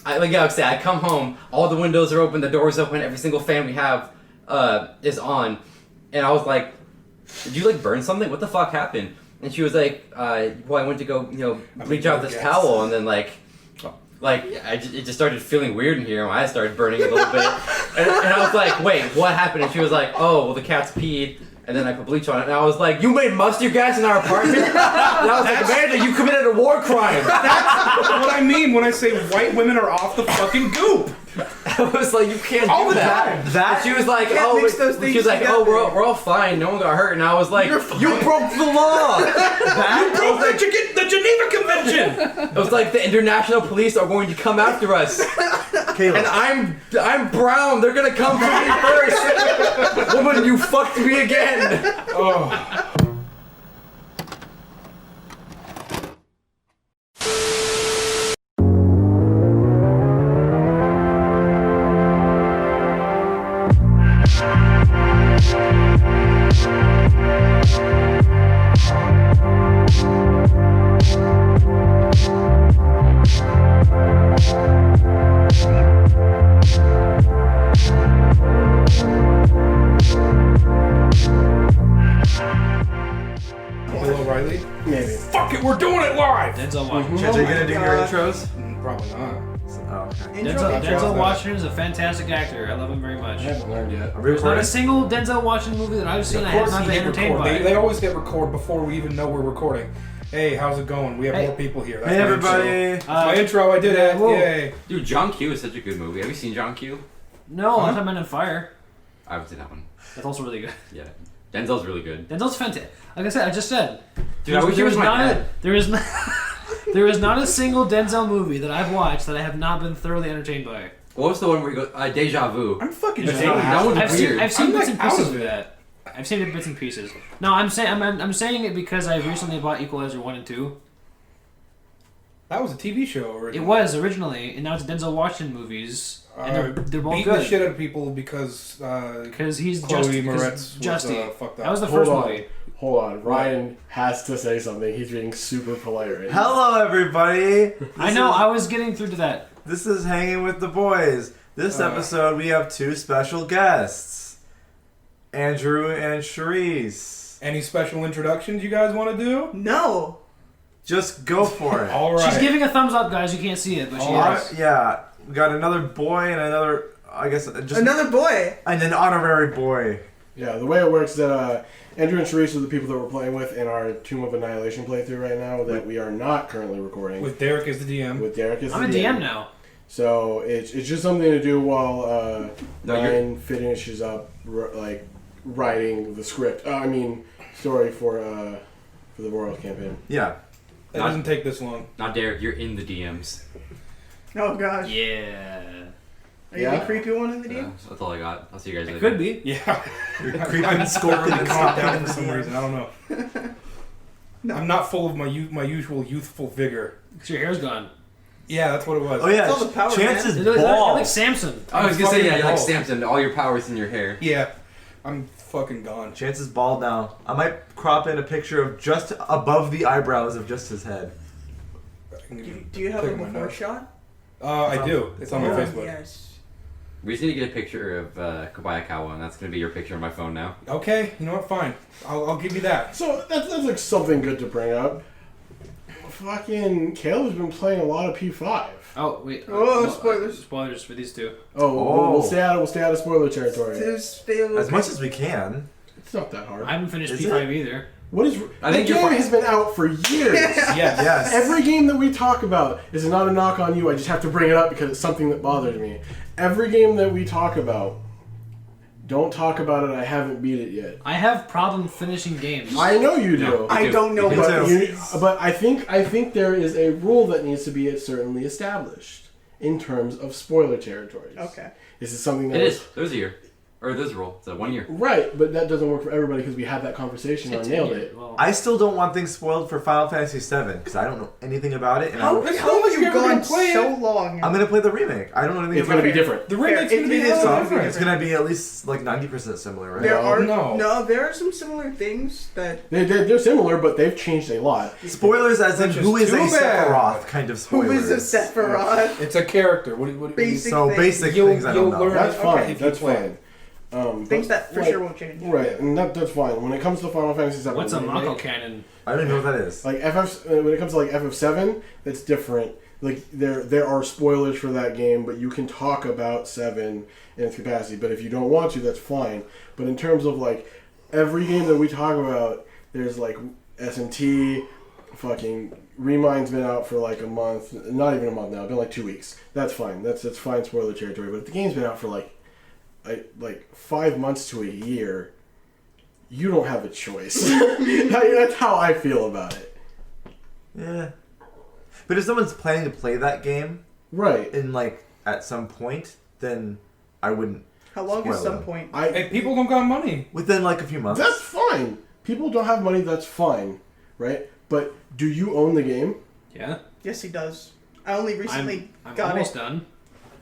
I come home, all the windows are open, the doors open, every single fan we have is on, and I was like, "Did you like burn something? What the fuck happened?" And she was like, "I went to go bleach out this towel, and then it just started feeling weird in here. My eyes started burning a little bit, and I was like, "Wait, what happened?" And she was like, "Oh, well, the cat's peed." And then I put bleach on it, and I was like, "You made mustard gas in our apartment?" And I was like, "Amanda, you committed a war crime." That's what I mean when I say white women are off the fucking goop. I was like, "You can't all do the that." time. And she was like, we're all fine. No one got hurt." And I was like, "You broke the law." You broke the Geneva Convention. It was like the international police are going to come after us. Caleb. And I'm brown. They're gonna come for me first. Woman, you fucked me again. Oh. We're doing it live! Denzel Washington. Are you gonna do your intros? Probably not. Oh, okay. Denzel Washington is a fantastic actor. I love him very much. I haven't learned yet. There's not a single Denzel Washington movie that I've seen I have not been entertained by. They always hit record before we even know we're recording. Hey, how's it going? We have more people here. That's hey, everybody. My intro. I did it. Yay. Dude, John Q is such a good movie. Have you seen John Q? No, I thought Men on Fire. I haven't seen that one. That's also really good. Yeah. Denzel's really good. Denzel's fantastic. Like I said, I just said. Dude, I wish he was my dad. There is not a single Denzel movie that I've watched that I have not been thoroughly entertained by. What was the one where you go, Deja Vu? I'm fucking that one's weird. I've seen bits and out pieces of of it. that. I've seen it bits and pieces. No, I'm saying it because I recently bought Equalizer 1 and 2. That was a TV show originally. It was originally, and now it's Denzel Washington movies. And they're both beating good. the shit out of people because he's Chloe Moretz was fucked up. That was the first movie. Hold on, Ryan has to say something. He's being super polite right now. Hello, everybody. I know, I was getting through to that. This is Hanging with the Boys. This episode, we have two special guests, Andrew and Sharese. Any special introductions you guys want to do? No. Just go for it. All right. She's giving a thumbs up, guys. You can't see it, but she is. Yeah, we got another boy and another, I guess, just another boy. And an honorary boy. Yeah, the way it works is that Andrew and Sharese are the people that we're playing with in our Tomb of Annihilation playthrough right now that we are not currently recording. With Derrick as the DM. With Derrick as the DM. I'm a DM now. So it's just something to do while Ryan finishes up writing the script. Story for the Royal campaign. Yeah. That doesn't take this long. Not Derrick, you're in the DMs. Oh gosh. Yeah. Are you the creepy one in the DM? That's all I got. I'll see you guys later. Could be. Yeah. I'm scorpion and calm down for some reason. I don't know. No. I'm not full of my usual youthful vigor. Because your hair's gone. Yeah, that's what it was. Oh yeah, it's all the power, Chance's You're bald. like Samson. I was gonna say, yeah, you're like bald. Samson. All your power's in your hair. Yeah. I'm fucking gone. Chance is bald now. I might crop in a picture of just above the eyebrows of just his head. Do you have a before shot? I do. It's on my Facebook. Yes. We just need to get a picture of Kobayakawa, and that's gonna be your picture on my phone now. Okay, you know what? Fine. I'll give you that. So that's like something good to bring up. Fucking Caleb's been playing a lot of P5. Oh wait. Oh, spoilers. Spoilers for these two. We'll stay out of spoiler territory. As much as we can. It's not that hard. I haven't finished Is P5 it? either. What is? I think the you're game fine. has been out for years. Yes. Every game that we talk about is not a knock on you. I just have to bring it up because it's something that bothers me. Every game that we talk about, don't talk about it. I haven't beat it yet. I have problem finishing games. I know you do. No. I don't know what But I think there is a rule that needs to be certainly established in terms of spoiler territories. Okay. This is something that It is. There's a year. Or there's a rule. It's 1 year. Right, but that doesn't work for everybody because we had that conversation and I nailed it. Well, I still don't want things spoiled for Final Fantasy VII because I don't know anything about it. And How It's have not like you you're ever gone gonna play so it. long? I'm gonna play the remake. I don't know anything It's about going to it. be different. The remake's Fair. gonna be It is hella gonna be different. It's gonna be at least like 90% similar, right? There are No. there are some similar things that They're similar, but they've changed a lot. Spoilers as in Which is who is a too bad. Sephiroth kind of who spoilers. is a Sephiroth? It's a character. What Basic So things. basic You'll- things I you'll don't know. learn- That's Okay, fine. if you That's play fine. Things but, that for like, sure won't change. Right, and that's fine. When it comes to Final Fantasy VII, what's a remake, Mako cannon? I don't even know what that is. Like when it comes to like FF7, that's different. Like there are spoilers for that game, but you can talk about 7 in its capacity. But if you don't want to, that's fine. But in terms of like every game that we talk about, there's like SMT, fucking Remind's been out for like a month, not even a month now. It's been like 2 weeks. That's fine. That's fine spoiler territory. But if the game's been out for like 5 months to a year, you don't have a choice. That's how I feel about it. Yeah. But if someone's planning to play that game Right. in like at some point, then I wouldn't. How long is Spoiler. some point? Hey, people don't got money. Within like a few months. That's fine. People don't have money, that's fine. Right? But do you own the game? Yeah, Yes, he does. I only recently I'm got almost it. done.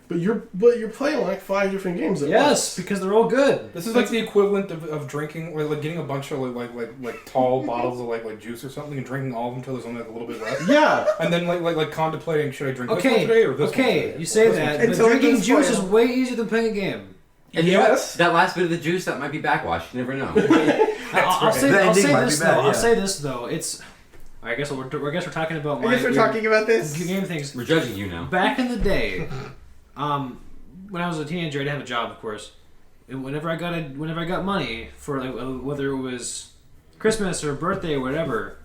But you're playing like 5 different games at Yes, once. because they're all good. This is like the equivalent of drinking, like getting a bunch of like tall bottles of like juice or something, and drinking all of them until there's only like a little bit left, Yeah. and then like contemplating, should I drink this one Okay, today or this one okay, today? you say This that, one but Until it drinking gets juice is spoiled. way easier than playing a game. And you know what? Yes. That last bit of the juice, that might be backwash. You never know. I'll say, The I'll ending say might this be bad, though. yeah. I'll say this though. It's. I guess we're talking about. I guess we're talking about this. game things. We're judging you now. Back in the day, when I was a teenager, I didn't have a job, of course. And whenever I got money for like, whether it was Christmas or birthday or whatever,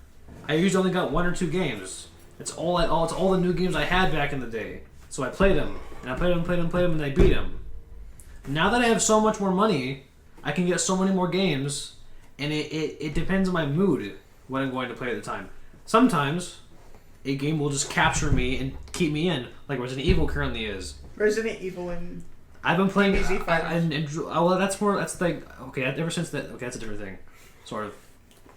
I usually only got 1 or 2 games. It's all the new games I had back in the day. So I played them, and I played them, and I beat them. Now that I have so much more money, I can get so many more games, and it depends on my mood what I'm going to play at the time. Sometimes a game will just capture me and keep me in, like Resident Evil currently is. Resident Evil and I've been playing, DBZ finals. well, that's like okay. Ever since that, okay, that's a different thing, sort of.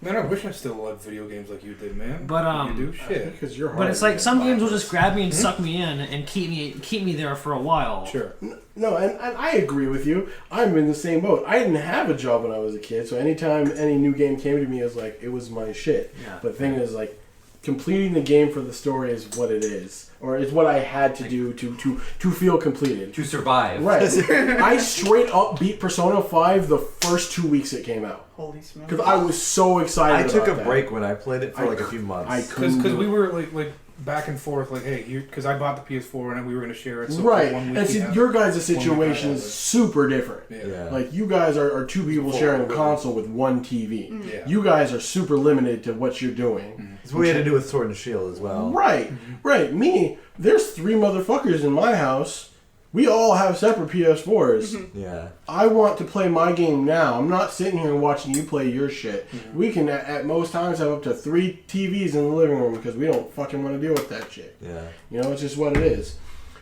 Man, I wish I still loved video games like you did, man. But, you do shit. Because you're hard. But it's like some games will just grab me and suck me in and keep me there for a while. Sure. No, and I agree with you. I'm in the same boat. I didn't have a job when I was a kid, so anytime any new game came to me, it was my shit. Yeah. But the thing is, like, completing the game for the story is what it is, or is what I had to do to feel completed. To survive. Right. I straight up beat Persona 5 the first 2 weeks it came out holy smokes. because I was so excited. I took a about that. break when I played it for like a few months. I couldn't. Because do we it. were like back and forth, like, hey, because I bought the PS4 and we were going to share it. So Right, for 1 week and we see, had your it. guys' 1 week I situation had is it. super different. Yeah. Like, you guys are 2 people sharing a console with 1 TV. Yeah. You guys are super limited to what you're doing. That's what we had to do with Sword and Shield as well. Right, right. Me, there's 3 motherfuckers in my house. We all have separate PS4s. Yeah. I want to play my game now. I'm not sitting here and watching you play your shit. We can, at most times, have up to 3 TVs in the living room because we don't fucking want to deal with that shit. Yeah. You know, it's just what it is.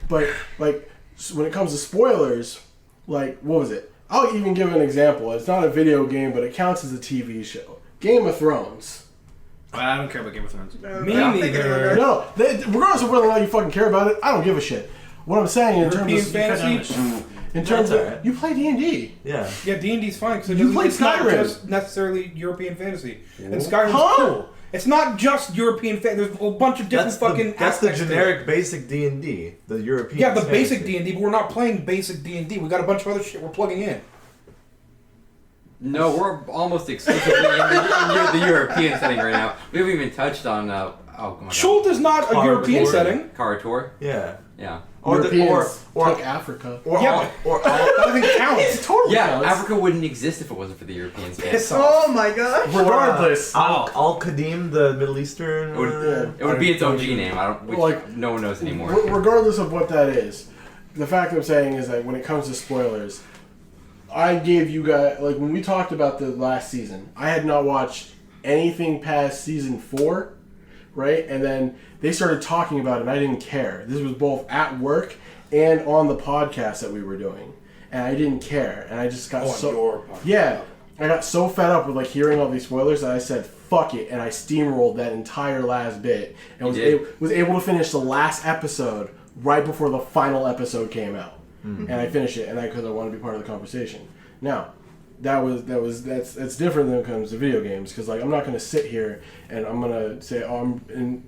But, like, when it comes to spoilers, like, what was it? I'll even give an example. It's not a video game, but it counts as a TV show. Game of Thrones. But I don't care about Game of Thrones. Me I'm thinking of neither. it. No, regardless of whether or not you fucking care about it, I don't give a shit. What I'm saying in European terms of... fantasy? In terms That's of... alright. You play D&D. Yeah. Yeah, D&D's fine because You played it's not Skyrim. just necessarily European fantasy. And Skyrim's Huh? cool. It's not just European fantasy. There's a bunch of different fucking That's the aspects to it. generic basic D&D. The European. Yeah, the basic fantasy. D&D, but we're not playing basic D&D. We got a bunch of other shit we're plugging in. No, we're almost exclusively in the European setting right now. We haven't even touched on. Oh my god. Schult is not a Hard European board. setting. Karator. Yeah. Yeah. Or Europeans or take Africa. Yeah, or That doesn't count. It totally Yeah, counts. Africa wouldn't exist if it wasn't for the Europeans. Man. Piss off. Oh my gosh. Regardless. Al Qadim, the Middle Eastern. It would be its OG name. Which Like, no one knows anymore. Regardless of what that is, the fact I'm saying is that when it comes to spoilers, I gave you guys, like, when we talked about the last season, I had not watched anything past season 4, right? And then they started talking about it and I didn't care. This was both at work and on the podcast that we were doing. and I didn't care, and I just got On your podcast. yeah, I got so fed up with like hearing all these spoilers that I said fuck it, and I steamrolled that entire last bit, and was able to finish the last episode right before the final episode came out, and I finished it, and because I wanted to be part of the conversation. Now, that's different than when it comes to video games, because like I'm not gonna sit here and I'm gonna say and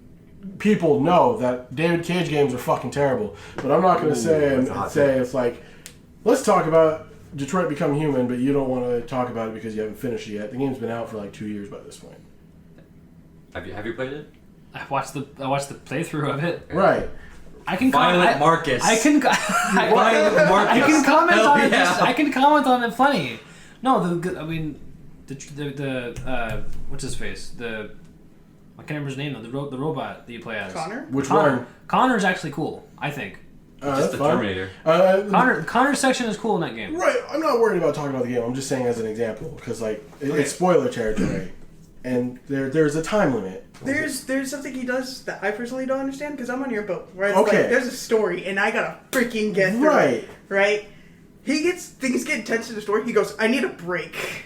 people know that David Cage games are fucking terrible, but I'm not gonna say it's like, let's talk about Detroit Become Human, but you don't want to talk about it because you haven't finished it yet. The game's been out for like 2 years by this point. Have you played it? I watched the playthrough of it. Right. I can Violent Marcus. I can Violent Marcus. I can comment Hell on it. yeah. I can comment on it. Funny. No, the what's his face? I can't remember his name though. The robot that you play as. Connor? Which one? Connor's actually cool. I think. Just That's the fine. Terminator. Connor's section is cool in that game. Right. I'm not worried about talking about the game. I'm just saying as an example, because like it's spoiler territory, and there's a time limit. There's something he does that I personally don't understand because I'm on your boat. Where it's Okay. like, there's a story and I gotta freaking get through it. Right? Things get intense in the story. He goes, I need a break.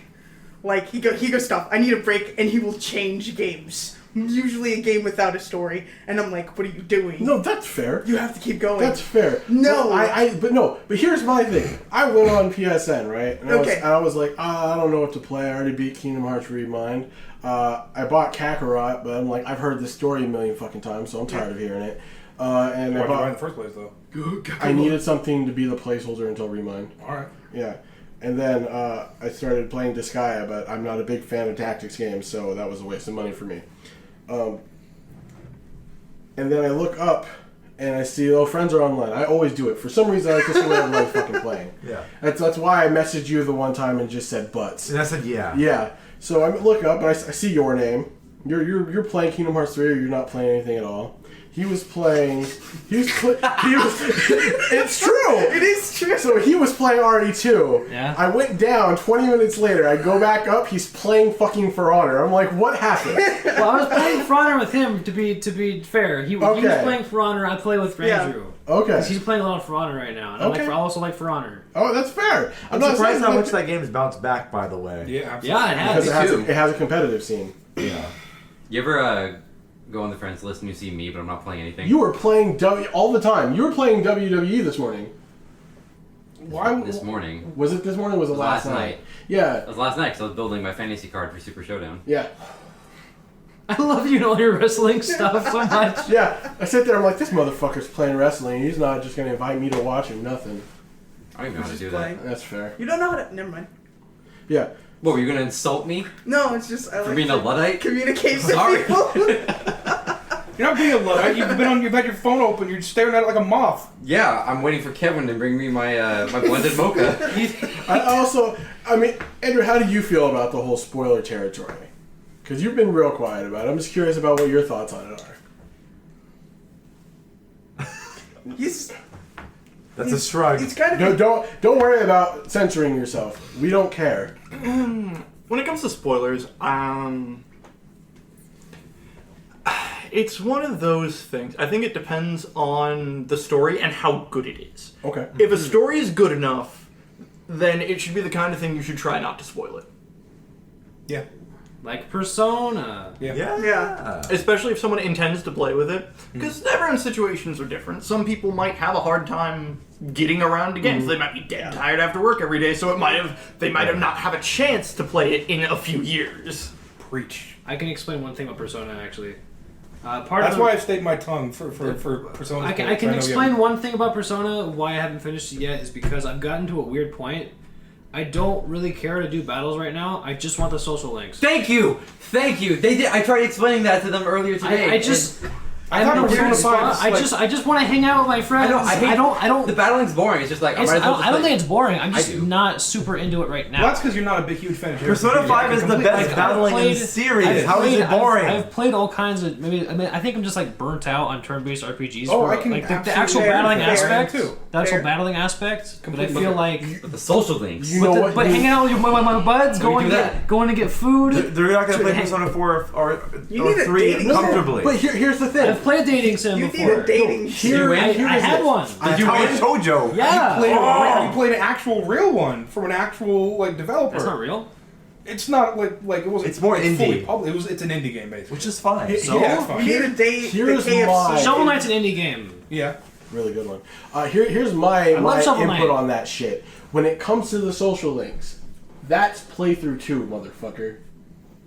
Like he goes, stop. I need a break, and he will change games. Usually a game without a story, and I'm like, what are you doing? No, that's fair. You have to keep going. That's fair. No. But here's my thing. I went on PSN, right? And Okay. I was like, I don't know what to play. I already beat Kingdom Hearts Remind. I bought Kakarot, but I'm like, I've heard this story a million fucking times, so I'm tired of hearing it. And Why'd you buy it I in the first place, though? I needed something to be the placeholder until Remind. Alright. Yeah. And then I started playing Disgaea, but I'm not a big fan of tactics games, so that was a waste of money for me. And then I look up and I see, friends are online. I always do it. For some reason, I like to see what everyone's fucking playing. Yeah. That's why I messaged you the one time and just said butts. And I said, yeah. Yeah. So I look up and I see your name. You're playing Kingdom Hearts 3, or you're not playing anything at all. He was playing. It's true. It is true. So he was playing RE2. Yeah. I went down 20 minutes later. I go back up. He's playing fucking For Honor. I'm like, what happened? Well, I was playing For Honor with him. To be fair, he was playing For Honor. I play with Andrew. Okay. Because he's playing a lot of For Honor right now, and I also like For Honor. Oh, that's fair. I'm not surprised saying how much that game's bounced back, by the way. Yeah, absolutely. Yeah, it has. because it has a competitive scene. Yeah. You ever go on the friends list and you see me, but I'm not playing anything? You were playing all the time. You were playing WWE this morning. Why? This morning. Was it this morning? Or was it last night? Yeah. It was last night because I was building my fantasy card for Super Showdown. Yeah. I love you and all your wrestling stuff so much. Yeah. I sit there. I'm like, this motherfucker's playing wrestling. He's not just gonna invite me to watch him. Nothing. I don't even know how to Just do playing. that. That's fair. You don't know how to. Never mind. Yeah. What, were you going to insult me No, it's just I for like being a to Luddite? communicate with Sorry. people. You're not being a Luddite. You've had your phone open. You're staring at it like a moth. Yeah, I'm waiting for Kevin to bring me my my blended mocha. I mean, Andrew, how do you feel about the whole spoiler territory? Because you've been real quiet about it. I'm just curious about what your thoughts on it are. That's a shrug. It's kind of Don't worry about censoring yourself. We don't care. When it comes to spoilers, it's one of those things. I think it depends on the story and how good it is. Okay. If a story is good enough, then it should be the kind of thing you should try not to spoil it. Yeah. Like Persona. Yeah. Especially if someone intends to play with it. Because everyone's situations are different. Some people might have a hard time getting around to games. They might be dead tired after work every day, so they might have not have a chance to play it in a few years. Preach. I can explain one thing about Persona, actually. That's why I've stayed my tongue for Persona. I can explain one thing about Persona, why I haven't finished it yet, is because I've gotten to a weird point. I don't really care to do battles right now. I just want the social links. Thank you! They did. I tried explaining that to them earlier today. I'm in a Persona weird 5 spot. is I just want to hang out with my friends. I don't. The battling's boring. It's just like I don't think it's boring. I'm just do. not super into it right now. Well, that's because you're not a big, huge fan of Persona 5 is the best battling in the series. How is it boring? I've played all kinds of. I think I'm just like burnt out on turn-based RPGs. Oh, for, I can like the absolutely actual fair, battling fair, aspect. too. The actual Fair. battling aspect. But I feel like. But the social links. You know what? But hanging out with my buds, going to get food. They're not going to play Persona 4 or You need a 3 dating comfortably. But here's the thing. play a dating sim You before. need a dating Here, I had one. Did you win Shoujo? Yeah. You played an actual real one from an actual like developer. That's not real. It's not like it wasn't. It's more fully indie. public. It's an indie game basically. Which is fine. Yeah, it's fine. You need a date. Here's the KFC. my- Shovel Knight's an indie game. Yeah. Really good one. Here's my love Shovel input Knight. on that shit. When it comes to the social links, that's playthrough 2, motherfucker.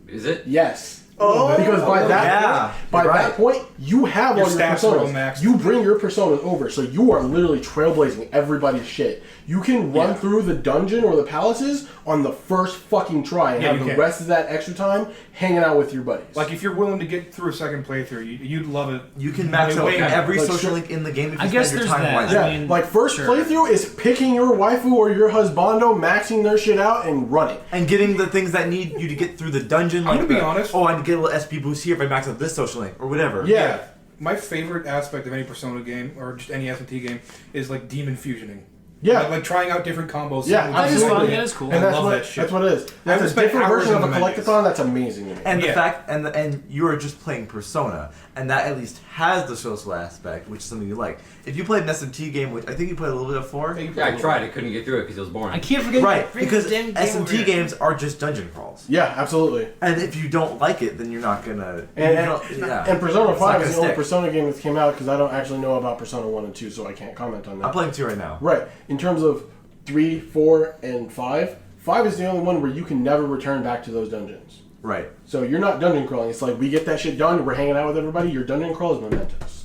Is it? Yes. Oh. Because by that Yeah, point, you have Your all your stats are all personas. maxed. You bring your personas over, so you are literally trailblazing everybody's shit. You can run through the dungeon or the palaces on the first fucking try and Yeah, have you the can. rest of that extra time hanging out with your buddies. Like if you're willing to get through a second playthrough, you'd love it. You can max out Way better. every Like, social sure. link in the game if you I spend guess your there's time that. wisely. yeah, I mean, like first sure. playthrough is picking your waifu or your husbando, maxing their shit out, and running. And getting the things that need you to get through the dungeon. I'm Like gonna be honest. Oh, I can get a little SP boost here if I max out this social link or whatever. Yeah. My favorite aspect of any Persona game or just any S&T game is like demon fusioning. Yeah. Like trying out different combos. Yeah, That is absolutely. fun. That is cool. And I that's love what, that shit. That's what it is. I That's would a spend different hours version in of a the menus. collectathon. That's amazing to me. And the Yeah. fact, and you are just playing Persona, and that at least has the social aspect, which is something you like. If you played an SMT game, which I think you played a little bit of 4, Yeah, I tried. I couldn't get through it because it was boring. I can't forget. right? bring Because the damn game over SMT here. games are just dungeon crawls, Yeah, absolutely. and if you don't like it, then you're not gonna. And, you and, don't- yeah. and Persona It's not 5 gonna is the only stick. Persona game that's came out because I don't actually know about Persona 1 and 2, so I can't comment on that. I'm playing 2 right now. Right. In terms of 3, 4, and 5, 5 is the only one where you can never return back to those dungeons. Right. So you're not dungeon crawling. It's like we get that shit done, we're hanging out with everybody, your dungeon crawl is mementos.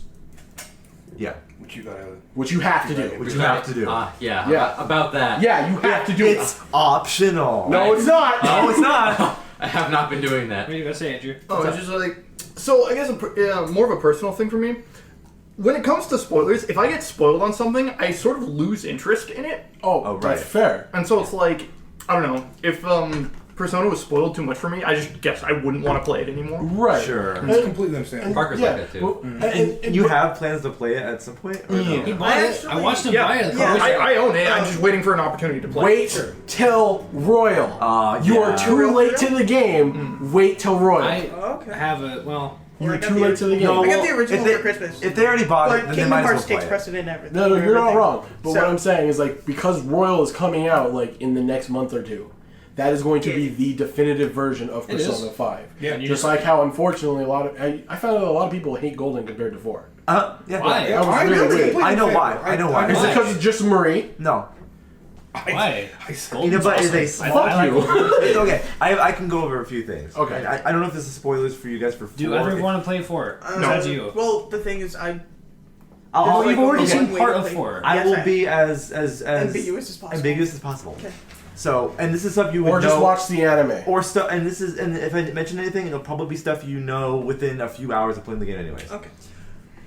Yeah. Which you gotta. Which you have to do. Which you have to do. Yeah. Yeah. About that. Yeah, you have to do it. It's optional. No, it's not! No, it's not. I have not been doing that. What are you gonna say, Andrew? Oh, it's just like so. I guess more of a personal thing for me. When it comes to spoilers, if I get spoiled on something, I sort of lose interest in it, Oh, right. that's fair. and so it's like I don't know if Persona was spoiled too much for me. I just guess I wouldn't want to play it anymore. Right. Sure. It's completely understandable. Parker's yeah. like that too. Well, And you have plans to play it at some point? Or no? He bought it. I watched him Yeah, buy it. yeah. I own it. I'm just waiting for an opportunity to play. Wait till Royal. You yeah. are too late to the game. Wait till Royal. I Okay. have a well. You're I got too late to the game. No, I got well, the original if they- for Christmas. If they already bought it, But then they Kingdom might Hearts as well takes play it. precedent in everything. No, you're not everything. wrong. But So- what I'm saying is like because Royal is coming out like in the next month or two, that is going to be the definitive version of It is. Persona 5. Yeah. Just like how unfortunately I found out a lot of people hate Golden compared to 4. Yeah. Why? That was really weird. I know why. I know why. Is it Why? because it's just Marie? No. Why? But is a small. I like It's okay. I can go over a few things. Okay. And I don't know if this is spoilers for you guys for 4. Do everyone want to play 4? Besides you. Well, the thing is, Oh, you've already okay. seen part Wait, of wait. 4. I Yes, will I- be as ambiguous as possible. ambiguous as possible. Okay. So, and this is stuff you would Or just know, watch the anime? or stuff. And this is, and if I mention anything, it'll probably be stuff you know within a few hours of playing the game, anyways. Okay.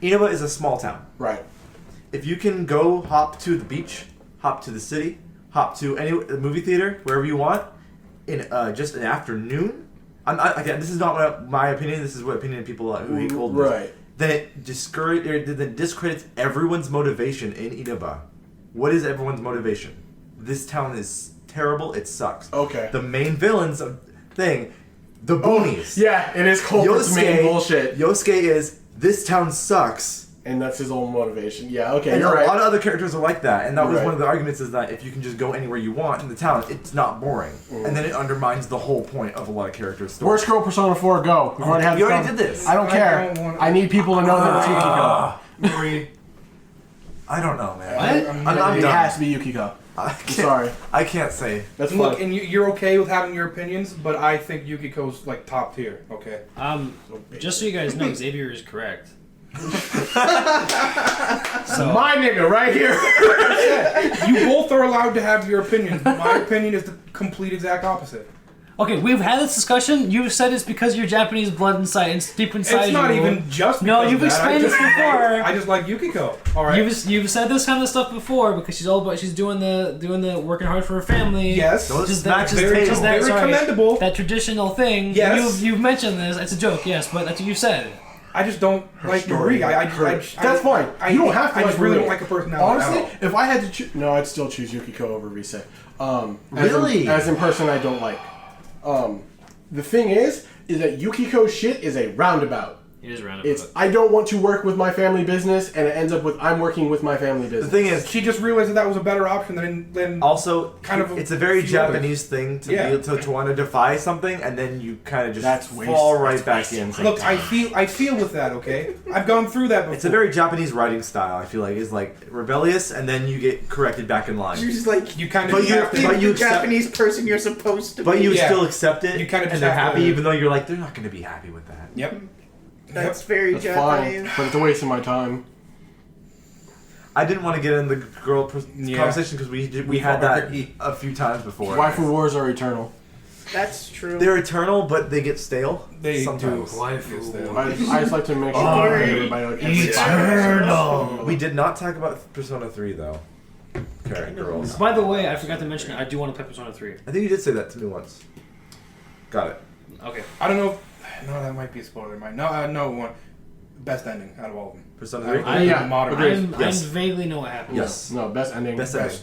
Inaba is a small town. Right. If you can go hop to the beach, hop to the city, hop to any movie theater, wherever you want, in just an afternoon. Again, this is not my opinion. This is what opinion of people who hate coldness. Right. Then it discredits everyone's motivation in Inaba. What is everyone's motivation? This town is terrible. It sucks. Okay. The main villains of thing, the boonies. Yeah, it is Culprit's main bullshit. Yosuke is this town sucks. And that's his own motivation. Yeah, okay, And you're a right. lot of other characters are like that, and that was Right. one of the arguments is that if you can just go anywhere you want in the town, it's not boring, and then it undermines the whole point of a lot of characters' stories. Worst girl Persona 4, go. We've already had You this already con- did this. I don't care. don't want- I need people to know that it's Yukiko. Marie. I don't know, man. What? I'm It done. has to be Yukiko. I I'm can't, sorry. I can't say. That's Look, fine. and you're okay with having your opinions, but I think Yukiko's like top tier. Okay. Just so you guys know, Xavier is correct. My nigga, right here. You both are allowed to have your opinions, but my opinion is the complete exact opposite. Okay, we've had this discussion. You've said it's because you're Japanese blood inside and deep inside It's not you. even just No, because you've of that. explained this before. I just like Yukiko. All right. You've said this kind of stuff before because she's all about she's doing the working hard for her family. Yes. Don't Just smack his very- table. very commendable. That traditional thing. Yes. You've mentioned this. It's a joke, yes, but that's what you said. I just don't like Marie. That's fine. You don't have to I like just really Marie. don't like a personality. Honestly, at all. if I had to choose... No, I'd still choose Yukiko over Rise. Really? As in person, I don't like. The thing is that Yukiko's shit is a roundabout. It is roundabout. It's I don't want to work with my family business, and it ends up with I'm working with my family business. The thing is, She just realized that was a better option than also kind of it's a very few Japanese thing to Yeah. be to want to defy something, and then you kind of just That's fall right that's back wasting in. my Look, I feel with that. Okay, I've gone through that before. It's a very Japanese writing style. I feel like is like rebellious, and then you get corrected back in line. You're just like you kind of But you- have to. but you the accept- Japanese person you're supposed to But be. you Yeah. still accept it, You kinda just and they're have happy, to- even though you're like they're not going to be happy with that. Yep. That's very That's Japanese. fine, but it's a waste of my time. I didn't want to get in the girl Yeah. conversation because we had that a few times before. Waifu wars are eternal. That's true. They're eternal, but they get stale. They sometimes. do. Waifu. I just like to make sure Oh, everybody like every 5 minutes. We did not talk about Persona 3 though. Okay, girls. By the way, I forgot to mention I do want to play Persona 3. I think you did say that to me once. Got it. Okay. I don't know. No, that might be a spoiler. No one. Best ending out of all of them. Persona 3? Yeah, modern. agreed. I Yes. vaguely know what happened. Yes. No, best ending. Best ending.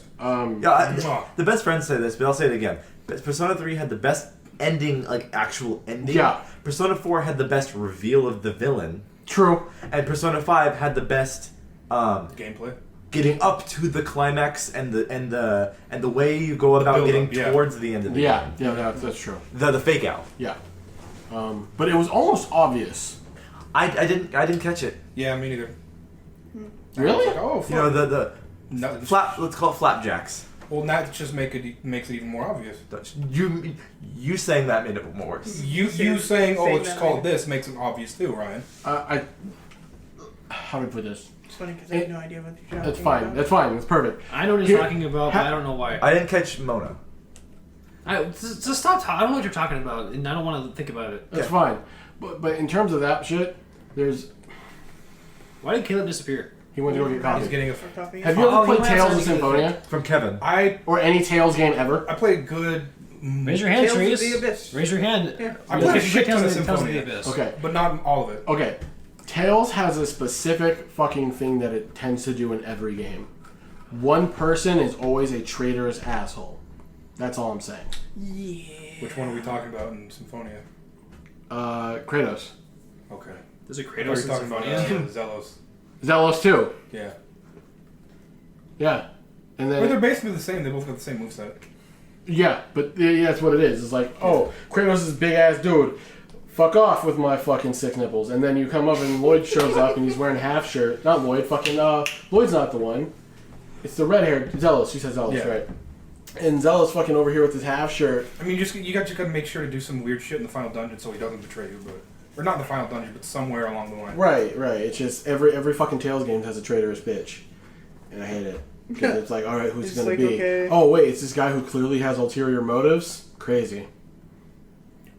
Yeah, Yeah, the best friends say this, but I'll say it again. Persona 3 had the best ending, like actual ending. Yeah. Persona 4 had the best reveal of the villain, true. and Persona 5 had the best Gameplay. getting up to the climax and the way you go about build getting up, yeah. towards the end of the Yeah, game. yeah, that's true. The fake out. Yeah, but it was almost obvious. I didn't catch it. Yeah, me neither. Really? Like, oh, fuck. You know the No, let's call it flapjacks. well, that just makes it even more obvious. You saying that made it more worse. You saying, oh, saying it's that called later. this makes it obvious too, Ryan. How do we put this? It's funny because I have no idea what you're talking That's fine. about. That's fine. That's perfect. I know what he's Here- talking about, but I don't know why. I didn't catch Mona. Just stop talking. I don't know what you're talking about, and I don't want to think about it. That's fine. But in terms of that shit, there's Why did Caleb disappear? he went to go get He's coffee. getting a. For coffee. Have you Oh, ever played he went Tales of outside to get Symphonia From Kevin. I or any Tales game ever? played a good. Raise your hand, Tales of Sharese. the Abyss. Raise your hand. Yeah. I You played a should shit Tales ton of of the- Tales of the Symphonia. Abyss. Okay. But not all of it. Okay. Tales has a specific fucking thing that it tends to do in every game. One person is always a traitorous asshole. That's all I'm saying. Yeah. Which one are we talking about in Symphonia? Kratos. Okay. There's a I thought Kratos we were in talking about Symphonia. Zelos. Zelos too. Yeah. Yeah. And But then they're basically the same. They both got the same moveset. yeah, but yeah, that's what it is. It's like, oh, Kratos is big ass dude. Fuck off with my fucking 6 nipples. And then you come up and Lloyd shows up and he's wearing half shirt. Not Lloyd, fucking Lloyd's not the one. It's the red haired Zelos. You said Zelos, Yeah. right? And Zelos fucking over here with his half shirt. I mean, you got to make sure to do some weird shit in the final dungeon so he doesn't betray you, but or not in the final dungeon, but somewhere along the line. Right. It's just every fucking Tales game has a traitorous bitch, and I hate it. 'Cause it's like, all right, who's It's it gonna like, be? okay. Oh wait, it's this guy who clearly has ulterior motives. Crazy.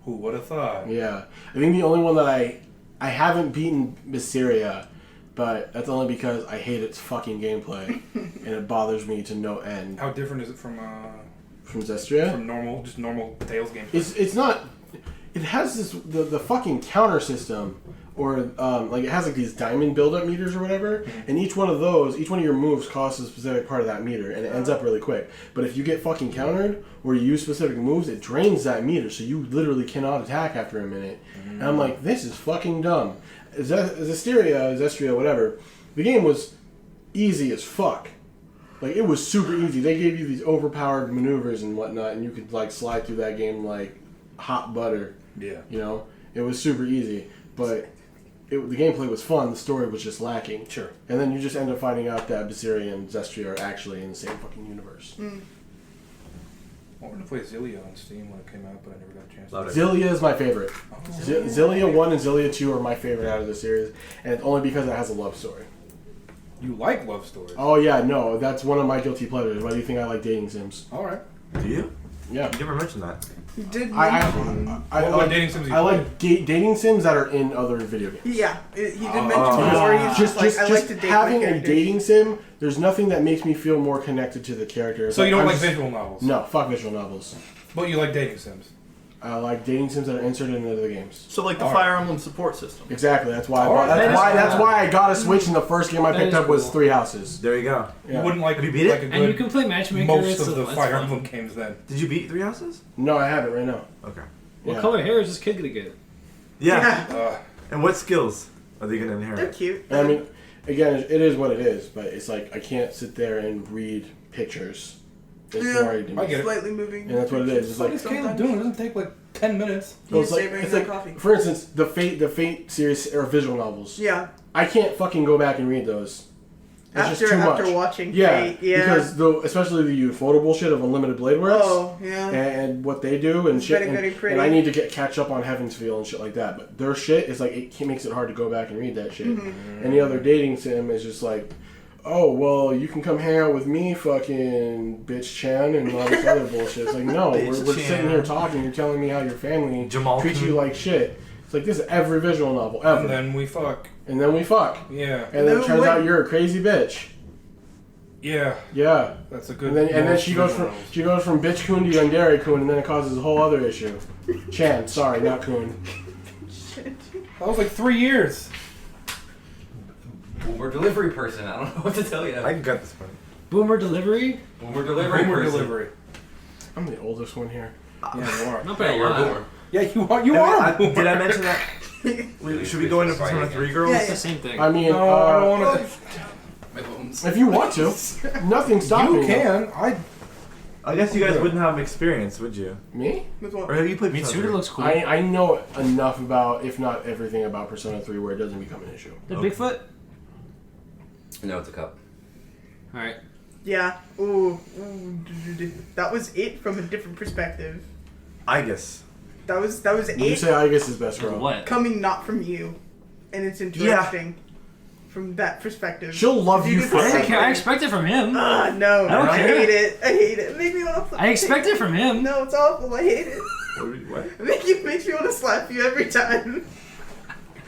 Who would have thought? Yeah, I think the only one that I haven't beaten Mysteria, but that's only because I hate its fucking gameplay, and it bothers me to no end. How different is it from Zestria? normal Tales game? It's not. It has this the fucking counter system, or like it has like these diamond buildup meters or whatever, and each one of your moves costs a specific part of that meter, and it ends up really quick. But if you get fucking countered or you use specific moves, it drains that meter, so you literally cannot attack after a minute. And I'm like, this is fucking dumb. Zestria, whatever. The game was easy as fuck. Like it was super easy. They gave you these overpowered maneuvers and whatnot, and you could like slide through that game like hot butter. Yeah. You know, it was super easy, but the gameplay was fun. The story was just lacking. Sure. And then you just end up finding out that Visceria and Zestria are actually in the same fucking universe. I wanted to play Zillia on Steam when it came out, but I never got a chance. Love it. Zillia is my favorite. Oh. Zillia 1 and Zillia 2 are my favorite out of the series, and it's only because it has a love story. You like love stories? Oh yeah, no, that's one of my guilty pleasures. Why do you think I like dating sims? All right. Do you? Yeah. You never mentioned that. You did I What like dating sims you I like dating sims that are in other video games. Yeah, he did mention Oh. before. He's Just like, I like to date my having a characters. dating sim, there's nothing that makes me feel more connected to the character. So you don't I'm like just- visual novels? No, fuck visual novels. But you like dating sims? I like dating sims that are inserted into the games. So like the Alright. Fire Emblem support system. Exactly. That's why. Alright, That's why I got a Switch, and the first game I That picked is up was cool. 3 Houses. There you go. Yeah. You wouldn't like Have you beat like it? a good And you can play Matchmaker. most so of the that's Fire fun. Emblem games then. Did you beat 3 Houses? No, I have it right now. Okay. What Yeah. color hair is this kid gonna get? Yeah. Uh, And what skills are they gonna They're inherit? cute. And I mean, again, it is what it is, but it's like I can't sit there and read pictures. It's Yeah. boring to me. I get it. Slightly moving. And that's what it is. It's What like is Caleb doing? It doesn't take like 10 minutes. He's it's like, savoring it's that like coffee. for instance, the Fate series or visual novels. Yeah. I can't fucking go back and read those. It's just too After much. watching Yeah, Fate, yeah. because especially the photo bullshit of Unlimited Blade Works. Oh, yeah. And what they do and It's shit, very, very pretty. and I need to catch up on Heavensfield and shit like that. But their shit is like it makes it hard to go back and read that shit. Mm-hmm. Any other dating sim is just like, oh well, you can come hang out with me, fucking bitch Chan, and all this other bullshit. It's like no, we're Bitch sitting Chan. here talking. You're telling me how your family Jamal treats you Kun. like shit. It's like this is every visual novel ever, And then we fuck. and then we fuck, Yeah. and then it No turns way. out you're a crazy bitch. Yeah. Yeah. That's a good And then most she goes visual from novels. bitch Kun to young Derrick Kun, and then it causes a whole other issue. Chan, sorry, not Kun. That was like 3 years. Boomer delivery person. I don't know what to tell you. I can cut this one. Boomer delivery? Boomer delivery Boomer person. delivery. I'm the oldest one here. Yeah, you are. Not Yeah, by a you're a lot. boomer. Yeah, you are. a boomer. Did I mention that? Should we go into Persona 3 girls? Yeah, It's the same thing. I mean, No, I don't want to. My bones. if you want to, nothing's stopping You can. I guess you guys wouldn't have experience, would you? Me? With what? Or have you played Persona Mitsuda 3? looks cool. I know enough about, if not everything about Persona 3 where it doesn't become an issue. The Okay. Bigfoot? No, it's a cup. Alright. Yeah. Ooh. That was it from a different perspective. I guess. That was When you it say I guess is best girl. What? coming not from you, and it's interesting from that perspective. She'll love You you get I the don't forever. same- care. I expect it from him. No. I don't I care. hate it. I hate it. Make me want to. I expect it from him. No, it's awful. I hate it. What? It makes me want to slap you every time.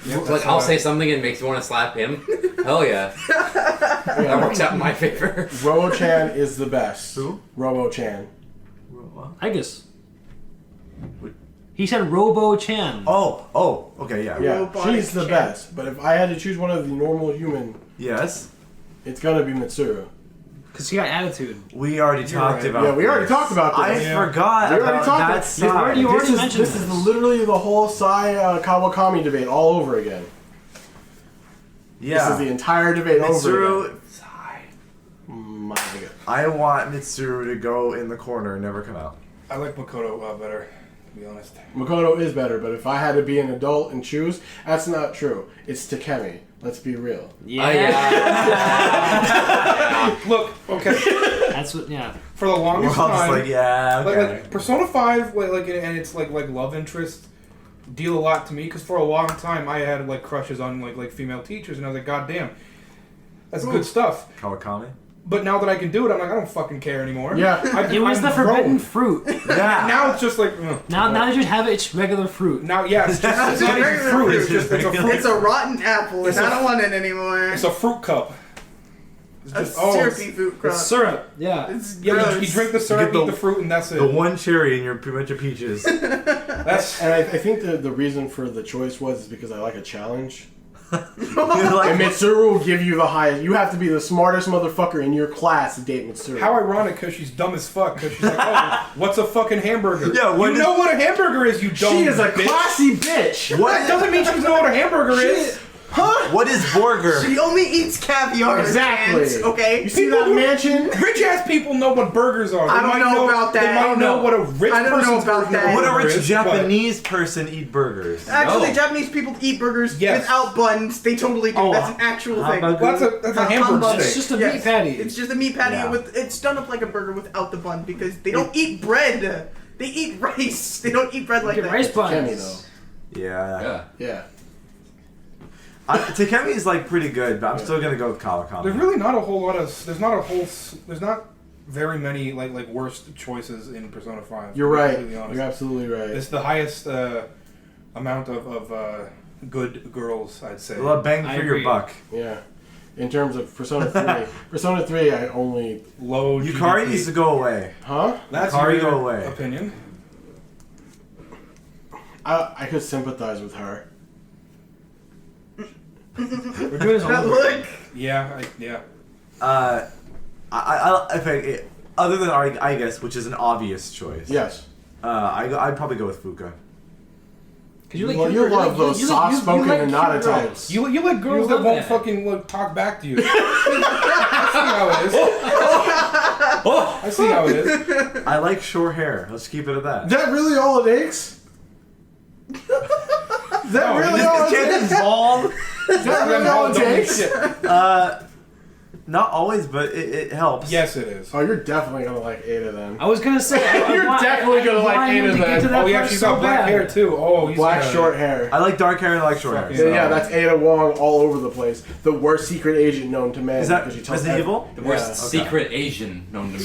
Like I'll say something and it makes you want to slap him. Hell yeah, that works out in my favor. Robo-chan is the best. Who? Robo-chan. I guess. What? He said Robo-chan. Oh, okay, yeah. Yeah, Robotic she's the chan. best. But if I had to choose one of the normal human, Yes. it's gonna be Mitsuru. Because he got attitude. We already talked right. about Yeah, we already this. talked about this. I Yeah. forgot We already about talked that about- side. You already This mentioned is this. literally the whole Sai Kawakami debate all over again. This is the Yeah. entire debate over Mitsuru, again. My God. I want Mitsuru to go in the corner and never come out. I like Makoto better, to be honest. Makoto is better, but if I had to be an adult and choose, that's not true. It's Takemi. Let's be real. Yeah. Look, okay. That's what, yeah. For the We're all longest just time, like, yeah, okay. like Persona 5, and it's like love interest deal a lot to me because for a long time I had like crushes on like female teachers, and I was like, God damn, that's good stuff. Kawakami? But now that I can do it, I'm like, I don't fucking care anymore. Yeah. It was I'm the forbidden grown. fruit. Yeah. Now it's just like Now that you have it, it's regular fruit. now, yeah, it's just it's not even regular fruit. fruit. It's just it's a fruit. It's a rotten apple, It's and a- I don't want it anymore. It's a fruit cup. It's A just syrupy fruit crop. It's syrup. Yeah. It's Yeah, gross. you drink the syrup, You get eat the fruit, and that's it. The one cherry in your bunch of peaches. That's And I think the reason for the choice was because I like a challenge. You're And like, Mitsuru will give you the highest. You have to be the smartest motherfucker in your class to date Mitsuru. how ironic because she's dumb as fuck. Because she's like, oh, what's a fucking hamburger? Yeah, what you is- know what a hamburger is, you dumb She is a bitch. classy bitch. That what? doesn't mean she doesn't know what a hamburger is. What is Borger? She only eats caviar. Exactly. Ants, okay. You see that mansion? Rich ass people know what burgers are. I They don't might know about that. They might know what a rich I don't know person's about version of that. a Would a burger rich is, Japanese person eat burgers? Actually, No. Japanese people eat burgers Yes. without buns. They totally do. Oh, That's an actual thing. hamburger? Well, that's a hamburger Humbug. steak. It's just a Yes. meat patty. It's just a meat patty Yeah. with. It's done up like a burger without the bun because they don't eat bread. They eat rice. They don't eat bread like Get that. rice Kenny buns. though. Yeah. Yeah. Yeah. Takemi is like pretty good, but I'm still gonna go with Kawakami. There's really not a whole lot of. There's not very many like worst choices in Persona 5. You're to be right. completely honest. You're absolutely right. It's the highest amount of good girls, I'd say. A lot of bang I for your agree. buck. Yeah. In terms of Persona 3, Persona 3, I only. Low Yukari GDP. needs to go away. Huh? That's Yukari, your go away. opinion. I could sympathize with her. We're doing this all That over. look. Yeah, yeah. Other than I guess, which is an obvious choice. Yes. I'd probably go with Fuka. You love those soft-spoken and not types. You like girls that love won't that. fucking talk back to you. I see how it is. I see how it is. I like short hair. Let's keep it at that. Is that really all it takes? Is that really all it takes? Bald. Is that really all it takes? Not always, but it helps. Yes, it is. Oh, you're definitely gonna like Ada then. I was gonna say You're definitely gonna like Ada then. Oh yeah, she's got black hair too. Oh, he's Black gonna- short hair. I like dark hair and I like short hair. Fucking- so- Yeah, that's Ada Wong all over the place. The worst secret agent known to man. Is that because she tells Resident Evil? The worst Yeah. secret Asian known to me.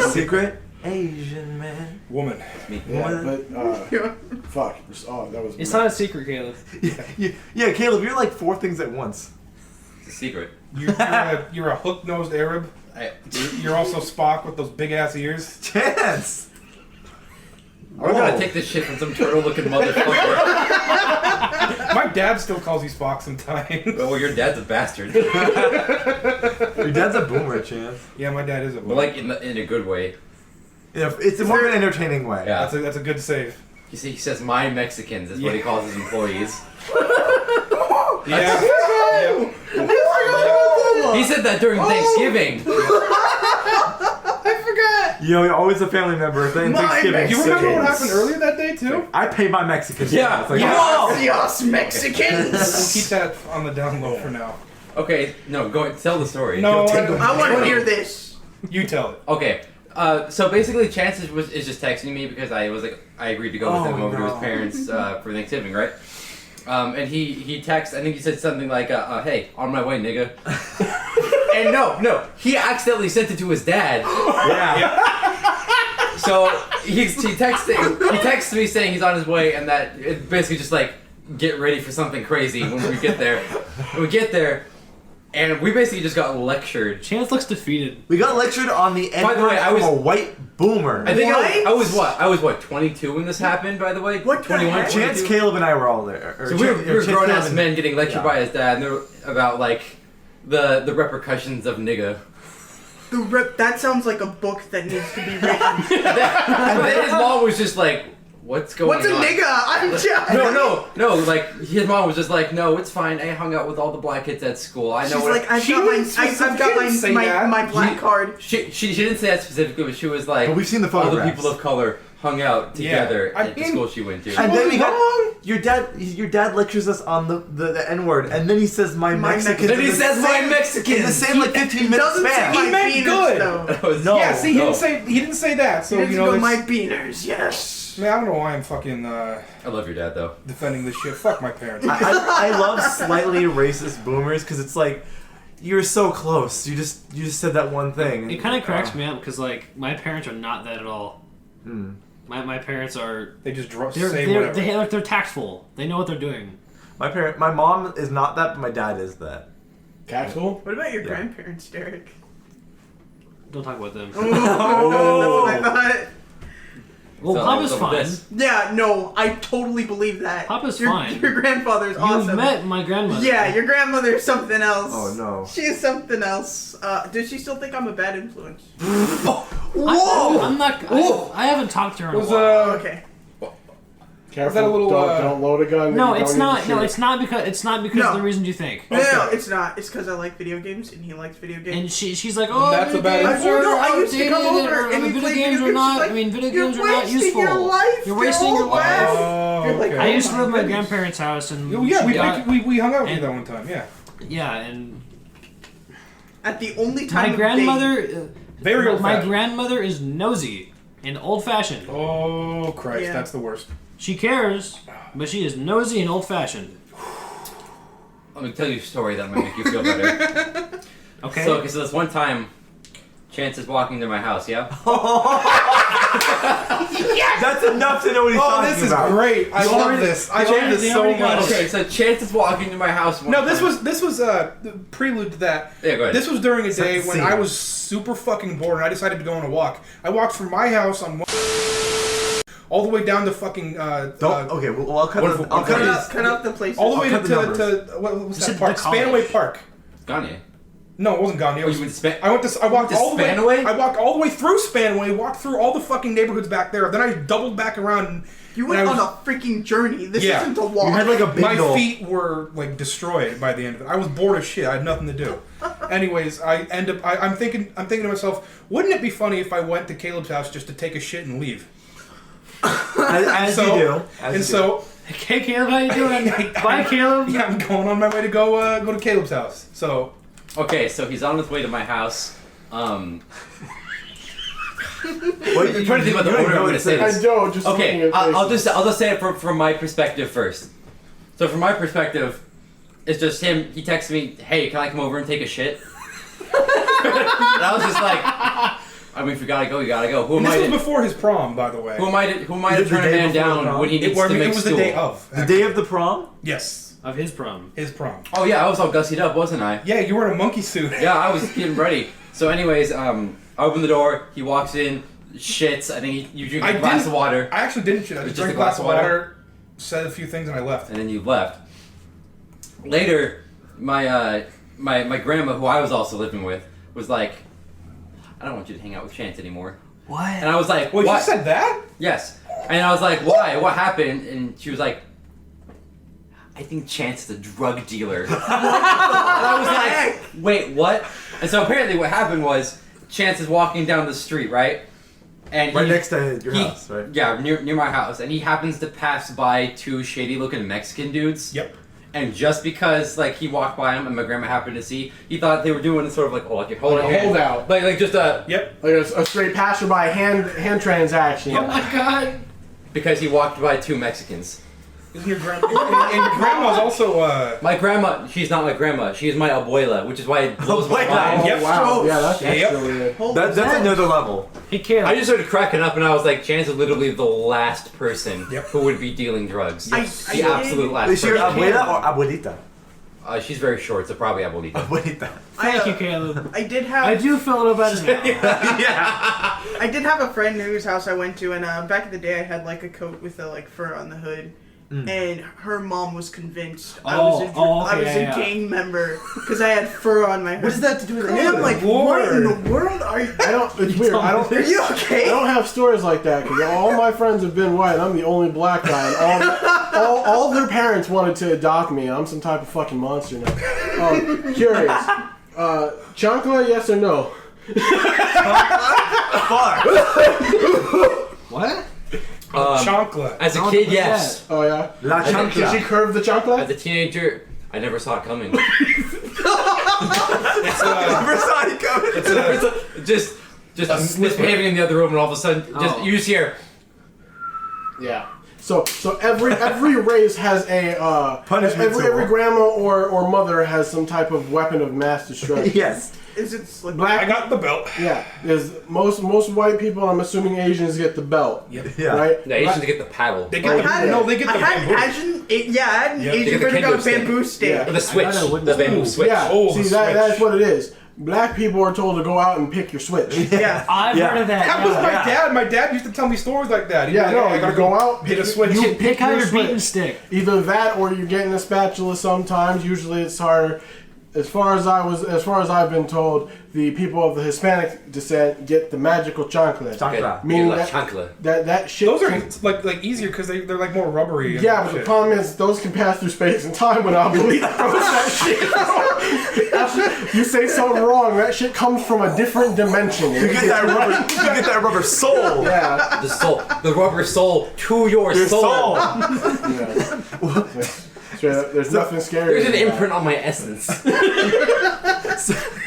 Secret Asian man. Woman. Me. Yeah, but fuck. Oh, that was. it's not a secret, Caleb. Yeah, Caleb, you're like 4 things at once. It's a secret. You're a hook-nosed Arab. You're also Spock with those big-ass ears. Chance! We're gonna take this shit from some turtle-looking motherfucker. My dad still calls you Spock sometimes. Well, your dad's a bastard. Your dad's a boomer, Chance. Yeah, my dad is a. But like in a good way. Yeah, it's a more of an entertaining way. Yeah. That's a good save. You see, he says "my Mexicans" is what he calls his employees. Yeah. He said that during Thanksgiving. You know, you're always a family member. Then Thanksgiving. You remember what happened earlier that day too? I pay my Mexicans. Yeah. It's like, Gracias, Mexicans! We'll keep that on the down low for now. Okay, no, go tell the story. No, I want to hear this. You tell it. Okay, so basically, Chance is just texting me because I agreed to go with him over to his parents for Thanksgiving, right? And he texts. I think he said something like, "Hey, on my way, nigga." And no, he accidentally sent it to his dad. yeah. So he texts me saying he's on his way, and that it basically just like get ready for something crazy when we get there. And we get there, and we basically just got lectured. Chance looks defeated. We got lectured on the end By the way, I from was- a white boomer. I think What? I was what 22 when this happened. By the way, What the 21, heck? Chance, 22? Caleb, and I were all there. Or So we were Chance, grown Caleb, ass and- men getting lectured yeah. by his dad, and they were about like the repercussions of nigga. That sounds like a book that needs to be written. And then his mom was just like, "What's going What's a on?" nigga? I'm just. No. Like his mom was just like, "No, it's fine. I hung out with all the black kids at school. I know." She's what like, I've She got didn't say that. my black card. she didn't say that specifically, but she was like, But we've seen the all the photographs. people of color hung out together I at the mean, school she went to. And then we wasn't got your dad lectures us on the N word, and then he says my Mexicans. Then he in the says, same- "My Mexicans." in the same like 15-minute Doesn't say span. my He meant beaners, good. though. That was- No. Yeah, see, he no. didn't say that. So He didn't you know, go that's- my beaners. Yes. I don't know why I'm fucking I love your dad though. defending this shit. Fuck my parents. I love slightly racist boomers because it's like you're so close. You just said that one thing. It kind of cracks me up because like my parents are not that at all. Hmm. My parents are They just they're say they're, whatever. they're tactful. They know what they're doing. My mom is not that, but my dad is that. Tactful? What about your grandparents, Derrick? Don't talk about them. Oh, that's what I thought. Well, So, Papa's so with fine. this- Yeah, no, I totally believe that. Papa's your, fine. Your grandfather's You awesome. met my grandmother. Yeah, your grandmother's something else. Oh no. She is something else. Does she still think I'm a bad influence? I'm not. I haven't talked to her in a Was while. Okay. Careful. that a little, don't load a gun. No, that you it's don't need not. to No, shoot. it's not because No. of the reasons you think. No, it's not. It's because I like video games and he likes video games. And she's like, oh, That's video a bad games influence. are No, I used to come outdated, over or and we video played games video are games. not. Like, I mean, video you're games are not wasting useful. your life, You're wasting your Joe. life. Oh, You're like, okay. I used to live at my goodness. grandparents' house, and Oh, yeah, we got, we hung out with you and- that one time. Yeah. yeah, and At the only time my grandmother, Very old my fashioned. grandmother is nosy and old-fashioned. Oh Christ, Yeah. that's the worst. She cares, but she is nosy and old-fashioned. Let me tell you a story that might make you feel better. Okay. So this one time, Chance is walking to my house. Yeah. That's enough to know what he's Oh, talking this is about. great. I love this. I love this so much. Okay, so Chance is walking to my house. One No, this time. was the prelude to that. Yeah, go ahead. This was during a Set day the when scene. I was super fucking bored and I decided to go on a walk. I walked from my house on one all the way down to fucking Okay, well I'll cut Wonderful- the, I'll cut wonderful- this. Cut out the places. all the way I'll to, cut the numbers. what was You said that park? the college. Spanaway Park. Ganye. No, it wasn't Gandhi. Oh, you went to I walked all the way. Spanaway? I walked all the way through Spanaway. Walked through all the fucking neighborhoods back there. Then I doubled back around. And, You went on a freaking journey. This Yeah. isn't a walk. You had like a my bindle. feet were like destroyed by the end of it. I was bored as shit. I had nothing to do. Anyways, I'm thinking to myself, wouldn't it be funny if I went to Caleb's house just to take a shit and leave? As you do. As you do. So Hey, Caleb, how you doing? Bye, Caleb. yeah, I'm going on my way to go to Caleb's house. So Okay, so he's on his way to my house. Well, I'm trying to think about the you don't order know I'm going to what say it this. I don't. Just looking Okay, at I'll faces. just say it from my perspective first. So from my perspective, it's just him. He texted me, "Hey, can I come over and take a shit?" And I was just like, I mean, if you gotta go, you gotta go. Who am and I? this was To, before his prom, by the way. who am I to Is it the turn a day man before the down prom? when he needs It to make was stool? the day of. The day of the prom? Yes, Of his prom. his prom. Oh yeah, I was all gussied up, wasn't I? Yeah, you were in a monkey suit. Yeah, I was getting ready. So, anyways, I open the door. He walks in, shits. I think you drink a glass of water, I actually didn't shit. I It was just drank just a glass of water, said a few things, and I left. and then you left. Later, my grandma, who I was also living with, was like, "I don't want you to hang out with Chance anymore." What? And I was like, Wait, "What?" you said that? Yes. And I was like, "Why? What happened?" And she was like, "I think Chance is a drug dealer." And I was like, "Wait, what?" And so apparently what happened was Chance is walking down the street, right? And Right he- next to your he- house, right? Yeah, near my house. And he happens to pass by two shady-looking Mexican dudes. Yep. And just because like he walked by him and my grandma happened to see, he thought they were doing sort of like, oh, like you're holding Like a holdout. like just a Yep. Like a straight passerby hand transaction. Oh my god. because he walked by two Mexicans. Isn't your grandma? and your grandma's also. My grandma, she's not my grandma. She is my abuela, which is why it blows my Abuela. mind. Oh, Yep. wow. Yeah, that's Yep. extra weird. That's another level. Hey, Caleb. I just started cracking up and I was like, Chance is literally the last person Yep. who would be dealing drugs. I the did- absolute last Is she your person. abuela or abuelita? She's very short, so probably abuelita. Abuelita. Thank you, Caleb. I did have. I do feel a little better now. Yeah. I did have a friend whose house I went to, and back in the day, I had like a coat with a like fur on the hood, and her mom was convinced I was Okay, a yeah. gang member because I had fur on my hood. What does that have to do with And anything? I'm like, what in the world are you? I don't. It's weird. I don't. Are you I okay? don't have stories like that because all my friends have been white. I'm the only black guy, and all their parents wanted to adopt me. I'm some type of fucking monster now. Curious. Chancla, yes or no? Fuck. What? Chancla. As a How kid, was yes. Oh yeah. La Did she chancla. curve the As chancla? a teenager, I never saw it coming. It's Never saw it coming. just misbehaving in the other room, and all of a sudden, Oh. you just hear. Yeah. So every race has a Punishment every symbol. grandma or mother has some type of weapon of mass destruction. Yes. Is it like I Black. got the belt. Yeah. There's most white people. I'm assuming Asians get the belt. Yep. Yeah. Right. The Asians get the paddle. They get I had, no, they get the I had bamboo. an Asian, I had an Yeah, they Asian get the version kendo of a stick. bamboo stick. Yeah. Or the switch. I got a wooden The bamboo spoon. switch. Yeah. Oh, See the that's switch. what it is. Black people are told to go out and pick your switch. Yeah. I've Yeah. heard of that. That was yeah. my Yeah. dad. My dad used to tell me stories like that. He'd be Yeah, like, no, "Hey, I gotta you go out, hit a switch. you Pick out your switch. beaten stick. Either that or you're getting a spatula sometimes. Usually it's harder. As far as I've been told, the people of the Hispanic descent get the magical chancla. Chancla. Meaning like that- chancla. That shit. Those are can- like easier because they're like more rubbery. and yeah, but the shit. problem is those can pass through space and time when Abuelita throws that shit. You say something wrong, that shit comes from a different dimension. You get that rubber. You get that rubber soul. Yeah. The soul, the rubber soul to your Your soul. soul. Yeah. Straight up, there's nothing scary. There's an than that. imprint on my essence.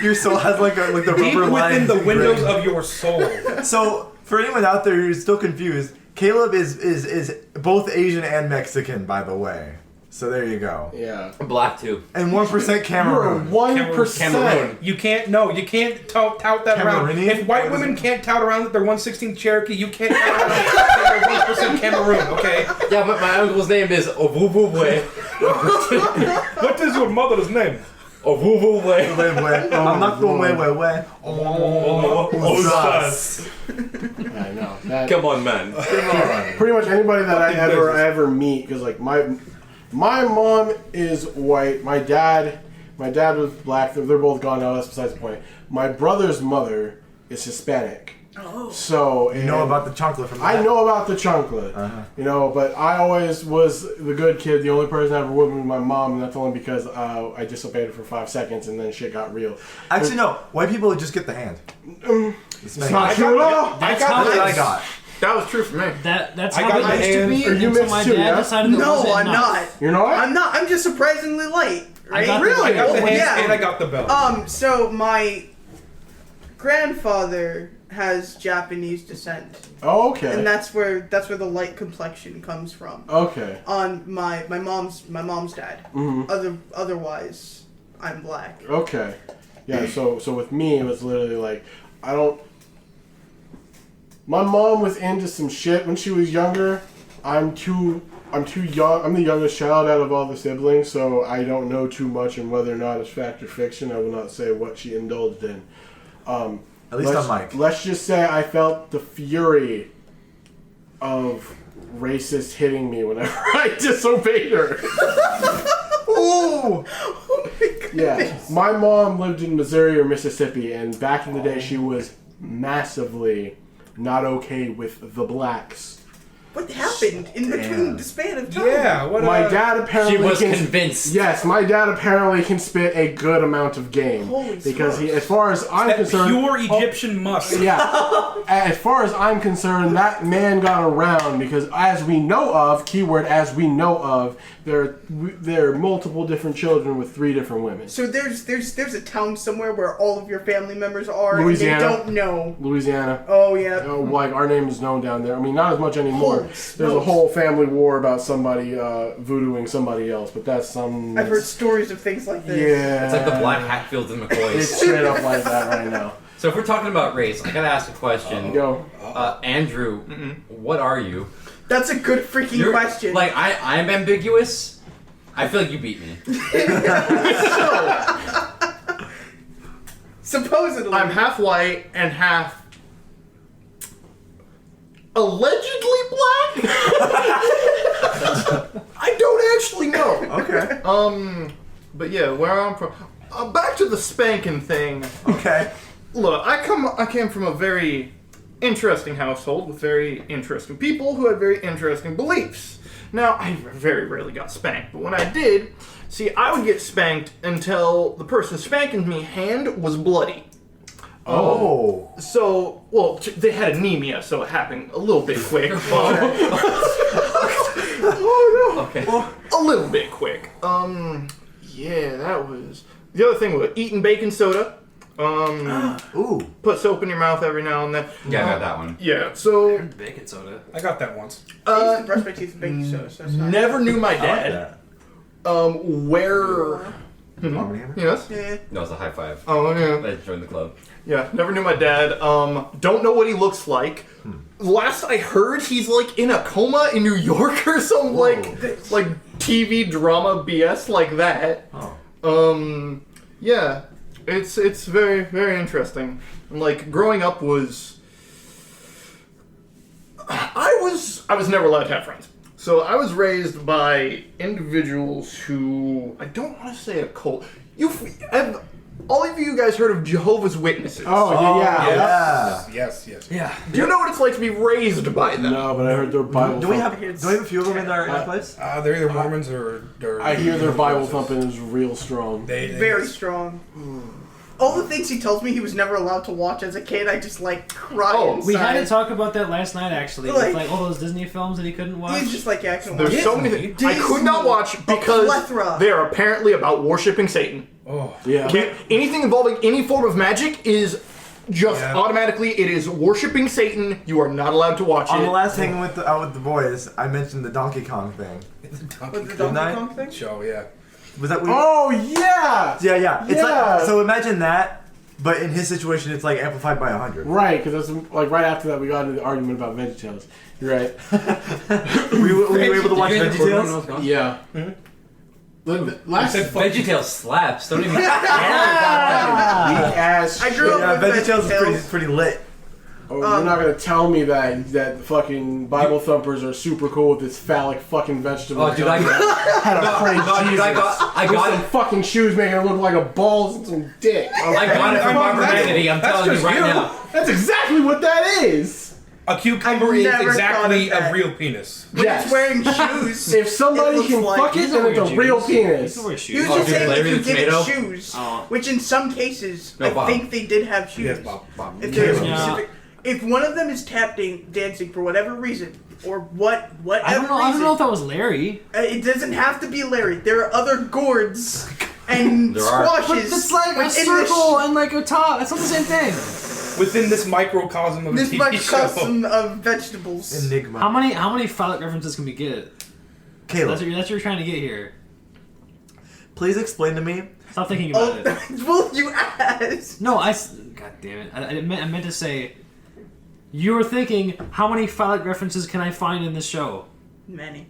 Your soul has like the Deep rubber within lines. the windows engraved. of your soul. So for anyone out there who's still confused, Caleb is both Asian and Mexican, by the way. So there you go. Yeah. Black too. And 1% You're Cameroon. 1%. Cameroon. You can't tout that around. Cameroonian? If white What is women it? can't tout around that they're 1/16 Cherokee, you can't tout around that they're 1% Cameroon. Okay. Yeah, but my uncle's name is Ovububwe. What is your mother's name? Ovububwe. Wait, wait. I'm not going wait. Osas. I know. That, Come on, man. pretty much anybody that I Fucking business. ever meet, because like my mom is white, my dad My dad was black. They're both gone now. That's besides the point. My brother's mother is Hispanic. Oh. So You know about the chocolate from that? I know about the chocolate, but I always was the good kid. The only person I ever would was my mom, and that's only because I disobeyed her for 5 seconds, and then shit got real. Actually, no. White people would just get the hand. It's not true at all. That's I how That's got what I this. got. That was true for me. That's I how got it my used to hand- be Are you until mixed my too, dad yeah? decided that No, wasn't I'm enough. not. You're not? I'm not. I'm just surprisingly light. Right? got the- I got the Oh, hands yeah. and I got the belt. So my grandfather has Japanese descent, Oh, okay. and that's where the light complexion comes from. Okay. On my mom's dad. Mm-hmm. Otherwise, I'm black. Okay. Yeah, so with me, it was literally like, my mom was into some shit when she was younger. I'm too young. I'm the youngest child out of all the siblings, so I don't know too much on whether or not it's fact or fiction. I will not say what she indulged in. At least on Mike. Let's just say I felt the fury of racists hitting me whenever I disobeyed her. Ooh! Oh my goodness. Yeah, my mom lived in Missouri or Mississippi, and back in the day, she was massively not okay with the blacks. What happened in between the span of time? Yeah, what My dad apparently She was can, convinced. Yes, my dad apparently can spit a good amount of game Holy because smokes. as far as I'm that concerned, pure Egyptian musk. yeah. As far as I'm concerned, that man got around because, as we know of, keyword as we know of, there are multiple different children with 3 different women. So there's a town somewhere where all of your family members are, Louisiana. and they don't know. Louisiana. Oh yeah. Like our name is known down there. I mean, not as much anymore. Holy There's a smokes. whole family war about somebody voodooing somebody else, but that's some. I've heard stories of things like this. Yeah. It's like the Black Hatfields and McCoys. It's straight up like that right now. So if we're talking about race, I gotta ask a question. Yo, Andrew, what are you? That's a good freaking You're- question. Like I'm ambiguous. I feel like you beat me. Supposedly. I'm half white and half allegedly black. I don't actually know. Okay. But yeah, where I'm from. Back to the spanking thing. Okay. Look, I came from a very interesting household with very interesting people who had very interesting beliefs. Now, I very rarely got spanked, but when I did, see, I would get spanked until the person spanking me hand was bloody. Oh. So, well, they had anemia, so it happened a little bit quick. Okay. A little bit quick. Yeah, that was... The other thing was eating baking soda. Ooh. Put soap in your mouth every now and then. Yeah, I got that one. Yeah, so... Baking soda. I got that once. I used to brush my teeth with baking soda, so it's not. Never knew my I like dad. that. Where... Arm and Hammer? Yes? Yeah. No, it's a high five. Oh, yeah. Let's join the club. Yeah, never knew my dad. Don't know what he looks like. Last I heard, he's like in a coma in New York or some like TV drama BS like that. Oh. Yeah, it's very very interesting. And, like growing up was, I was never allowed to have friends. So I was raised by individuals who I don't want to say a cult. All of you guys heard of Jehovah's Witnesses? oh yeah. Yes. Yeah. Do you know what it's like to be raised by them? No, but I heard their Bible. Do we have It's- a few of them in our place? They're either Mormons or I hear their Bible thumping is real strong. They Very strong. All the things he tells me he was never allowed to watch as a kid, I just like cry Oh, inside. We had to talk about that last night, actually. Like- with, like all those Disney films that he couldn't watch. He's just like, yeah, I can There's watch so it. many things I could not watch because plethora. they are apparently about worshiping Satan. Oh. Yeah. Anything involving any form of magic is just Yeah. automatically it is worshiping Satan. You are not allowed to watch On it. the last hang out with the boys, I mentioned the Donkey Kong thing. It's a With Donkey the Didn't I? Donkey Kong thing? show, yeah. Was that weird? Oh yeah. Yeah. It's Yeah. like, so imagine that, but in his situation, it's like amplified by 100. Right, because that's like right after that we got into the argument about VeggieTales. You're right. Were you able to watch Did you guys record when I VeggieTales? was gone? Yeah. Last VeggieTales slaps. Don't even. ass. I grew up Yeah, with VeggieTales is VeggieTales. pretty lit. Oh, you're not gonna tell me that fucking Bible thumpers are super cool with this phallic fucking vegetable. Oh, dude, I had a praise dude, Jesus. I With got some it. fucking shoes making it look like a balls and some dick. I got it from Armageddon. I'm That's telling you just right you. now. That's exactly what that is. A cucumber I've is never exactly thought of a that. real penis. When Yes. it's wearing shoes. If somebody looks can like- fuck it, then it's a real penis. You can wear You shoes. Oh, just dude, say Larry if you the give it Tomato? shoes, Oh. which in some cases No, I Bob. think they did have shoes. Yes, Bob. If there's Yeah. specific, if one of them is tap dancing for whatever reason, or whatever I don't know. I don't know if that was Larry. it doesn't have to be Larry. There are other gourds and There are. But squashes. it's like a within circle and like a top. It's not the same thing. Within this microcosm of This a TV much show. custom of vegetables. Enigma. How many phallic references can we get? Caleb, That's what you're trying to get here. please explain to me. Stop thinking about Oh, it. well, you asked. No, God damn it. I meant to say. You were thinking, how many phallic references can I find in this show? Many.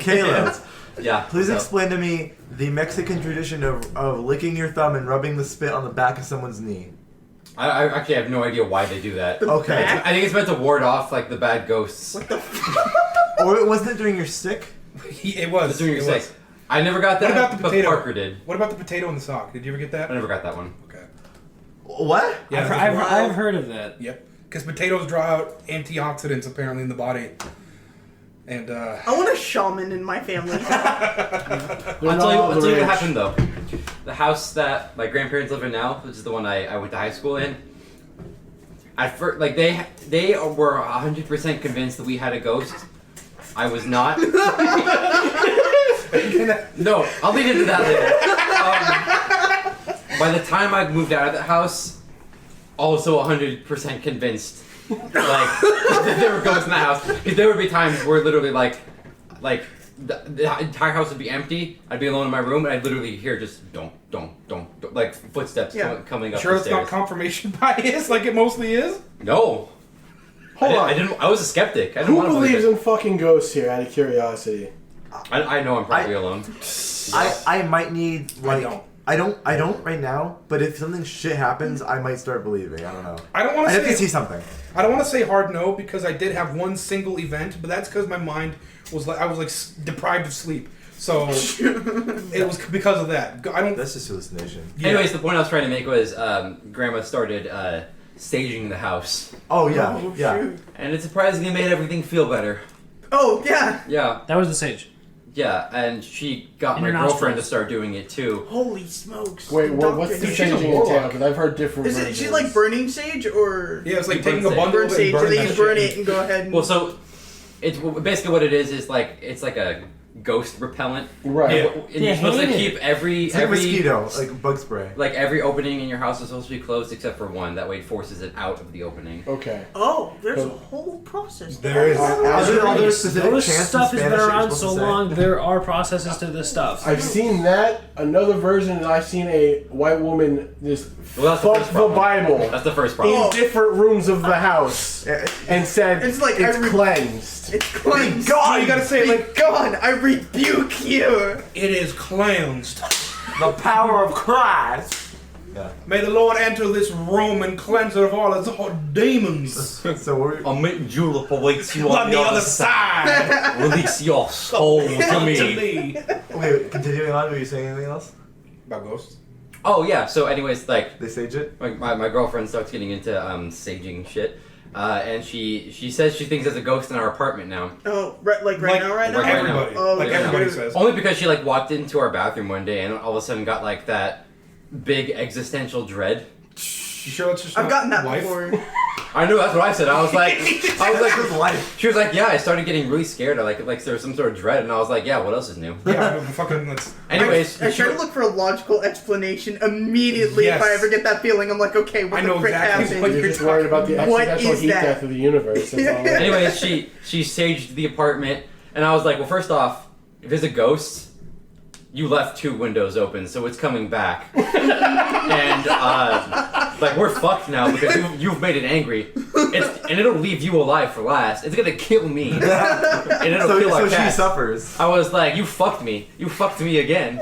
Caleb, Yeah. please so- explain to me the Mexican tradition of licking your thumb and rubbing the spit on the back of someone's knee. I actually have no idea why they do that. Okay. I think it's meant to ward off like the bad ghosts. What the Or wasn't it during your sick? It was. It's doing your It was. sex. I never got that. What about the but potato? Parker did. What about the potato in the sock? Did you ever get that? I never got that one. Okay. What? Yeah. I've heard of that. Yep. Because potatoes draw out antioxidants apparently in the body. And I want a shaman in my family. I'll tell you what happened though. The house that my grandparents live in now, which is the one I went to high school in. At first, like they were 100% convinced that we had a ghost. I was not. No, I'll lead into that later. By the time I moved out of the house, also 100% convinced, like that there were ghosts in the house. Because there would be times where literally like the entire house would be empty. I'd be alone in my room, and I'd literally hear just don't, like footsteps coming up sure the it's stairs. not confirmation bias like it mostly is? No. Hold on. I was a skeptic. I didn't Who want to believe believes it. in fucking ghosts here, out of curiosity? I know I'm probably alone. I might need like I don't. I don't right now. But if something shit happens, I might start believing. I don't know. I don't want I to have to see say. something. I don't want to say hard no because I did have one single event, but that's because my mind was like I was like deprived of sleep. So it was because of that. I don't. That's just hallucination. Yeah. Anyways, the point I was trying to make was Grandma started staging the house, Oh yeah, Oh, yeah. shoot. and it surprisingly made everything feel better. Oh, yeah. Yeah, That was the sage. yeah, and she got In my your girlfriend to nostrils. start doing it too. Holy smokes. Wait, what's the Doctor- she's a changing warlock. entail? Because I've heard different Is versions. it, she like burning sage or Yeah, it's like You taking burn a bundle burn of it sage? and So burn they that just burn shit. it and go ahead and. Well, so it's basically what it is. Is like it's like a ghost repellent. Right. Yeah. And you're supposed to hate it. keep every It's like mosquito, like bug spray. like every opening in your house is supposed to be closed except for one. That way it forces it out of the opening. Okay. Oh, there's a whole process. There is. Are there specific All this chants in stuff has Spanish been that you're around supposed so to say? long, there are processes to this stuff. I've seen that. Another version, I've seen a white woman just Well, that's the fuck first the problem. Bible That's the first in problem. Oh. different rooms of the house and said It's like it's every- cleansed. It's cleansed. God, you gotta say it like God, I rebuke you. it is cleansed. The power of Christ. May the Lord enter this room and cleanse it of all its demons. So we're I'll make julep awaits you On the other side, Release your soul to to me. me. okay. Continuing on, were you saying anything else? About ghosts. Oh yeah. So, anyways, like They sage it. my girlfriend starts getting into saging shit, and she says she thinks there's a ghost in our apartment now. Oh, right, like right now. right now. Everybody. Oh, like yeah. everybody says. Only because she like walked into our bathroom one day and all of a sudden got like that big existential dread. You sure that's just I've not gotten that life? before. I know that's what I said. I was like, His life. she was like, yeah. I started getting really scared. Like there was some sort of dread, and I was like, yeah. What else is new? Yeah, no, fucking. That's, Anyways, I try to look for a logical explanation immediately Yes. if I ever get that feeling. I'm like, okay, what I the know frick exactly happened? what You're just worried about the What accidental is heat that? death of the universe. That's all. anyways, she saged the apartment, and I was like, well, first off, if there's a ghost, you left 2 windows open, so it's coming back, and like we're fucked now because you've made it angry. and it'll leave you alive for last. It's gonna kill me, and it'll kill our so cat. she suffers. I was like, you fucked me again,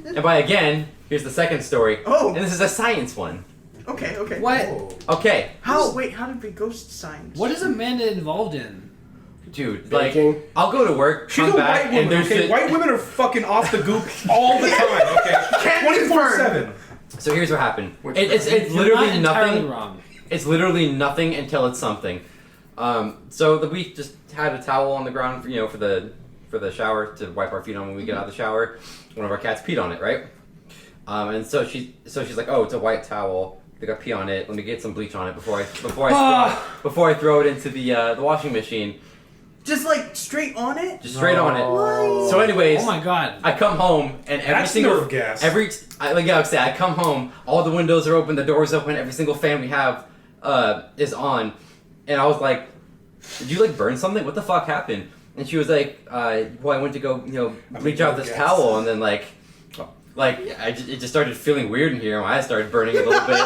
and by again, here's the second story. Oh. And this is a science one. Okay. What? Okay, How did we ghost signs? What is Amanda involved in? dude, Baking. like, I'll go to work, She's come a back, white woman, and there's okay? shit- White women are fucking off the goop all the time, okay? 24/7. So here's what happened. Which It's You're literally not entirely nothing. wrong. It's literally nothing until it's something. So we just had a towel on the ground, for the shower to wipe our feet on when we get out of the shower. One of our cats peed on it, right? And so she's like, oh, it's a white towel. They got pee on it. Let me get some bleach on it before I throw it into the washing machine. Just like straight on it? Just straight on it. What? So, anyways, Oh my god. I come home and every That's single nerve gas. I come home, all the windows are open, the doors open, every single fan we have is on, and I was like, "Did you like burn something? What the fuck happened?" And she was like, "Well, I went to go bleach out this towel, and then it just started feeling weird in here. My eyes started burning a little bit,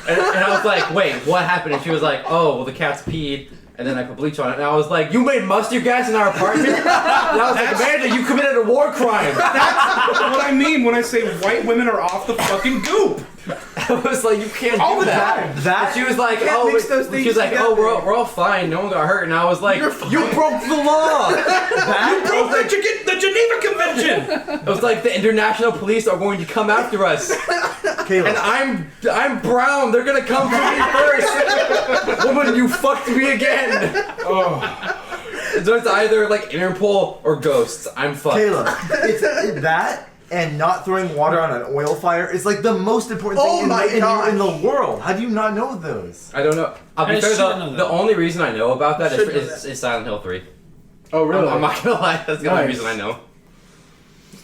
and I was like, wait, what happened?" And she was like, "Oh, well, the cat's peed." And then I put bleach on it, and I was like, "You made mustard gas in our apartment?" And I was like, "Amanda, you committed a war crime." That's what I mean when I say white women are off the fucking goop. I was like, "You can't All do the that." time. And she was like, Can't "Oh," mix those she things was like, "Oh, together. we're all fine. No one got hurt." And I was like, You're fine. "You broke the law." You broke the Geneva Convention. It was like the international police are going to come after us, Caleb. and I'm brown. They're gonna come for me first. Woman, you fucked me again. Oh. So it's either like Interpol or ghosts. I'm fucked. Caleb, it's that and not throwing water on an oil fire is like the most important Oh thing my gosh. in the world. How do you not know those? I don't know. I'll I be fair should though. know that. The only reason I know about that Should know is Silent Hill 3. Oh, really? I'm not gonna lie. That's the only Nice. reason I know.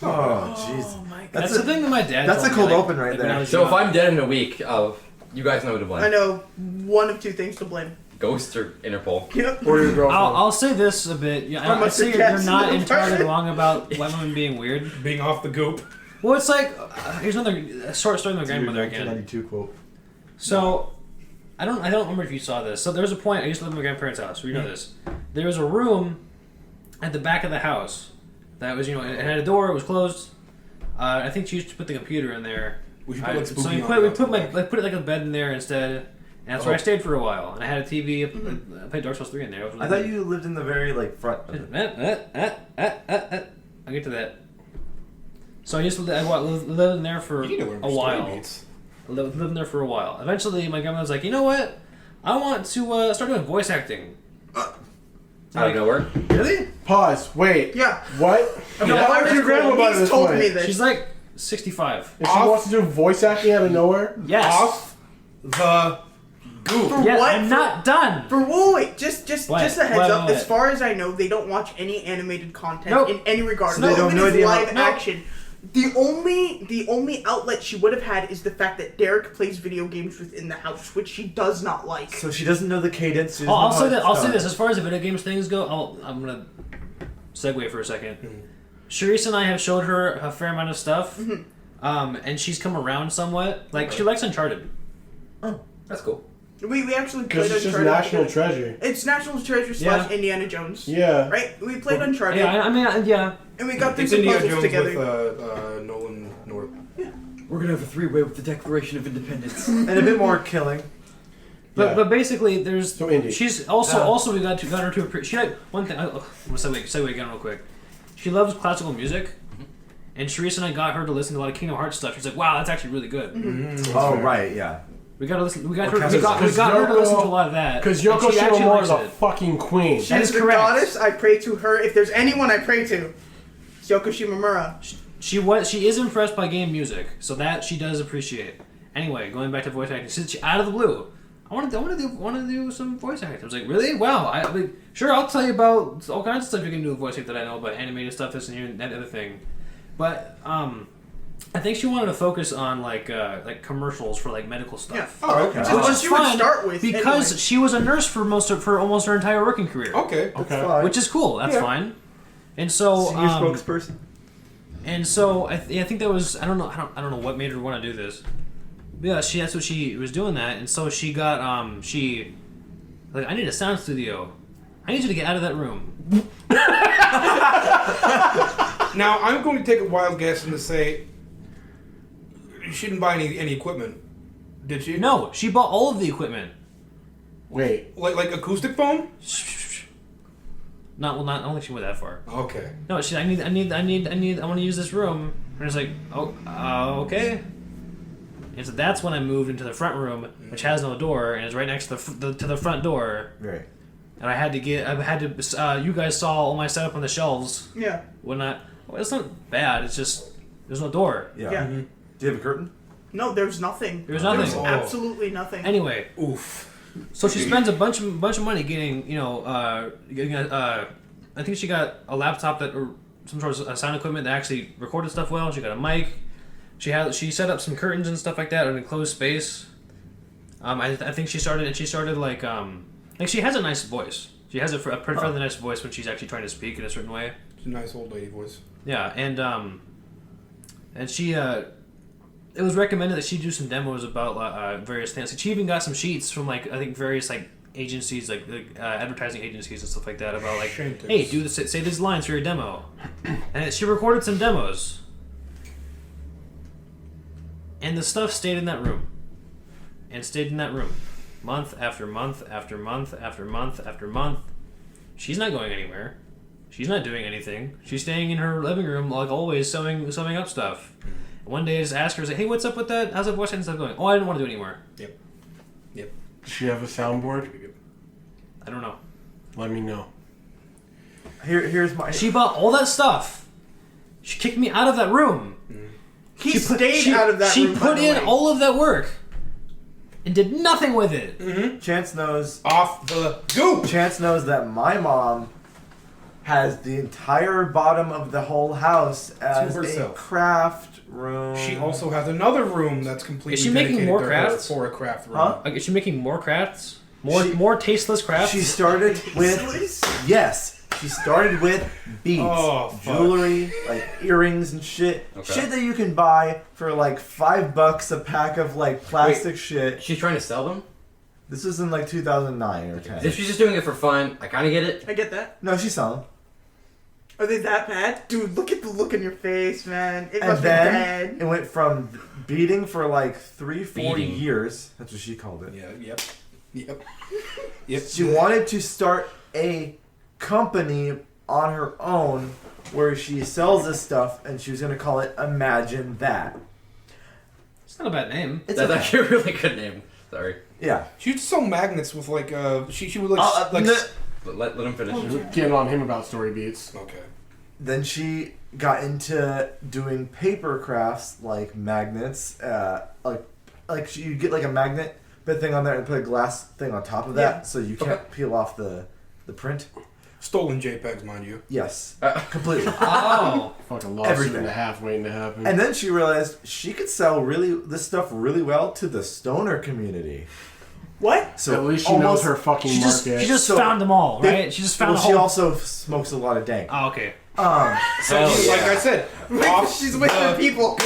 Oh, jeez. Oh my god. That's the thing that my dad. That's told a me, cold like, open right like when there. I was So if young. I'm dead in a week, you guys know who to blame. I know one of two things to blame. Ghosts or Interpol. Yep. Or your girlfriend. I'll say this a bit. Yeah, How I'd much say the you're cats not in the entirely apartment? wrong about white women being weird. Being off the goop. Well, it's like here's another short story with my grandmother again. 1992 quote. So, I don't remember if you saw this. So there was a point. I used to live in my grandparents' house. So you know this. There was a room at the back of the house that was, it had a door. It was closed. I think she used to put the computer in there. We should put like So spooky we on put it like a bed in there instead. And that's where I stayed for a while. And I had a TV. I played Dark Souls 3 in there. It was really I thought you lived in the very front. Of it. I'll get to that. So I lived in there for You know where a my story while. beats. I lived in there for a while. Eventually, my grandma was like, "You know what? I want to start doing voice acting." Out of nowhere. Really? Pause. Wait. Yeah. What? No, Why would your grandma buy he's this told way? me this. She's like 65. And she wants to do voice acting out of nowhere? Yes. Off the goop. For Yeah, what? I'm not done. For wait, just What? a heads What? up. As far as I know, they don't watch any animated content Nope. in any regard. So they don't Even know if idea how- live Nope. action. The only outlet she would have had is the fact that Derrick plays video games within the house, which she does not like. So she doesn't know the cadence. She doesn't I'll know say how that. it's I'll say done. this. As far as the video games things go, I'm gonna segue for a second. Sharese and I have showed her a fair amount of stuff, and she's come around somewhat. Like she likes Uncharted. Oh, that's cool. We actually Because played it's just Uncharted. National Treasure. It's National Treasure / Yeah. Indiana Jones. Yeah. Right? We played Uncharted, Yeah, I mean, yeah. and we got through It's some Indiana puzzles Jones together. with Nolan North. We're gonna have a three-way with the Declaration of Independence. And a bit more killing. But Yeah. but basically, there's So indie. she's also we got her to appreciate. She had one thing. I'm gonna segue again real quick. She loves classical music, and Sharese and I got her to listen to a lot of Kingdom Hearts stuff. She's like, "Wow, that's actually really good." Oh, right, yeah. We got to listen. We got Or her. We got her to Yoko- listen to a lot of that. Because and Yoko she actually Shimomura likes is a it. fucking queen. She That is is the correct. goddess. I pray to her. If there's anyone I pray to, it's Yoko Shimomura. She is impressed by game music, so that she does appreciate. Anyway, going back to voice acting, since she out of the blue, I want to do some voice acting. I was like, really? Wow. Sure, I'll tell you about all kinds of stuff you can do with voice acting that I know about animated stuff, this and here, and that other thing. But I think she wanted to focus on like commercials for like medical Yeah. stuff. Oh, okay. Which is what she would fun start with. because anyway. she was a nurse for almost her entire working career, Okay. Okay. Fine. which is cool. That's Yeah. fine. And so Senior spokesperson. and so I think that was I don't know what made her want to do this. But yeah, that's what she was doing that, and so she got Like, I need a sound studio. I need you to get out of that room. Now, I'm going to take a wild guess and to say she didn't buy any equipment. Did she? No, she bought all of the equipment. Wait. Like acoustic phone? I don't think she went that far. Okay. No, I want to use this room. And it's like, okay. And so that's when I moved into the front room, which has no door, and is right next to the front door. Right. And I had to you guys saw all my setup on the shelves. Yeah. Well, it's not bad. It's just there's no door. Yeah. Yeah. Do you have a curtain? No, there's nothing. There's nothing. There's absolutely nothing. Anyway, Oof. so she spends a bunch of money getting I think she got a laptop or some sort of sound equipment that actually recorded stuff well. She got a mic. She set up some curtains and stuff like that in an enclosed space. I think she started like she has a nice voice. She has a pretty fairly nice voice when she's actually trying to speak in a certain way. It's a nice old lady voice. Yeah, and she it was recommended that she do some demos about various things. Like, she even got some sheets from I think various agencies like advertising agencies and stuff like that about hey, do this, say these lines for your demo. And she recorded some demos. And the stuff stayed in that room. And stayed in that room. Month after month after month after month after month. She's not going anywhere. She's not doing anything. She's staying in her living room like always, sewing up stuff. And one day I just asked her, hey, what's up with that? How's that voice and stuff going? Oh, I didn't want to do it anymore. Yep. Does she have a soundboard? I don't know. Let me know. Here's my. She bought all that stuff. She kicked me out of that room. He stayed out of that room. She put in all of that work and did nothing with it. Mm-hmm. Chance knows. Off the goop. Chance knows that my mom has the entire bottom of the whole house as a herself. craft room. She also has another room that's completely Is she making dedicated more to her crafts? for a craft room. Huh? Like, is she making more crafts? More tasteless crafts? She started with yes. She started with beads, Oh, fuck. jewelry, like earrings and shit. Okay. Shit that you can buy for like $5 a pack of plastic shit. She's trying to sell them? This was in 2009 or 10. If she's just doing it for fun, I kind of get it. I get that. No, she's selling. Are they that bad? Dude, look at the look in your face, man. It And must be then bad. it went from beading for 3-4 Beading. years. That's what she called it. Yeah. Yep. She wanted to start a company on her own where she sells this stuff, and she was gonna call it Imagine That. It's not a bad name. It's That's okay. actually a really good name. Sorry. Yeah. She used to sell magnets with she would Let him finish. Getting on him about story beats. Okay. Then she got into doing paper crafts like magnets, you get a magnet bit thing on there and put a glass thing on top of that, Yeah. so you can't peel off the print. Stolen JPEGs, mind you. Yes, completely. Oh. Fucking lawsuit Everything. and a half waiting to happen. And then she realized she could sell this stuff really well to the stoner community. What? So at least she knows her fucking She market. just So found them all, they- right? She just found Well, a she whole... also smokes a lot of dank. Oh, okay. So Hell like yeah. I said, off She's with the people.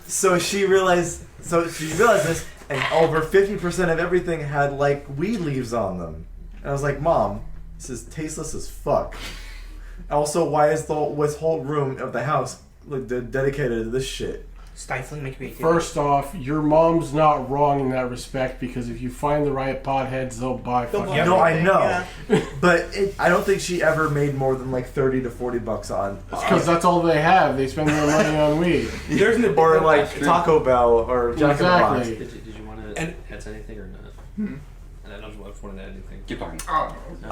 So she realized this, and over 50% of everything had weed leaves on them. And I was like, Mom, this is tasteless as fuck. Also, why is this whole room of the house dedicated to this shit? stifling my creativity. First off, your mom's not wrong in that respect, because if you find the right potheads, they'll buy fucking buy No, I everything, know. yeah. But I don't think she ever made more than $30 to $40 on. because that's all they have. They spend their money on weed. There's an Or Taco Bell or Jack in the Box. Exactly. Did you want to And- add anything or not? And I don't know if you wanted to add anything. Keep talking.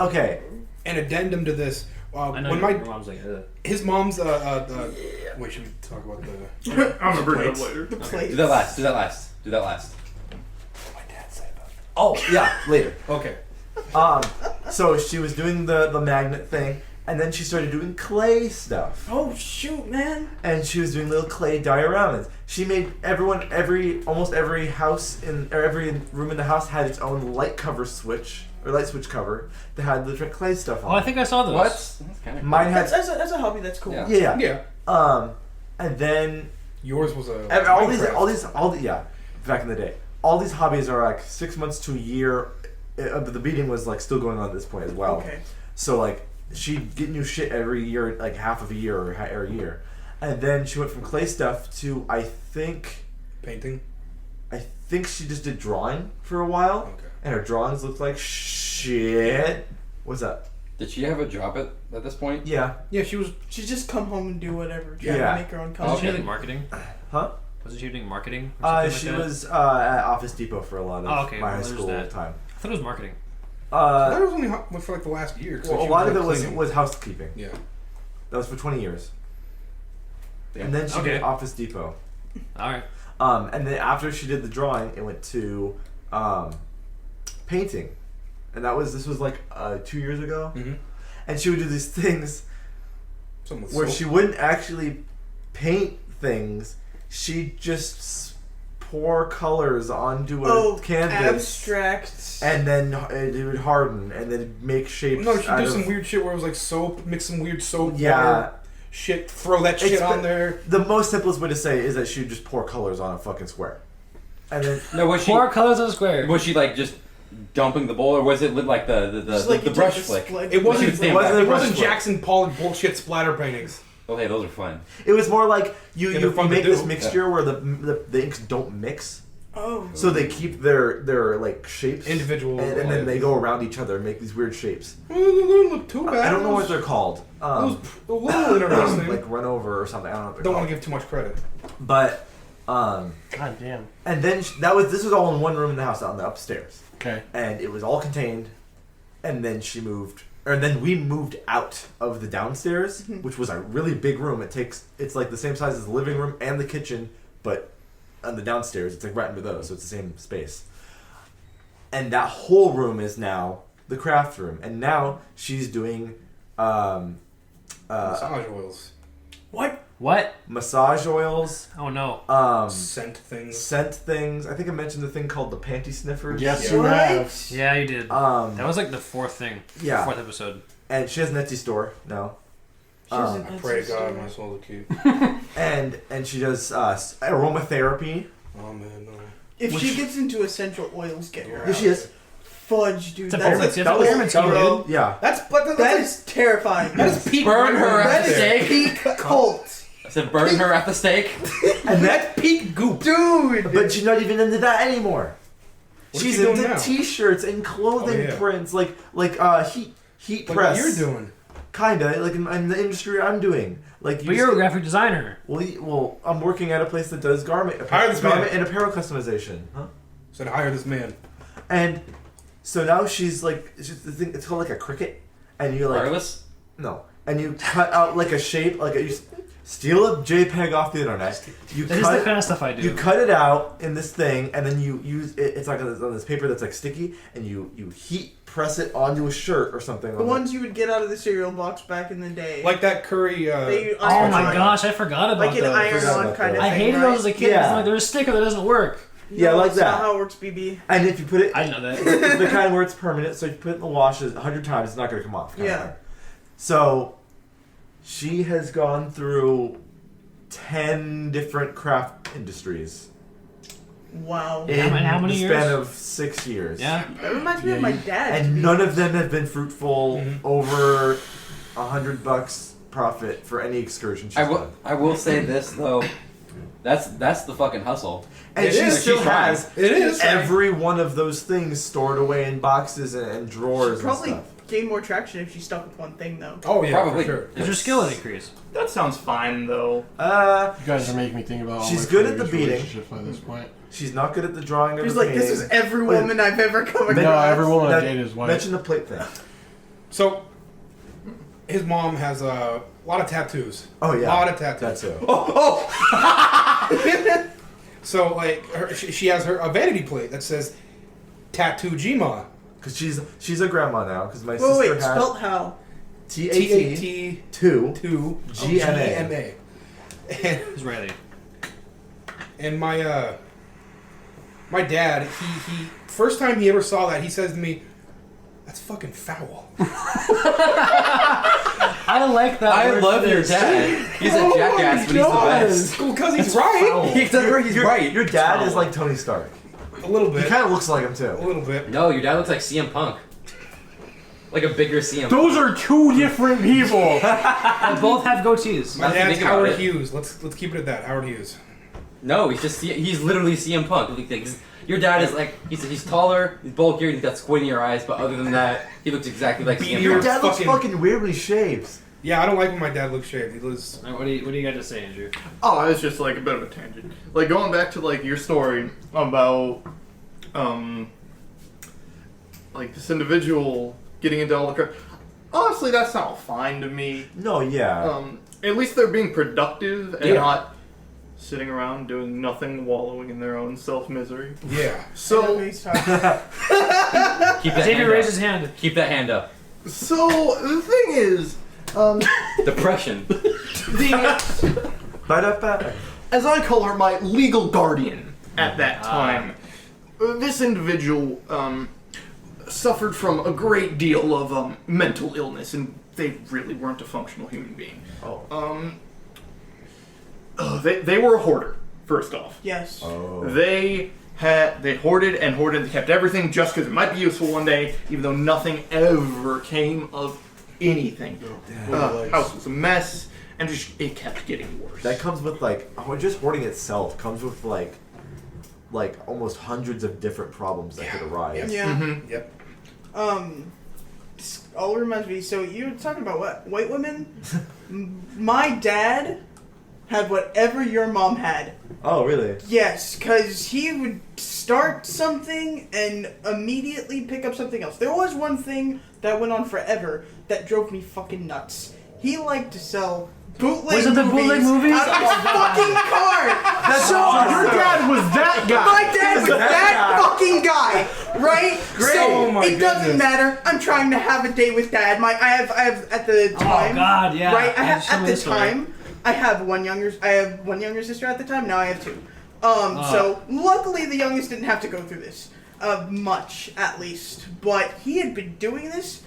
Okay. an addendum to this. I know When your mom's like, his mom's wait, should we talk about the? I'm gonna bring it up later. The place. Do that last. My dad said about. Oh, yeah, later. Okay. So she was doing the magnet thing, and then she started doing clay stuff. Oh shoot, man! And she was doing little clay dioramas. She made almost every house every room in the house had its own light switch cover that had the different clay stuff on. Oh, I think I saw those. What? That's kind of Mine had That's a hobby. That's cool. Yeah. yeah. And then Yours was a all these back in the day. All these hobbies are 6 months to a year the beating was like still going on at this point as well. Okay. So like she'd get new shit every year, like half of a year or a year, and then she went from clay stuff to I think Painting. she just did drawing for a while, Okay. and her drawings looked like shit. What's up? Did she have a job at this point? Yeah. Yeah, she was. She's just come home and do whatever. Try Yeah. to make her own Wasn't she content. doing marketing? Huh? Wasn't she doing marketing? Or something She like that? was at Office Depot for a lot of Oh, okay, my well, high there's school that. time. I thought it was marketing. I thought it was only for like the last year. 'Cause Well, a she lot of like, it cleaning. was housekeeping. Yeah. That was for 20 years. Yeah. And then she Okay. did Office Depot. All right. And then after she did the drawing, it went to painting. And this was like 2 years ago. Mm-hmm. And she would do these things Something with where soap. she wouldn't actually paint things. She'd just pour colors onto a canvas. Abstract. And then it would harden and then make shapes. No, she out did of- some weird shit where it was like soap, mix some weird soap, Yeah. water, shit, throw that shit It's on the- there. The most simplest way to say it is that she would just pour colors on a fucking square. And then No, was she? Four colors on a square. Was she like just dumping the bowl, or was it with like Just like the you brush take a flick? split- It wasn't. It wasn't a It brush wasn't flick. Jackson Pollock bullshit splatter paintings. Oh, hey, those are fun. it was more like you Yeah, they're fun to make do. this mixture where the inks don't mix. Oh. So they keep their like shapes Individual. and then they go around each other and make these weird shapes. They didn't look too bad. I don't know what It they're called. was a little interesting. Like run over or something. I don't know what they're Don't called. want to give too much credit. But God damn. and then this was all in one room in the house on the upstairs, Okay. and it was all contained. And then then we moved out of the downstairs, which was a really big room. It's like the same size as the living room and the kitchen, but on the downstairs it's like right under those, so it's the same space. And that whole room is now the craft room, and now she's doing Massage oils, What? massage oils, Oh no. scent things. scent things. I think I mentioned the thing called the panty sniffers. Yes, Yeah. you What? have. Yeah, you did. Um, That was like the fourth thing. Yeah. Fourth episode. and she has an Etsy store now. She has Um, an I pray Etsy to God store. my soul to keep. And she does aromatherapy. Oh man, no. If Which- she gets into essential oils, get her Yeah, out. she is. Fudge, dude. It's a That's pyramid. It's a pyramid scheme, bro. dude. Yeah. That is terrifying. That is peak. Burn her at That the is stake. peak cult. I said burn her at the stake. And that, That's peak goop. Dude. but she's not even into that anymore. What is She's she doing into now? T-shirts and clothing Oh, yeah. prints, like heat Like press. what you're doing. Kinda like in the industry I'm doing. Like But you're a graphic designer. well, I'm working at a place that does garment Hire this man. and apparel customization. Huh? Said hire this man. And so now she's like, it's called like a cricket, and you like Wireless. no, and you cut out like a shape, like you steal a JPEG off the internet. You That is the cut kind of stuff I do. you cut it out in this thing, and then you use it. It's like on this paper that's like sticky, and you heat press it onto a shirt or something. The ones you would get out of the cereal box back in the day. Like that curry. They Oh iron my on. gosh, I forgot about Like an those. iron forgot on about kind of those. I thing. hated right? those as a kid. Yeah. Like, there's a sticker that doesn't work. Yeah, No, like that's that. not how it works, BB. And if you put it, I know that. it's the kind where it's permanent. So if you put it in the wash 100 times, it's not going to come off. kind of Yeah. thing. So she has gone through 10 different craft industries Wow. in How many the span years? of 6 years. Yeah. That reminds me of my dad. And none of them have been fruitful. Mhm. Over $100 profit for any excursion she's done. I will say this though. That's the fucking hustle. And It she is. still She's trying. has It is. every one of those things stored away in boxes and drawers She'd probably and stuff. gain more traction if she stuck with one thing, though. Oh yeah, Probably. for sure. Is your skill an increase? That sounds fine though. You guys are making me think about all She's my good at the previous beating. relationships by this point. She's not good at the drawing or He's the like, this painting. is every Wait. woman I've ever come across. No, every woman I Now, date is white. Mention the plate thing. So, his mom has a lot of tattoos. Oh yeah, A lot of tattoos. That's it. So, like, she has a vanity plate that says Tattoo Jima. Because she's a grandma now. Because my Wait, sister wait, had spelt how? TAT 2 T-A-T-2 GMA. GMA. And He's Riley. And my my dad, he first time he ever saw that, he says to me, "That's fucking foul." I like that. I word love for your this. dad. He's a jackass, but he's the best. Because he's right. He's right. Your dad is like Tony Stark. A little He bit. kind of looks like him A too. little bit. No, your dad looks like CM Punk. Like a bigger CM Punk. Those are two different people. They both have goatees. My Now that you dad's think about Howard it. Hughes. Let's keep it at that. Howard Hughes. No, he's literally CM Punk. Your dad is like he's taller, he's bulkier, he's got squintier eyes, but other than that, he looks exactly like CM Your Punk. dad looks fucking- fucking weird when he shaves. Yeah, I don't like when my dad looks shaved. He looks. All right, what do you got to say, Andrew? Oh, it's just like a bit of a tangent. Like going back to like your story about like this individual getting into all the crap. Honestly, that sounds fine to me. No, yeah. At least they're being productive and Yeah. not sitting around doing nothing, wallowing in their own self-misery. Yeah. So, Keep that Xavier hand raised up. his hand. Keep that hand up. so the thing is, Depression. the Ba-da-ba. as I call her, my legal guardian at that time, this individual suffered from a great deal of mental illness, and they really weren't a functional human being. Oh. They were a hoarder, first off. Yes. Oh. They hoarded and hoarded. They kept everything just because it might be useful one day, even though nothing ever came of anything. House was a mess, and just it kept getting worse. That comes with like just hoarding itself comes with like almost hundreds of different problems that could arise. Yeah. Mhm. Yep. This all reminds me. So you were talking about what? White women? My dad had whatever your mom had. Oh, really? Yes, because he would start something and immediately pick up something else. There was one thing that went on forever that drove me fucking nuts. He liked to sell bootleg Was it the bootleg movies? out of his fucking car. So your dad was that guy. My dad was that fucking guy, right? Great. So Oh my it doesn't goodness. matter. I'm trying to have a day with dad. I have at the time. Oh God, yeah. Right. I have Just tell at me the this story. time. I have one younger sister at the time. Now I have two. So luckily the youngest didn't have to go through this much, at least. But he had been doing this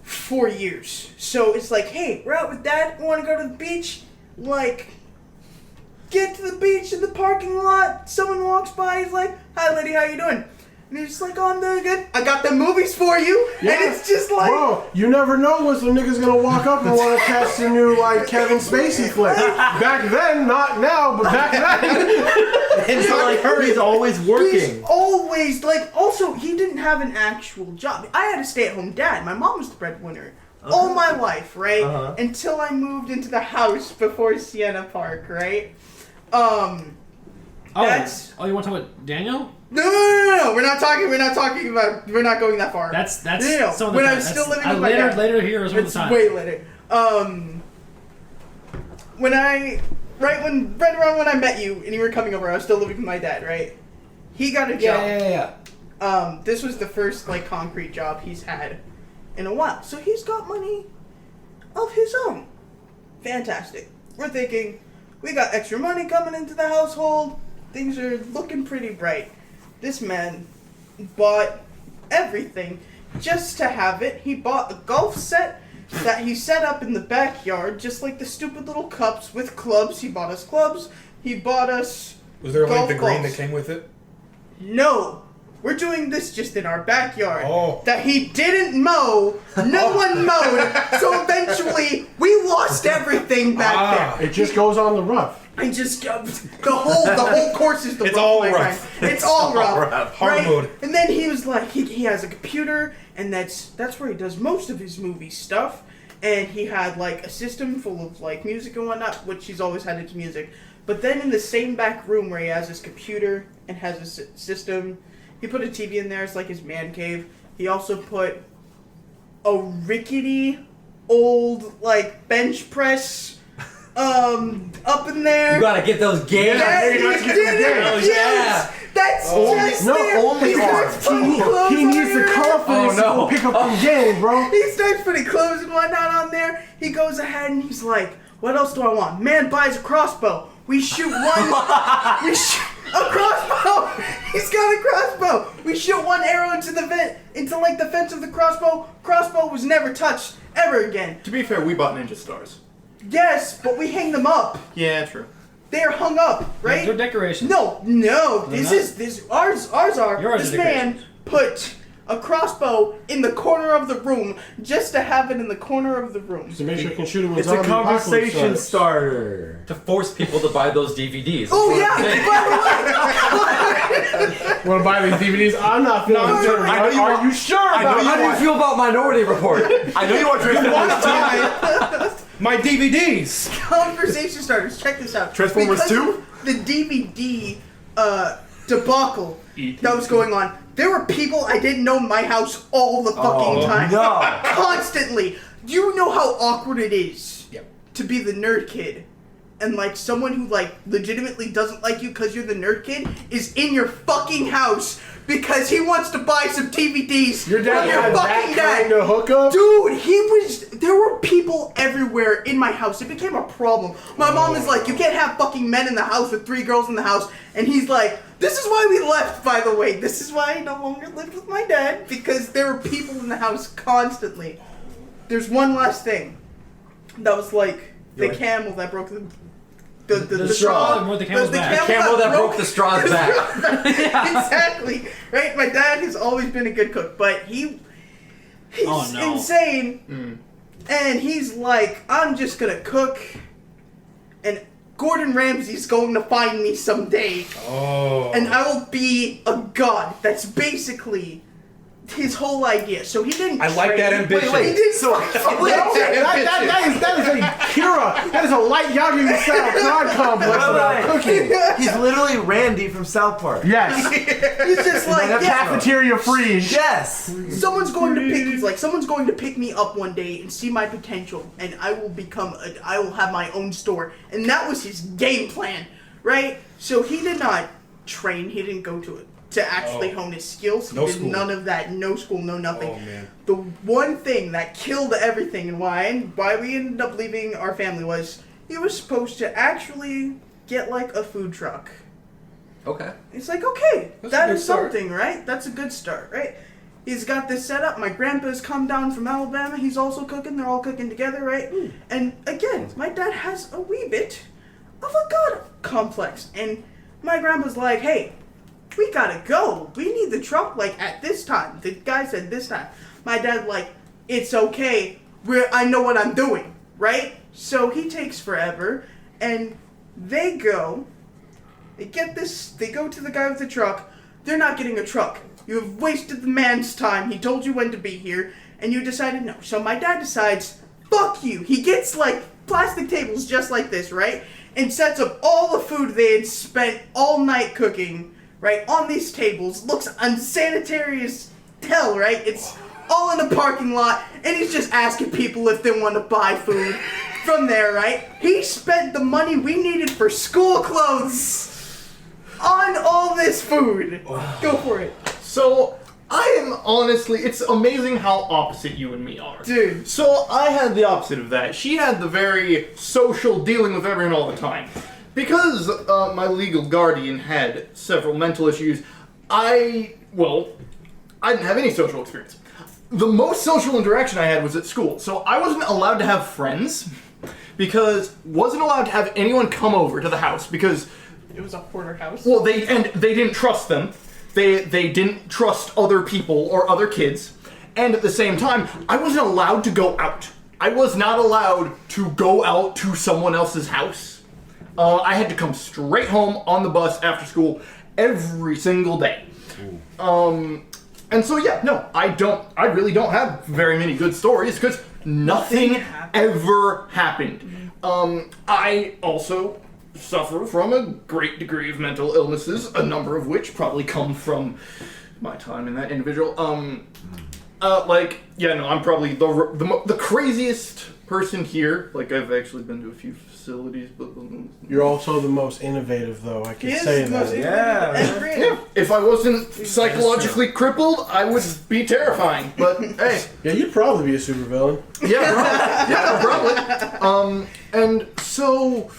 for years. So it's like, hey, we're out with dad. We want to go to the beach. Like, get to the beach in the parking lot. Someone walks by. He's like, hi, lady, how you doing? And he's just like, oh, I'm doing good. I got the movies for you. Yeah. And it's just like, Bro, you never know when some nigga's gonna walk up and want to catch the new like Kevin Spacey flick. Back then, not now, but back then. And so like he's always he's working. always like. Also, he didn't have an actual job. I had a stay-at-home dad. My mom was the breadwinner all my life, right? Uh-huh. Until I moved into the house before Sienna Park, right? That's you want to talk about Daniel? no. We're not talking about. We're not going that far. That's No. some of the When I time. was still That's- living with my later, dad. later here or some of the It's time. way later. Right around when I met you and you were coming over, I was still living with my dad, right? He got a job. Yeah. This was the first like concrete job he's had in a while, so he's got money of his own. Fantastic. We're thinking we got extra money coming into the household. Things are looking pretty bright. This man bought everything just to have it. He bought a golf set that he set up in the backyard, just like the stupid little cups with clubs. He bought us clubs. He bought us. Was there like golf the green balls. that came with it? No. We're doing this just in our backyard. Oh. That he didn't mow. No one mowed. So eventually, we lost everything back there. It just goes on the rough. I just the whole course is the It's rough, all my rough. friend. It's all rough. Hard right? mode. And then he was like, he has a computer, and that's where he does most of his movie stuff. And he had like a system full of like music and whatnot, which he's always had into music. But then in the same back room where he has his computer and has his system, he put a TV in there. It's like his man cave. He also put a rickety old like bench press up in there. You gotta get those games. That you he got to get did the it, games. yes! That's just no, there. only He starts arms. putting clothes He needs on the there. confidence Oh, no. to go pick up some game, bro. He starts putting clothes and whatnot on there. He goes ahead and he's like, what else do I want? Man buys a crossbow. We shoot one. We shoot a crossbow. He's got a crossbow. We shoot one arrow into the fence of the crossbow. Crossbow was never touched ever again. To be fair, we bought ninja stars. Yes, but we hang them up. Yeah, true. They're hung up, right? They're decorations. No. They're This ours are. Yours This are man decorations. put a crossbow in the corner of the room just to have it in the corner of the room. To make sure you can shoot him when It's a zombie apocalypse conversation starts. starter. To force people to buy those DVDs. Oh yeah! Want to buy these DVDs? I'm not feeling No, good. I know you Are want- you sure I know about you How do you want- feel about Minority Report? I know you want Transformers 2. My DVDs. Conversation starters. Check this out. Transformers Because 2? of the DVD debacle that was going on. There were people I didn't know in my house all the fucking time. No. Constantly. Do you know how awkward it is Yep. to be the nerd kid? And like someone who like legitimately doesn't like you because you're the nerd kid is in your fucking house because he wants to buy some DVDs Your dad from your had fucking that kind of hookup? Dude, there were people everywhere in my house. It became a problem. My mom is like, you can't have fucking men in the house with 3 girls in the house. And he's like, this is why we left, by the way. This is why I no longer lived with my dad, because there were people in the house constantly. There's one last thing. That was like the camel that broke the straw that broke the camel's back. Camel that broke the straw's back. Exactly. Right? My dad has always been a good cook, but he's Oh, no. insane. And he's like, I'm just gonna cook, and Gordon Ramsay's going to find me someday, Oh. and I will be a god. That's basically his whole idea. So he didn't. I like that train. ambition. He didn't. So- That is a Kira. That is a light Yagyu style pride complex about cooking. He's literally Randy from South Park. Yes. He's just like, That's yeah. Cafeteria freeze. Yes. Someone's going to pick. He's like, someone's going to pick me up one day and see my potential, and I will I will have my own store, and that was his game plan, right? So he did not train. He didn't go to actually hone his skills. He No did school. none of that. No school. No nothing. Oh, man. The one thing that killed everything and why we ended up leaving our family was he was supposed to actually get like a food truck. Okay. It's like, okay, That's a that good is start. something, right? That's a good start, right? He's got this set up. My grandpa's come down from Alabama. He's also cooking. They're all cooking together, right? And again, my dad has a wee bit of a god complex. And my grandpa's like, hey, we gotta go. We need the truck, like, at this time. The guy said this time. My dad, like, it's okay. I know what I'm doing, right? So he takes forever, and they go. They get this. They go to the guy with the truck. They're not getting a truck. You have wasted the man's time. He told you when to be here, and you decided no. So my dad decides, fuck you. He gets, like, plastic tables just like this, right? And sets up all the food they had spent all night cooking, right, on these tables. Looks unsanitary as hell, right? It's all in the parking lot, and he's just asking people if they want to buy food from there, right? He spent the money we needed for school clothes on all this food. Go for it. So, I am honestly, it's amazing how opposite you and me are. Dude. So, I had the opposite of that. She had the very social, dealing with everyone all the time. Because my legal guardian had several mental issues, I didn't have any social experience. The most social interaction I had was at school. So, I wasn't allowed to have friends, because wasn't allowed to have anyone come over to the house, because It was a hoarder house. well, they didn't trust them. They didn't trust other people or other kids. And at the same time, I wasn't allowed to go out. I was not allowed to go out to someone else's house. I had to come straight home on the bus after school every single day. And so yeah, no, I really don't have very many good stories because nothing ever happened. I also suffer from a great degree of mental illnesses, a number of which probably come from my time in that individual. I'm probably the craziest person here. Like, I've actually been to a few facilities, but You're also the most innovative, though. I can He is say the most that. innovative and creative. yeah, if I wasn't psychologically crippled, I would be terrifying. But hey, Yeah, you'd probably be a supervillain. yeah, probably. And so,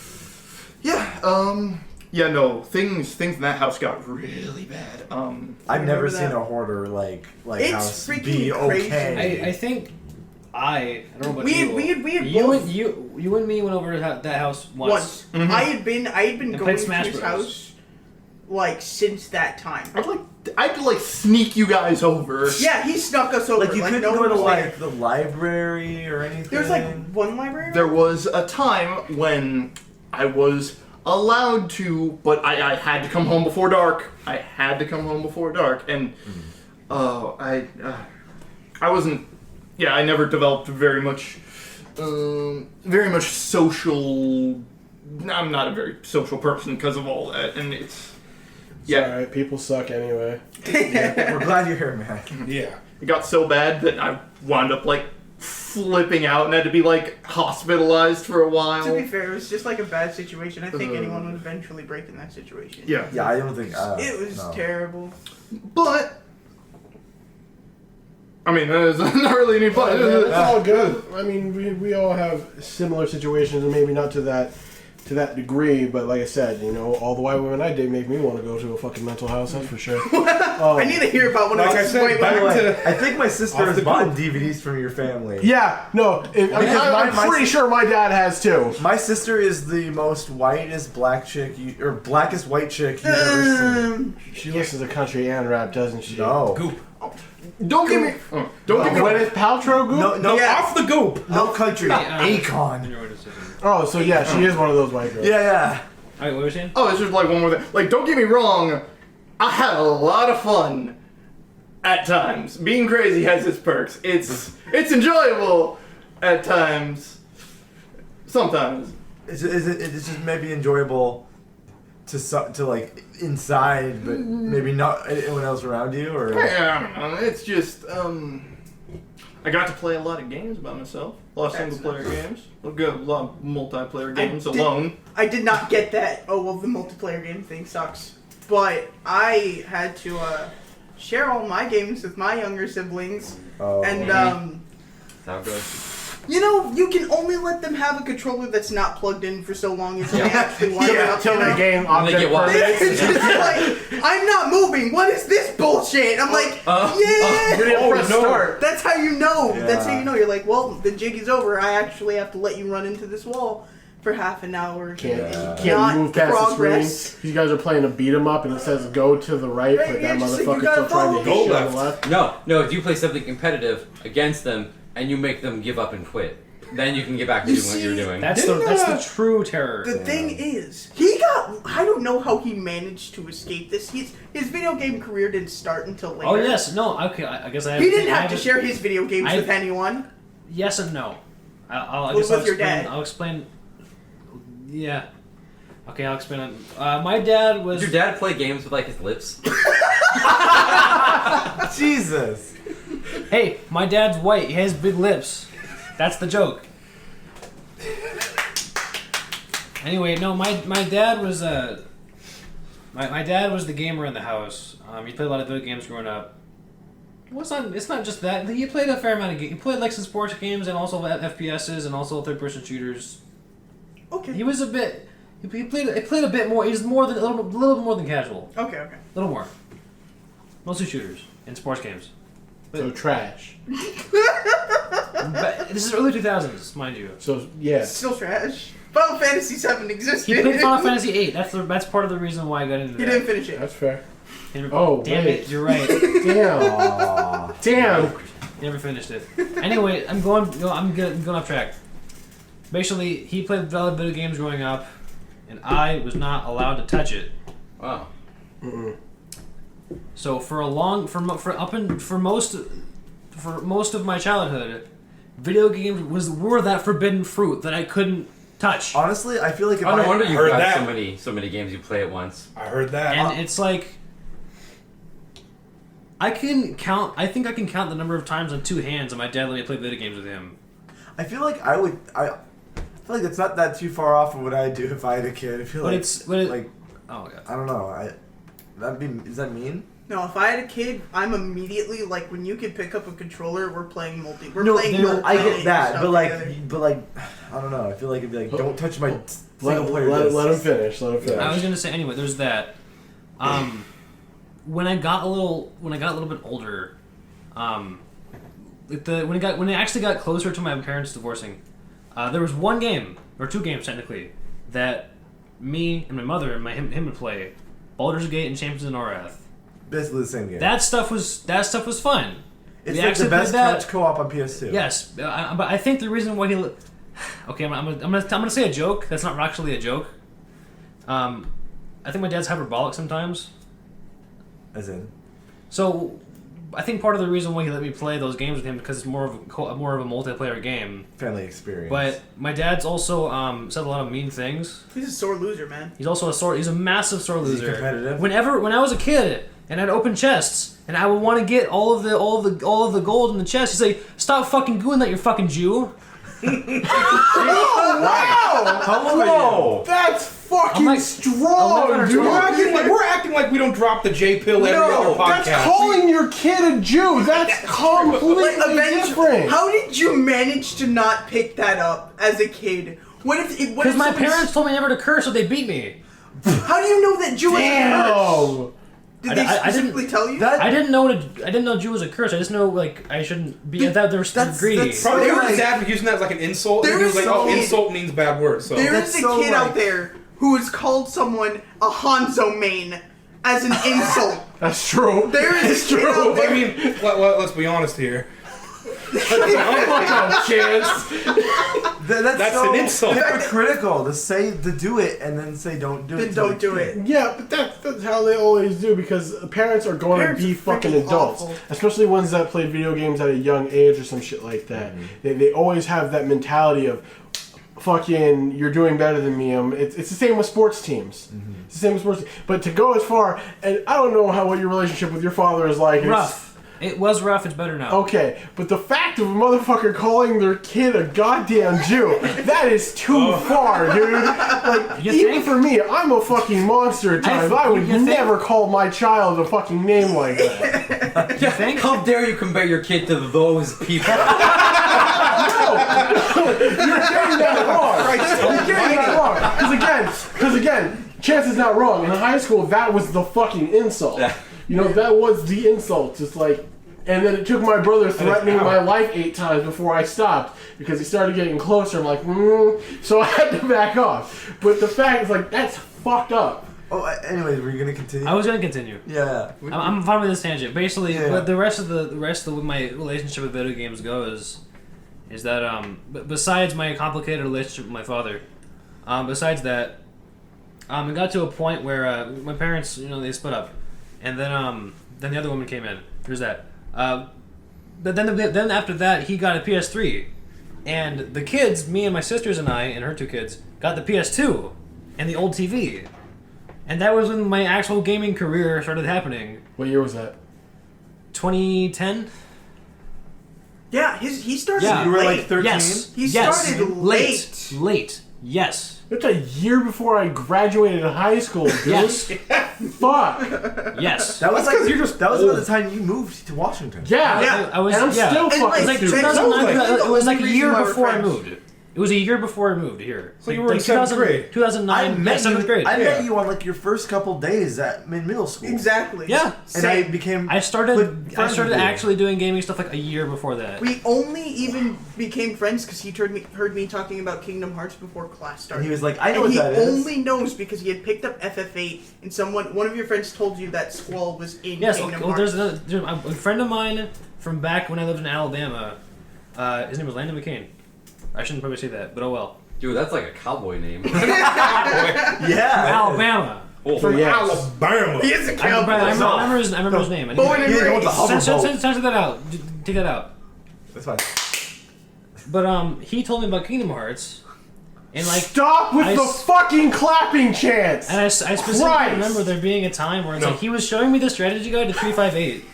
things in that house got really bad. I've never Remember seen that? a hoarder like It's house freaking be crazy. okay. I think I don't know about We you. had You both and you and me went over to that house once. once. I had been And going played to Smash his Bros. house like since that time. I had to like sneak you guys over. Yeah, he snuck us over. Like you couldn't no go one to was there. like the library or anything. There's like one library. There was a time when I was allowed to, but I had to come home before dark. I had to come home before dark, and I wasn't. Yeah, I never developed very much social. I'm not a very social person because of all that, and it's. Yeah. Alright, people suck anyway. We're glad you're here, man. Yeah. It got so bad that I wound up like flipping out and had to be like hospitalized for a while. To be fair, it was just like a bad situation. I think anyone would eventually break in that situation. Yeah. Yeah, I don't think. It was terrible. But I mean, there's not really any but. It's all good. I mean, we all have similar situations, and maybe not to that degree, but like I said, you know, all the white women I date make me want to go to a fucking mental house. That's for sure. I need to hear about one of Like I those said, white back women. to I think my sister Off has the bought group. DVDs from your family. Yeah, no, I'm pretty sure my dad has too. My sister is the most whitest black chick or blackest white chick you've ever seen. She listens to country and rap, doesn't she? No. goop. Don't give me. Don't give me. Gwyneth Paltrow group? No, Yeah. Off the goop. no country. Yeah. Akon. Oh, so yeah, she is one of those white girls. Yeah. Alright, what were you saying? Oh, it's just like one more thing. Like, don't get me wrong. I had a lot of fun at times. Being crazy has its perks. It's enjoyable at times. Sometimes. It's just maybe enjoyable to like inside, but maybe not anyone else around you, or. Yeah, I don't know. It's just I got to play a lot of games by myself. A lot of single player games. A lot of multiplayer games alone. I did not get that. Oh, well, the multiplayer game thing sucks. But I had to share all my games with my younger siblings, and That's how it goes. you know, you can only let them have a controller that's not plugged in for so long as they actually want it. Till the game And they object get wild. permanent. It's just like, I'm not moving. What is this bullshit? I'm like, yeah. You didn't press start. That's how you know. Yeah. That's how you know. You're like, well, the jig is over. I actually have to let you run into this wall for half an hour. Can't Not move past progress. the screen. You guys are playing a beat 'em up, and it says go to the right, Right, but yeah, that just like, you motherfucker's gotta still trying to follow hit me. you on the Go left. No, if you play something competitive against them and you make them give up and quit, then you can get back to You doing what you're see, doing. That's the true terror. The thing is, he got. I don't know how he managed to escape this. His video game career didn't start until later. Oh yes, no, okay. I guess I. He didn't I have to share his video games I- with anyone. Yes and no. I Well, guess I'll with your explain. dad. I'll explain. Yeah. Okay, I'll explain it. My dad was. Did your dad play games with like his lips? Jesus. Hey, my dad's white. He has big lips. That's the joke. Anyway, no, my dad was my dad was the gamer in the house. He played a lot of video games growing up. Well, it's not just that. He played a fair amount of games. He played like some sports games and also FPSs and also third-person shooters. Okay. He was a bit. He played a bit more. He's more than a little more than casual. Okay. A little more. Mostly shooters and sports games. So trash. But this is early 2000s, mind you. So yeah. Still trash. Final Fantasy VII existed. He played Final Fantasy VIII. That's part of the reason why I got into He that. didn't finish it. That's fair. He never- Oh, damn wait. it! You're right. Damn. Damn. He never finished it. Anyway, I'm going off track. Basically, he played valid video games growing up, and I was not allowed to touch it. Wow. So for most of my childhood, video games were that forbidden fruit that I couldn't touch. Honestly, I feel like if Oh, no wonder you heard got that. so many games you play at once. I heard that. And it's like I think I can count the number of times on two hands that my dad let me play video games with him. I feel like I feel like it's not that too far off of what I'd do if I had a kid. I feel But like it's like oh god. I don't know. Is that mean? No, if I had a kid, I'm immediately like, when you can pick up a controller, we're playing multi. We're No, playing. no, I get that, stuff but like, together. I don't know. I feel like it'd be like, don't touch my Let single player. him finish. Let him finish. I was gonna say anyway. There's that. When I got a little bit older, when it actually got closer to my parents divorcing, there was one game or two games technically that me and my mother and him would play, Baldur's Gate and Champions of Norath. Basically the same game. That stuff was fun. It's We like the actually best played that. couch co-op on PS2. Yes, but I think the reason why he. Okay, I'm gonna say a joke. That's not actually a joke. I think my dad's hyperbolic sometimes. As in? So, I think part of the reason why he let me play those games with him because it's more of a multiplayer game. Family experience. But my dad's also said a lot of mean things. He's a sore loser, man. He's also he's a massive sore Is he loser. competitive? When I was a kid and I'd open chests and I would want to get all of the gold in the chest, he'd say, "Stop fucking doing that, you fucking Jew." Hello! That's fucking I'm like- strong, I'm like- dude. We're acting like we don't drop the J pill every other podcast. That's calling your kid a Jew. That's completely different. How did you manage to not pick that up as a kid? Because my parents told me never to curse, so they beat me. How do you know that Jew is a curse? Damn. Did they specifically tell you? I didn't know Jew was a curse. I just know I shouldn't be. I thought they were greedy. that's- Probably So, his like- dad was using that as like an insult. And he was like, There's "Oh, so- insult means bad words." So There That's is a so, kid like- out there who has called someone a Hanzo main as an insult. That's true. There is a kid out there. I mean, let's be honest here. That's That's so an insult. hypocritical to do it and then say don't do it. Then to don't the do kid. it. Yeah, but that's how they always do because parents are going Parents to be are fucking freaking adults, awful. especially ones that play video games at a young age or some shit like that. They always have that mentality of fucking you're doing better than me. It's the same with sports teams. It's the same with sports. But to go as far, and I don't know what your relationship with your father is like. Rough. It was rough. It's better now. Okay, but the fact of a motherfucker calling their kid a goddamn Jew, that is too far, dude. Like, You even think? for me, I'm a fucking monster at times. I would you think? never call my child a fucking name like that. You think? How dare you compare your kid to those people? You're getting that wrong. You're getting that wrong. Because again, Chance is not wrong. In high school, that was the fucking insult. Yeah. You know, that was the insult. Just like, and then it took my brother threatening my life 8 times before I stopped because he started getting closer. I'm like, so I had to back off. But the fact is, like, that's fucked up. Oh, anyways, were you gonna continue? I was gonna continue. Yeah. I'm fine with this tangent. Basically, Yeah. what the rest of my relationship with video games goes is that besides my complicated relationship with my father, besides that, it got to a point where my parents, they split up, and then the other woman came in. There's that. But then after that, he got a PS3, and the kids, me and my sisters and I and her 2 kids, got the PS2 and the old TV, and that was when my actual gaming career started happening. What year was that? 2010. Yeah, he started Yeah. You were late. like 13? Yes. He Yes. started late. Late. Yes. It's a year before I graduated high school, dude. Yes. Fuck. Yes. That was That's 'cause you're just that was about old. the time you moved to Washington. Yeah. Yeah. I was. And I'm yeah. still And, fucking like, It was like stupid. 2009. That was It was like a the year reason why we're before I friends. moved. It was a year before I moved here. So you were in 7th grade. 2009. I met you. 7th grade. I Yeah. met you on like your first couple days in middle school. Exactly. Yeah. And I Same. became. I started friends with you. actually doing gaming stuff like a year before that. We only even became friends because he heard me talking about Kingdom Hearts before class started. And he was like, I know and what that he is. only knows because he had picked up FF8 and one of your friends told you that Squall was in Yes. Kingdom Well, Hearts. there's a friend of mine from back when I lived in Alabama. His name was Landon McCain. I shouldn't probably say that, but oh well. Dude, that's like a cowboy name. Yeah. Alabama. From yes. Alabama. He is a I cowboy. remember his name. I Born and You know what the raised. hoverboat. Censor that out. Take that out. That's fine. But he told me about Kingdom Hearts, and like, Stop with I the s- fucking clapping chants. and I specifically Christ. remember there being a time where it's like he was showing me the strategy guide to 358,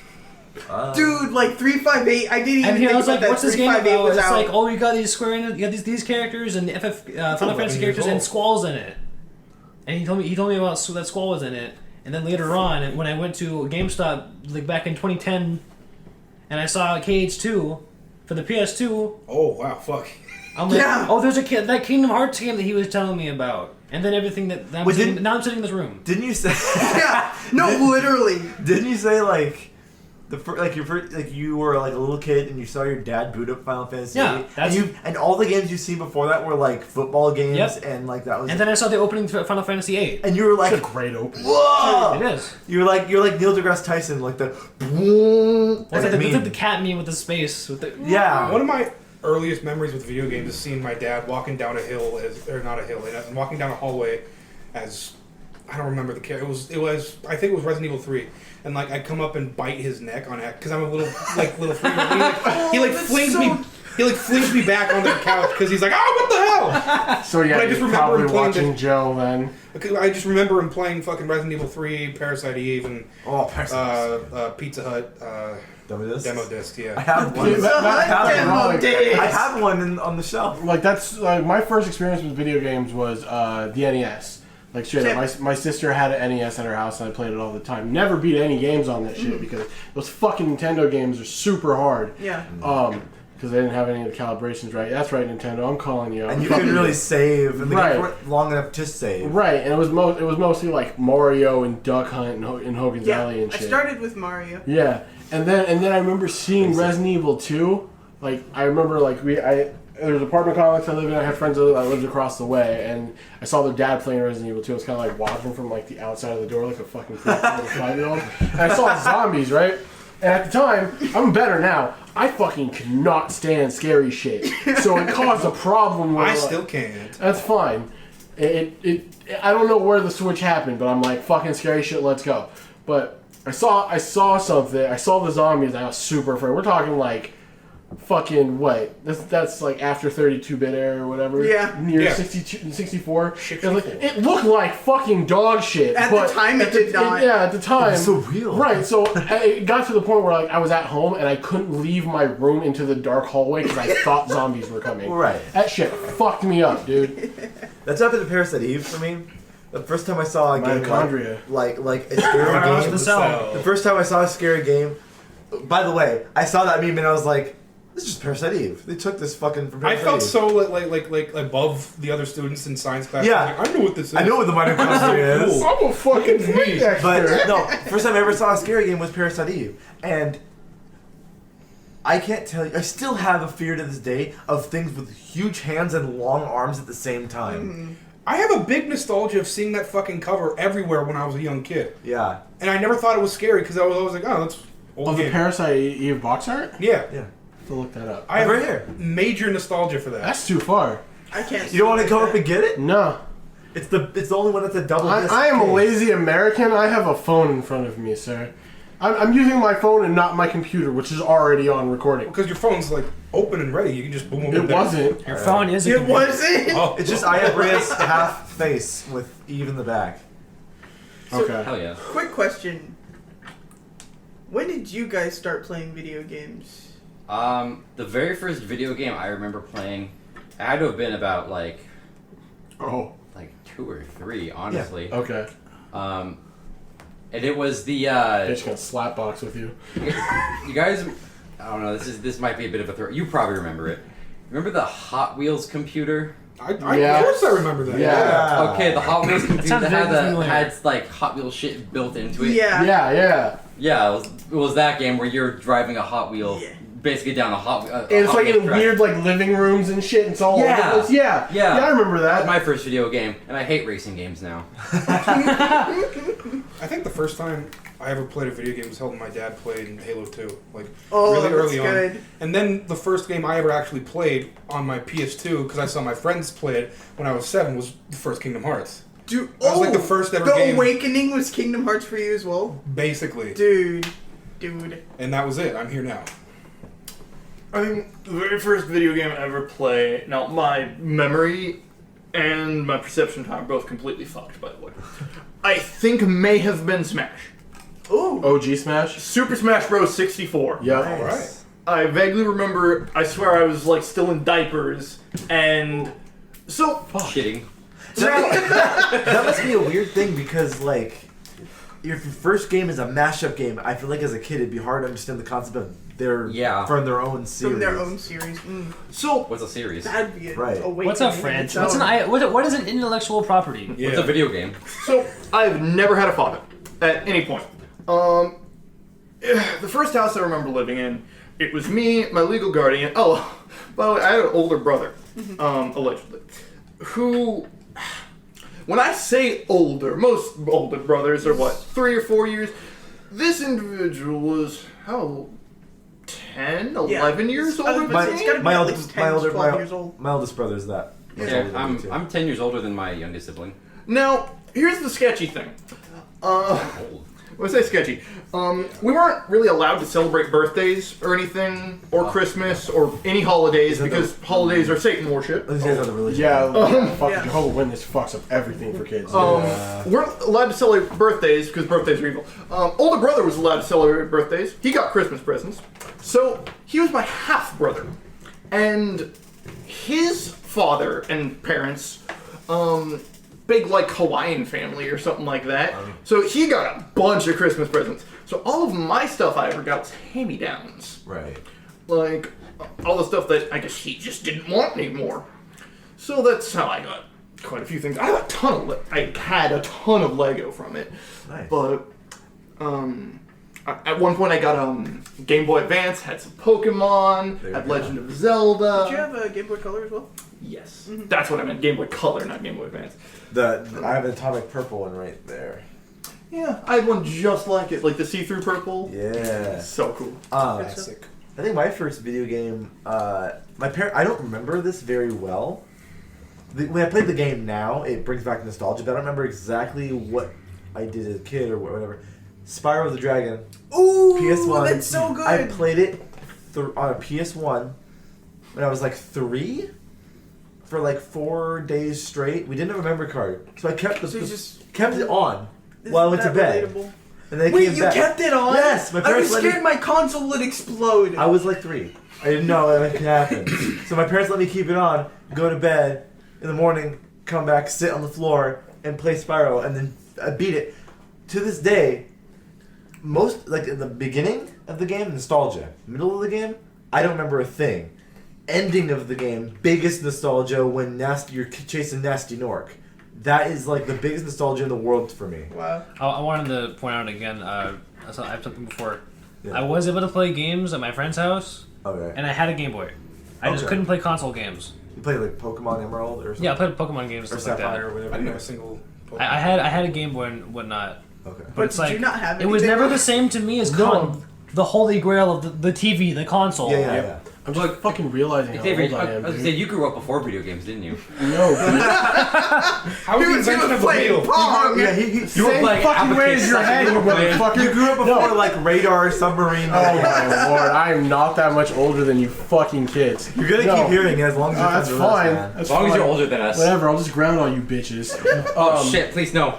Dude, like 358. I didn't even and think I was about like, that. "What's this game 358 about?" was It's out. like, "Oh, you got these you got these characters and Final Fantasy characters and Squall's in it." And he told me about that Squall was in it, and then later on, when I went to GameStop like back in 2010, and I saw KH2 for the PS2. Oh wow, fuck. I'm like, Yeah. oh, there's that Kingdom Hearts game that he was telling me about, and then everything that now I'm sitting in this room. Didn't you say? Yeah. No, literally. Didn't you say like you were like a little kid and you saw your dad boot up Final Fantasy Yeah, VIII, and all the games you've seen before that were like football games, and like that was. And then I saw the opening to Final Fantasy VIII. And you were like, It's a great opening. whoa! It is. You're like Neil deGrasse Tyson, like the. It's like meme. the cat meme with the space. With the, Yeah. One of my earliest memories with video games is seeing my dad walking down a hill, walking down a hallway as, I don't remember the character. It was I think it was Resident Evil 3. And like I come up and bite his neck on it because I'm a little freak. He flings me back onto the couch because he's like, oh, what the hell? So yeah, But I just you're remember probably him playing watching Joe then. I just remember him playing fucking Resident Evil 3, Parasite Eve, and Pizza Hut demo disc. I Yeah. have one. I have one on the shelf. Like that's like my first experience with video games was the NES. Like straight up, my sister had an NES at her house and I played it all the time. Never beat any games on that shit because those fucking Nintendo games are super hard. Yeah. Because they didn't have any of the calibrations right. That's right, Nintendo. I'm calling you out. And you couldn't really save, and the Right. games weren't long enough to save. Right, and it was mostly like Mario and Duck Hunt and Hogan's Alley and I shit. started with Mario. Yeah, and then I remember seeing Resident Evil 2. Like I remember like there's an apartment complex I lived in. I had friends that lived across the way, and I saw their dad playing Resident Evil 2. I was kind of like watching from like the outside of the door, like a fucking 5-year-old. And I saw zombies, right? And at the time, I'm better now. I fucking cannot stand scary shit, so it caused a problem. Where I still can't. That's fine. I don't know where the switch happened, but I'm like fucking scary shit. Let's go. But I saw something. I saw the zombies. And I was super afraid. We're talking like. Fucking what? That's like after 32-bit era or whatever. Yeah. Near 62, 64. It looked like fucking dog shit. At the time, it did not. Yeah, at the time. It was so real. Right. So it got to the point where like I was at home and I couldn't leave my room into the dark hallway because I thought zombies were coming. Right. That shit fucked me up, dude. That's after the Parasite Eve for me. The first time I saw a game Mitochondria. like a scary game. the cell. The first time I saw a scary game. By the way, I saw that meme and I was like, this is just Parasite Eve. They took this fucking from I Parasite felt Eve. so like above the other students in science class. Yeah. I know what this is. I know what the mitochondria is. I'm a fucking freak expert. But no, first time I ever saw a scary game was Parasite Eve. And I can't tell you, I still have a fear to this day of things with huge hands and long arms at the same time. I have a big nostalgia of seeing that fucking cover everywhere when I was a young kid. Yeah. And I never thought it was scary because I was always like, oh, that's old Of the game. Parasite Eve box art? Yeah. Yeah. To look that up. I have Right here. major nostalgia for that. That's too far. I can't. You don't want to go up and get it? No. It's the only one that's a double disc. I am a case. lazy American. I have a phone in front of me, sir. I'm using my phone and not my computer, which is already on recording. Because your phone's like open and ready. You can just boom. It wasn't. Your phone is a It computer. wasn't. Oh, It's just Aya Bria's half face with Eve in the back. Okay. Hell yeah. Quick question. When did you guys start playing video games? The very first video game I remember playing, it had to have been about like Oh. 2 or 3, honestly. Okay. And it was the Bitch gonna slap box with you. you guys. I don't know. This might be a bit of a throw. You probably remember it. Remember the Hot Wheels computer? Yeah. Of course I remember that. Yeah. Okay, the Hot Wheels computer sounds that had very familiar. had like Hot Wheels shit built into it. Yeah. Yeah. Yeah, it was that game where you're driving a Hot Wheel, Yeah. basically down a Hot Wheel. And it's like in weird like living rooms and shit. And it's all Yeah. over the place. Yeah. Yeah. I remember That was that. my first video game, and I hate racing games now. I think the first time I ever played a video game was helping my dad play in Halo 2. Like, Oh, really that's early on. good. And then the first game I ever actually played on my PS2, because I saw my friends play it when I was 7, was the first Kingdom Hearts. Dude, That was like the first ever The game. Awakening was Kingdom Hearts for you as well? Basically. Dude. And that was it. I'm here now. I think the very first video game I ever played. Now, my memory and my perception time are both completely fucked, by the way. I think may have been Smash. Ooh. OG Smash. Super Smash Bros. 64. Yeah. All right. I vaguely remember, I swear I was like still in diapers, and so Shitting. That must be a weird thing because, like, if your first game is a mashup game, I feel like as a kid it'd be hard to understand the concept of from their own series. From their own series. So What's a series? That'd be a Right. Awakening. What's a in franchise? its own. What is an intellectual property? Yeah. What's a video game? So I've never had a father at any point. the first house I remember living in, it was me, my legal guardian. Oh, by the way, I had an older brother, allegedly, who, when I say older, most older brothers are what, 3 or 4 years? This individual was, how old? 10, 11 years older than me? It's gotta be My at oldest, least 10, 12 years old. my oldest brother is that. Yeah, I'm 10 years older than my youngest sibling. Now, here's the sketchy thing. When I say sketchy, we weren't really allowed to celebrate birthdays or anything, or Christmas, or any holidays, because holidays are Satan worship. These guys are the religion. Yeah, fucking Yeah. Jehovah's Witness fucks up everything for kids. Weren't allowed to celebrate birthdays because birthdays are evil. Older brother was allowed to celebrate birthdays. He got Christmas presents. So he was my half brother, and his father and parents, big like Hawaiian family or something like that. So he got a bunch of Christmas presents. So all of my stuff I ever got was hand-me-downs. Right. Like all the stuff that I guess he just didn't want anymore. So that's how I got quite a few things. I had a ton of Lego from it. Nice. But at one point I got Game Boy Advance, had some Pokemon, There had you go. Legend of Zelda. Did you have a Game Boy Color as well? Yes, that's what I meant. Game Boy Color, not Game Boy Advance. I have an atomic purple one right there. Yeah, I had one just like it, like the see-through purple. Yeah. So cool. Classic. I think my first video game, I don't remember this very well. When I played the game now, it brings back nostalgia, but I don't remember exactly what I did as a kid or whatever. Spyro the Dragon. Ooh, PS1. that's so good. I played it on a PS1 when I was like 3 for like 4 days straight. We didn't have a memory card, so I kept kept it on while I went to bed. Relatable? And then I Wait, came you back. kept it on? Yes, my I parents was let me- scared my console would explode. I was like 3. I didn't know that could happen. So my parents let me keep it on, go to bed, in the morning, come back, sit on the floor, and play Spyro, and then I beat it. To this day, most, like in the beginning of the game, nostalgia. Middle of the game, I don't remember a thing. Ending of the game, biggest nostalgia when you're chasing Nasty Nork. That is like the biggest nostalgia in the world for me. Wow. I wanted to point out again, I've something before. Yeah. I was able to play games at my friend's house, Okay. and I had a Game Boy. I just Okay. couldn't play console games. You play like Pokemon Emerald or something? Yeah, I played Pokemon games Or and stuff like Sapphire that. or whatever. I didn't have a single. Pokemon. I had a Game Boy and whatnot. Okay. But It's did like you not have it was anything never else? the same to me as No. the holy grail of the TV, the console. Yeah. I'm just fucking realizing how Xavier, old I I am. was gonna say, you grew up before video games, didn't you? No, dude. How was the invention of the playing wheel? Pong. Yeah, You were Same playing fucking way as your Abacus head, you Second World War. motherfucker. You grew up before like radar, submarine. Oh my lord, I am not that much older than you fucking kids. You're gonna No. keep hearing it as long as you're That's friends with us, fine. man. That's As long as fine. you're older than us. Whatever, I'll just ground all you bitches. Oh shit! Please no.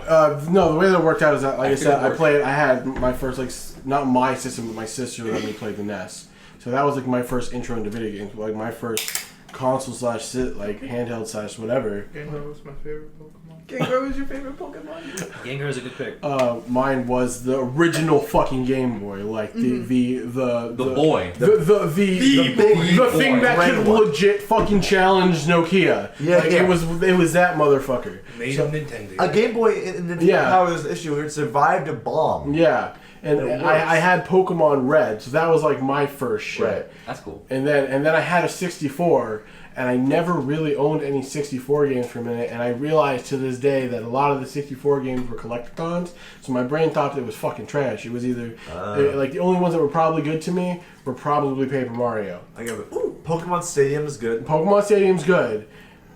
No, the way that worked out is that, like I Actually, said, it I worked. had my first, like, not my system, but my sister let me play the NES. So that was, like, my first intro into video games. Like, my first console / handheld / whatever. Gengar was my favorite Pokemon. Gengar was your favorite Pokemon? Gengar is a good pick. Mine was the original fucking Game Boy, like the boy. the thing that red could one. legit fucking challenge Nokia. Yeah, like, yeah. it was that motherfucker. Made of Nintendo. A Game Boy in Nintendo Yeah. Power's issue, it survived a bomb. Yeah, and It works. I had Pokemon Red, so that was like my first shit. Right. That's cool. And then I had a 64, and I never really owned any 64 games for a minute, and I realized to this day that a lot of the 64 games were collectathons, so my brain thought that it was fucking trash. It was either, like, the only ones that were probably good to me were probably Paper Mario. I give it. Pokemon Stadium is good. Pokemon Stadium's good.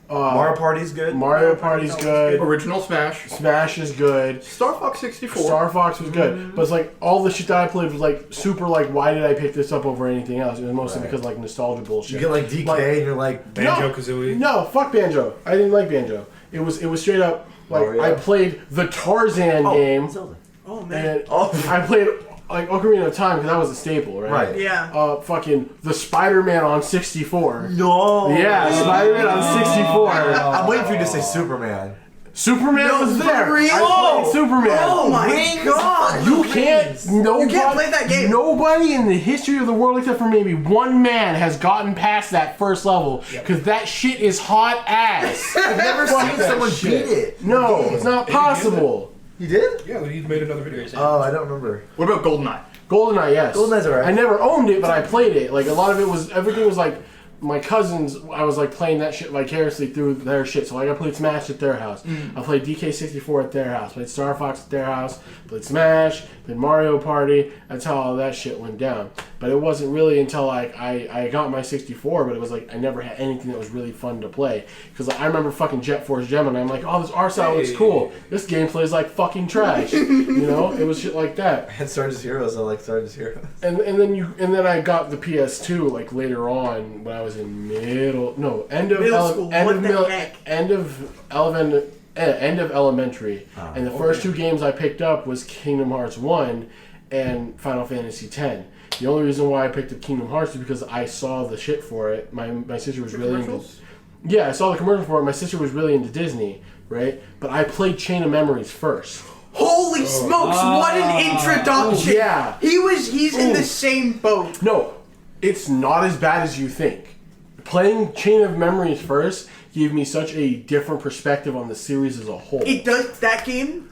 Mario Party's good. Mario Party's good. Original Smash. Smash is good. Star Fox 64. Star Fox was good, but it's like all the shit that I played was like super like, why did I pick this up over anything else? It was mostly Right. because like nostalgia bullshit. You get like DK Like- and you're like, Banjo Kazooie. No, fuck Banjo. I didn't like Banjo. It was straight up like Mario. I played the Tarzan game, Zelda. Oh man. and I played like Ocarina of Time because that was a staple, right? Right. Yeah. Fucking the Spider-Man on 64. No. Yeah, Spider-Man on 64. I'm waiting for you to say Superman. Superman No, was for there. real? I played Superman. Oh my god. You can't. Nobody, You can't play that game. Nobody in the history of the world, except for maybe one man, has gotten past that first level because that shit is hot ass. I've never Fuck seen that someone shit. beat it. No, it's not possible. He did? Yeah, he made another video. Oh, I don't remember. What about GoldenEye? GoldenEye, yes. GoldenEye's alright. I never owned it, but I played it. Like, a lot of it was, everything was like, my cousins, I was like playing that shit vicariously through their shit. So like I played Smash at their house. I played DK64 at their house. Played Star Fox at their house. Played Smash. Played Mario Party. That's how all that shit went down. But it wasn't really until like I got my 64, but it was like I never had anything that was really fun to play. Because like, I remember fucking Jet Force Gemini. I'm like, oh, this art style looks cool. This gameplay is like fucking trash. You know, it was shit like that. I had Stardust Heroes. I like Stardust Heroes. And then I got the PS2 like later on when I was in end of elementary. And the first two games I picked up was Kingdom Hearts 1 and Final Fantasy X. The only reason why I picked up Kingdom Hearts is because I saw the shit for it. My sister was really into. Yeah, I saw the commercial for it. My sister was really into Disney, right? But I played Chain of Memories first. Holy smokes! What an introduction! Yeah, he's in the same boat. No, it's not as bad as you think. Playing Chain of Memories first gave me such a different perspective on the series as a whole. It does. That game.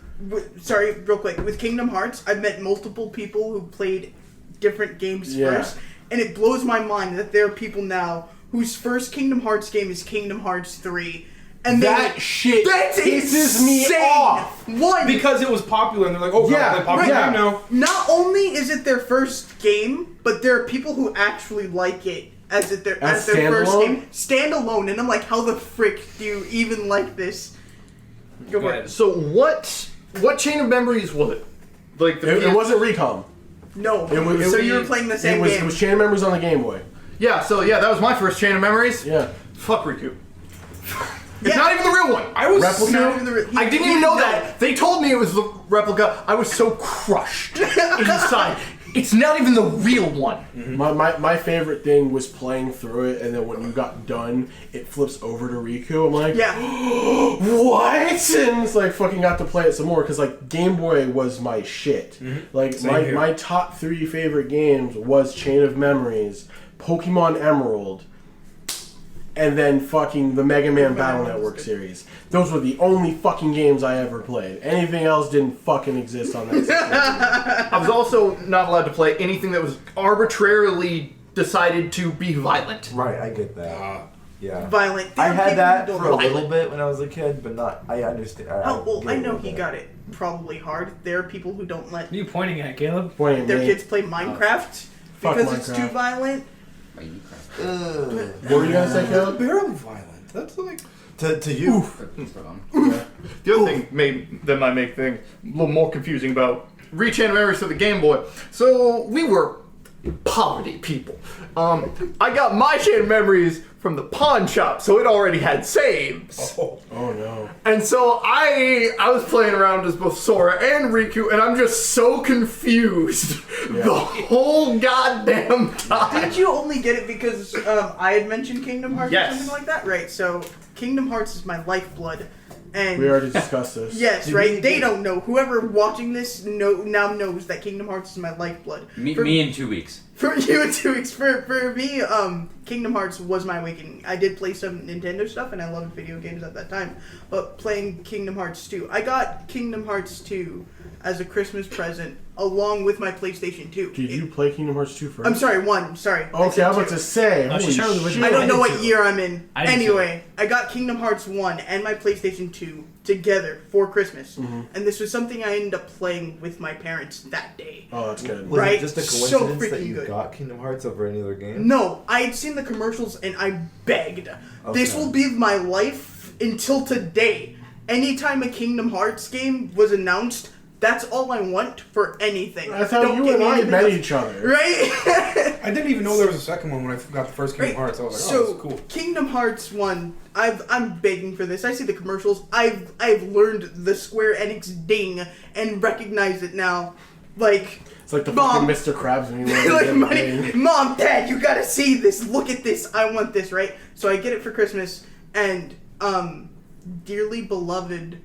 Sorry, real quick. With Kingdom Hearts, I've met multiple people who played different games first, and it blows my mind that there are people now whose first Kingdom Hearts game is Kingdom Hearts 3. And that shit pisses me off. One, because it was popular, and they're like, "Oh, yeah, play popular game now." Not only is it their first game, but there are people who actually like it as their first game, standalone. And I'm like, how the frick do you even like this? Go for it. So what Chain of Memories was it? Like it wasn't Recom. No. So you were playing the same game. It was Chain of Memories on the Game Boy. Yeah. So yeah, that was my first Chain of Memories. Yeah. Fuck Riku. It's not even the real one. I was replica. I didn't even know that. They told me it was the replica. I was so crushed inside. It's not even the real one. Mm-hmm. My favorite thing was playing through it, and then when you got done, it flips over to Riku. I'm like, what? And it's like fucking got to play it some more because like Game Boy was my shit. Mm-hmm. Like my top 3 favorite games was Chain of Memories, Pokemon Emerald, and then fucking the Mega Man Battle Network series. Those were the only fucking games I ever played. Anything else didn't fucking exist on that system. I was also not allowed to play anything that was arbitrarily decided to be violent. Right, I get that. Yeah. Violent. I had that for a little bit when I was a kid, but not. I understand. I know he got it probably hard. There are people who don't let What are you pointing at, Caleb? their kids play Minecraft because it's too violent. What were you gonna say, Caleb? Barely violent. That's like to you. The other thing that might make things a little more confusing about Chain of Memories for the Game Boy. So we were poverty people. I got my Chain of Memories from the pawn shop, so it already had saves. Oh no. And so I was playing around as both Sora and Riku, and I'm just so confused the whole goddamn time. Did you only get it because I had mentioned Kingdom Hearts Yes. or something like that? Right, so Kingdom Hearts is my lifeblood. And We already discussed this. yes, right? They don't know. Whoever watching this now knows that Kingdom Hearts is my lifeblood. Me in 2 weeks. For you in 2 weeks. For me, Kingdom Hearts was my awakening. I did play some Nintendo stuff, and I loved video games at that time. But playing Kingdom Hearts 2. I got Kingdom Hearts 2 as a Christmas present, along with my PlayStation 2. Did you play Kingdom Hearts 2 first? I'm sorry, 1. Sorry. Okay, I was about to say. No, she's holy sure shit. I don't know I did what too. year I'm in. I did Anyway, I got Kingdom Hearts 1 and my PlayStation 2 together for Christmas. And this was something I ended up playing with my parents that day. Oh, that's good. Was Right? it just a So coincidence that freaking you good. got Kingdom Hearts over any other game? No, I had seen the commercials and I begged. This Okay. will be my life until today. Anytime a Kingdom Hearts game was announced, that's all I want for anything. I thought Don't you give and me I anything met else. each other. Right? I didn't even know there was a second one when I got the first Kingdom Hearts. I was like, So, oh, that's cool. Kingdom Hearts 1, I'm begging for this. I see the commercials. I've learned the Square Enix ding and recognize it now. Like, It's like the Mom. fucking Mr. Krabs when you like money. Mom, Dad, you gotta see this. Look at this. I want this, right? So I get it for Christmas, and Dearly Beloved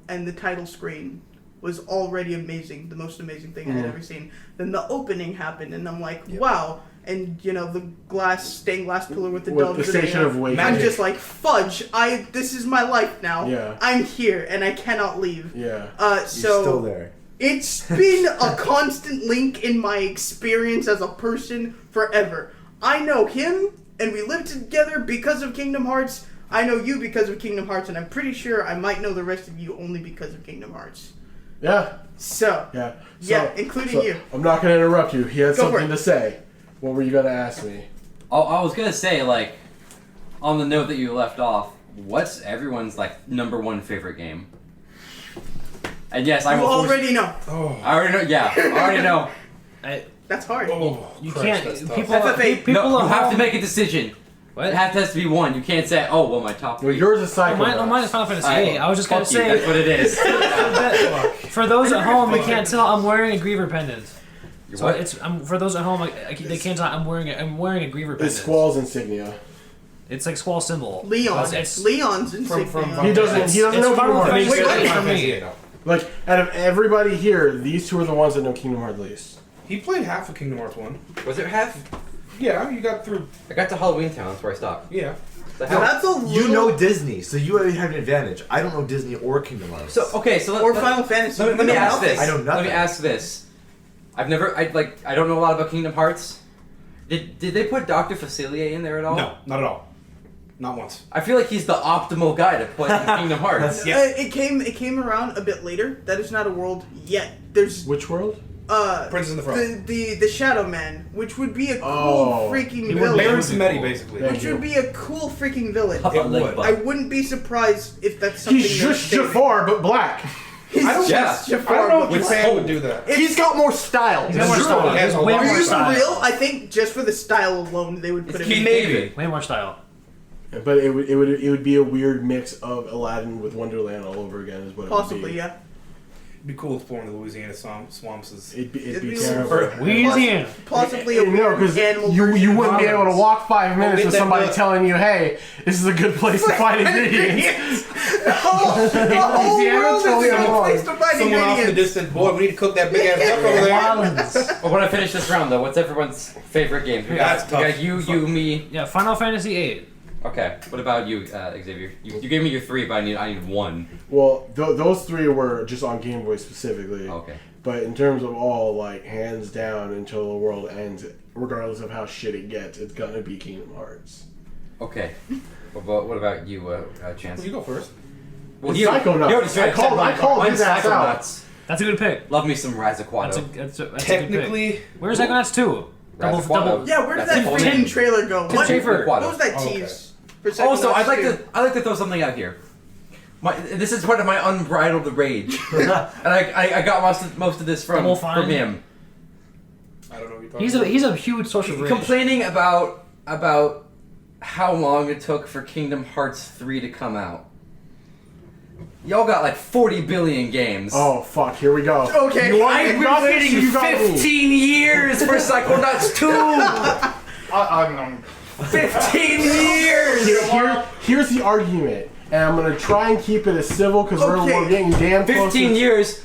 and the title screen was already amazing, the most amazing thing I had ever seen. Then the opening happened, and I'm like, wow. And the stained glass pillar with the With doves. the Station of Awakening. I'm just like, fudge! This is my life now. Yeah. I'm here, and I cannot leave. Yeah. You're So still there. It's been a constant link in my experience as a person forever. I know him, and we live together because of Kingdom Hearts. I know you because of Kingdom Hearts, and I'm pretty sure I might know the rest of you only because of Kingdom Hearts. Yeah. So, Yeah, including you. I'm not going to interrupt you. He had Go for something it. to say. What were you going to ask me? Oh, I was gonna say, like, on the note that you left off, what's everyone's like #1 favorite game? And yes, I You will. already know. Oh. I already know. Yeah, I already know. That's hard. Oh, You Christ, can't. that's tough. People. FFA. People No, you at have home- to make a decision. What? It has to be one. You can't say, "Oh, well, my top Well, 3." yours is Psychonauts. Mine is Final Fantasy Alright, VIII. I was just gonna fuck you, say. that's what it is. For those at home, they can't tell I'm wearing a Griever pendant. You're So what? it's for those at home, they can't tell I'm wearing a Griever pendant. It's Squall's insignia. It's like Squall symbol. Leon. It's Leon's insignia. from- He doesn't it's know Kingdom Final Hearts. Fantasy Wait, what? VIII for me. Like, out of everybody here, these two are the ones that know Kingdom Hearts least. He played half of Kingdom Hearts 1. Was it half? Yeah, you got through. I got to Halloween Town. That's where I stopped. Yeah. The So hell? that's a little... You know Disney, so you already have an advantage. I don't know Disney or Kingdom Hearts. So okay, so Or Final Fantasy. Let me ask this. I know Let nothing. me ask this. I don't know a lot about Kingdom Hearts. Did they put Dr. Facilier in there at all? No, not at all. Not once. I feel like he's the optimal guy to put in Kingdom Hearts. Yeah. It came around a bit later. That is not a world yet. There's Which world? Princess and the Frog. the Shadow Man, which would be a cool Oh. freaking He would villain. Baron Would be Samedi, cool. basically. Yeah. Which would be a cool freaking villain. How about It Leg would. Butt? I wouldn't be surprised if that's something. He's just they're Jafar, but black. He's I don't- just yeah. Jafar. I don't know if With Japan soul. would do that. He's got more style. He's got more True, style. he has a Way lot Are more you for style. real? I think just for the style alone, they would put It's him King in. David. Way more style. But it would be a weird mix of Aladdin with Wonderland all over again, is what it would Possibly, be. yeah. It'd be cool exploring the Louisiana swamps. It'd be It'd be terrible. Or- Louisiana. Possibly a No, weird because animal. you version wouldn't of be able to Holland's. walk 5 minutes get with that somebody book. telling you, "Hey, this is a good place to find ingredients." The whole Louisiana world is totally a good wrong. place to find Someone off in the ingredients. distance, boy, we need to cook that big ass duck over there. Islands. Well, when I finish this round, though, what's everyone's favorite game? We That's got tough. you, me. Yeah, Final Fantasy VIII. Okay. What about you, Xavier? You gave me your 3, but I need 1. Well, those 3 were just on Game Boy specifically. Okay. But in terms of all, like, hands down until the world ends, regardless of how shit it gets, it's gonna be Kingdom Hearts. Okay. What about you, Chance? You go first. Well, It's Psychonauts. you already said I called mine's his ass out. Psychonauts. That's a good pick. Love me some That's a Razzaquato. good pick. Technically, Where's Psychonauts 2? Double. Razzaquato. Yeah, where did That's that the whole freaking name. trailer go? Tim What Schafer. was that Oh, okay. tease? For Also, Psychonauts I'd like to throw something out here. This is part of my unbridled rage, and I got most of this Double from fine. him. I don't know what you're talking about. He's a huge social rage. Complaining about how long it took for Kingdom Hearts 3 to come out. Y'all got like 40 billion games. Oh, fuck, here we go. Okay, You want I've been nothing, waiting you got me. 15 years for Psychonauts 2! I'm 15 years! Here's the argument, and I'm gonna try and keep it as civil because Okay. we're getting damn close. 15 years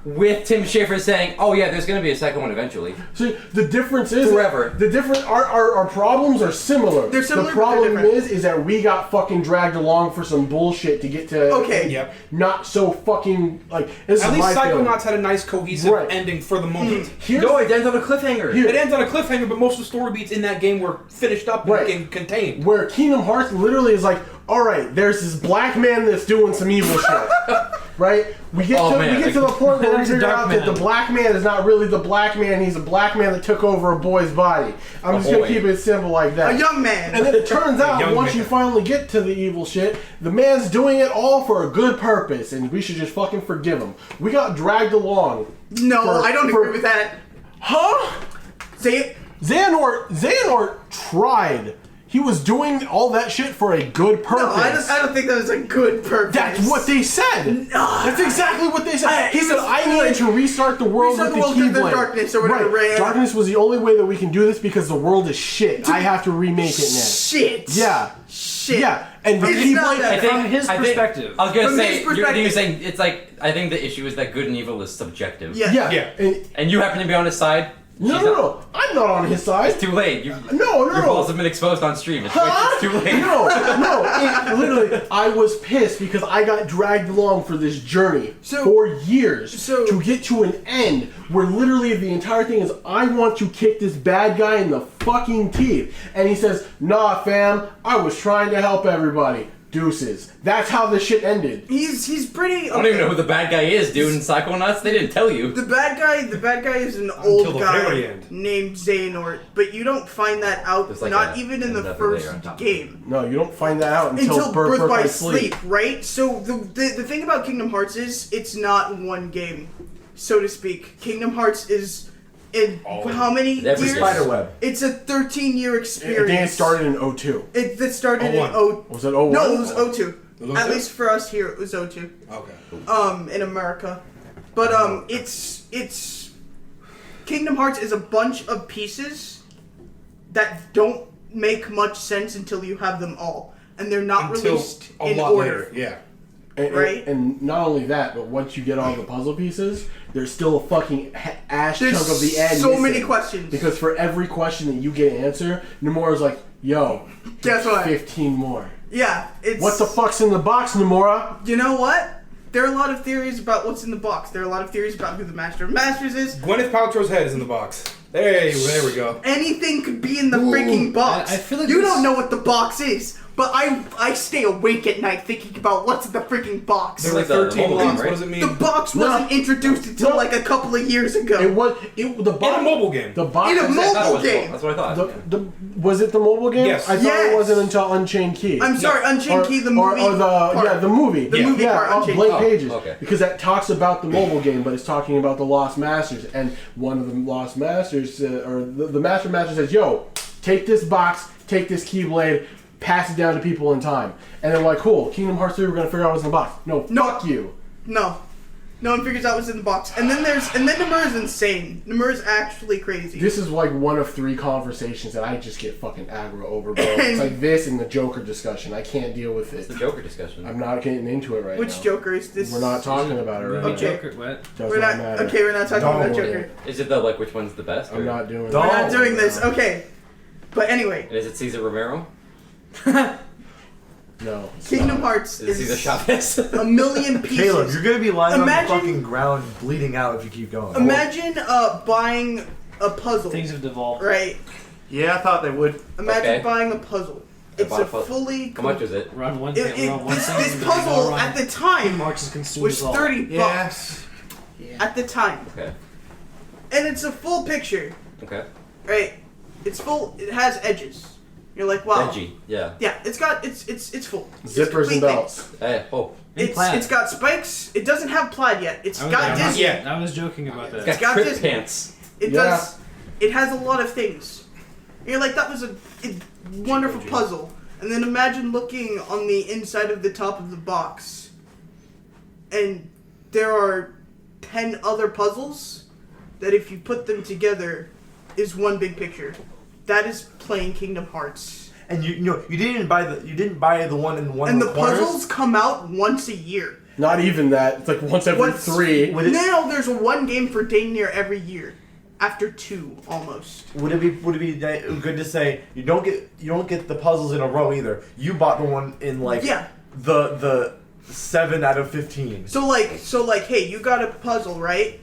with Tim Schafer saying, "Oh yeah, there's gonna be a second one eventually." So the difference is Forever. The different our problems are similar. They're similar, The but they're problem different. is that we got fucking dragged along for some bullshit to get to. Okay. Yep. Not so fucking like. This At is least my feeling. Psychonauts had a nice cohesive Right. ending for the moment. Here's, No, it ends on a cliffhanger. Here. It ends on a cliffhanger, but most of the story beats in that game were finished up Right. and contained. where Kingdom Hearts literally is like, all right, there's this black man that's doing some evil shit, right? We get to the point where we There's a figure dark out that man. the black man is not really the black man. He's a black man that took over a boy's body. I'm just gonna boy. keep it simple like that. A young man. And then it turns out, young once man. you finally get to the evil shit, the man's doing it all for a good purpose, and we should just fucking forgive him. We got dragged along. No, for- I don't for- agree with that. Huh? Say it. Xehanort tried. He was doing all that shit for a good purpose. No, I don't think that was a good purpose. That's what they said. That's exactly what they said. He it said, was "I needed to restart the world Restart with the world the with the Keyblade." darkness or whatever, right? Darkness was the only way that we can do this because the world is shit. I have to remake it now. Shit. Yeah. Shit. Yeah. And the It's not Keyblade. that- From his perspective. I was gonna From say, his you're perspective. saying it's like I think the issue is that good and evil is subjective. Yeah. Yeah. Yeah. And And you happen to be on his side. No. I'm not on his side. It's too late. No. Your balls have been exposed on stream. It's too late. No. Literally, I was pissed because I got dragged along for this journey for years to get to an end where literally the entire thing is I want to kick this bad guy in the fucking teeth. And he says, nah, fam, I was trying to help everybody. Deuces. That's how this shit ended. He's pretty. I don't even know who the bad guy is, dude. In Psychonauts, they didn't tell you. The bad guy is an old the guy very end. named Xehanort, but you don't find that out There's like not even in the another first layer on top of game. No, you don't find that out Until Birth by by Sleep, right? So the thing about Kingdom Hearts is it's not one game, so to speak. Kingdom Hearts is in how many Every years? Spiderweb. It's a 13-year I experience. think it started in 02. It started 01. in 0. Was it 01? No, it was 02. It was At 02? least for us here, it was 02. Okay. In America. But it's Kingdom Hearts is a bunch of pieces that don't make much sense until you have them all, and they're not Until released a in lot order. later, yeah. Right? And not only that, but once you get all the puzzle pieces, there's still a fucking ass There's chunk of the end. so missing. many questions. Because for every question that you get an answer, Nomura's like, yo, Guess what? 15 more. Yeah, it's What the fuck's in the box, Nomura? You know what? There are a lot of theories about what's in the box. There are a lot of theories about who the Master of Masters is. Gwyneth Paltrow's head is in the box. There we go. Anything could be in the freaking box. I feel like you this- don't know what the box is, but I stay awake at night thinking about what's in the freaking box. There's like like the 13 mobile lines. game, What does it mean? The box wasn't introduced until No. like a couple of years ago. The box. In a mobile game. The box. In a I thought it mobile was- game. That's what I thought. Was it the mobile game? Yes. I thought Yes. it wasn't until Unchained Key. I'm sorry, Unchained Key, the movie. Or the movie. The movie part, Unchained Blank Key. Pages. Okay. Because that talks about the mobile game, but it's talking about the Lost Masters. And one of the Lost Masters, or the Master says, yo, take this box, take this Keyblade, pass it down to people in time. And they're like, cool, Kingdom Hearts 3, we're going to figure out what's in the box. No, fuck you. No. No one figures out what's in the box. And then Nomura's insane. Nomura's actually crazy. This is like one of 3 conversations that I just get fucking aggro over, bro. It's like this and the Joker discussion. I can't deal with It's it. the Joker discussion. I'm not getting into it right now. Which Joker is this? We're not talking about it right Okay. now. Joker, what? Does We're not matter. okay. We're not talking Don't about worry. Joker. Is it the like which one's the best? I'm or- not doing We're that. not doing this. Okay. But anyway, And is it Cesar Romero? No. Kingdom Hearts Is it Cesar is Chavez? a million pieces. Caleb, you're gonna be lying Imagine- on the fucking ground bleeding out if you keep going. Imagine buying a puzzle, Things have devolved. right? Yeah, I thought they would. Imagine Okay. buying a puzzle. I It's bought a a puzzle. fully. How much was it? Run one It, thing, run one this thing. puzzle at the time March is consumed was as all. $30 Yes. at the time, Okay. and it's a full picture, Okay. right? It's full. It has edges. You're like, wow. Edgy. Yeah. Yeah, it's got it's full. It's Zippers complete and thing. belts. Hey. Oh. And plaid. It's got spikes. It doesn't have plaid yet. It's I was, got I was- Disney. yet. I was joking about that. It's got trip Disney. pants. It Yeah. does. It has a lot of things. And you're like, that was a wonderful puzzle. And then imagine looking on the inside of the top of the box, and there are 10 other puzzles that, if you put them together, is one big picture. That is playing Kingdom Hearts. And you know you didn't buy the one in one. And of the corners? puzzles come out once a year. Not even that. It's like once every Once- 3. Would it, Now there's one game for dang near every year. After 2, almost. would it be good to say you don't get the puzzles in a row either? You bought the one in like Yeah. the 7 out of 15. So like, hey, you got a puzzle, right?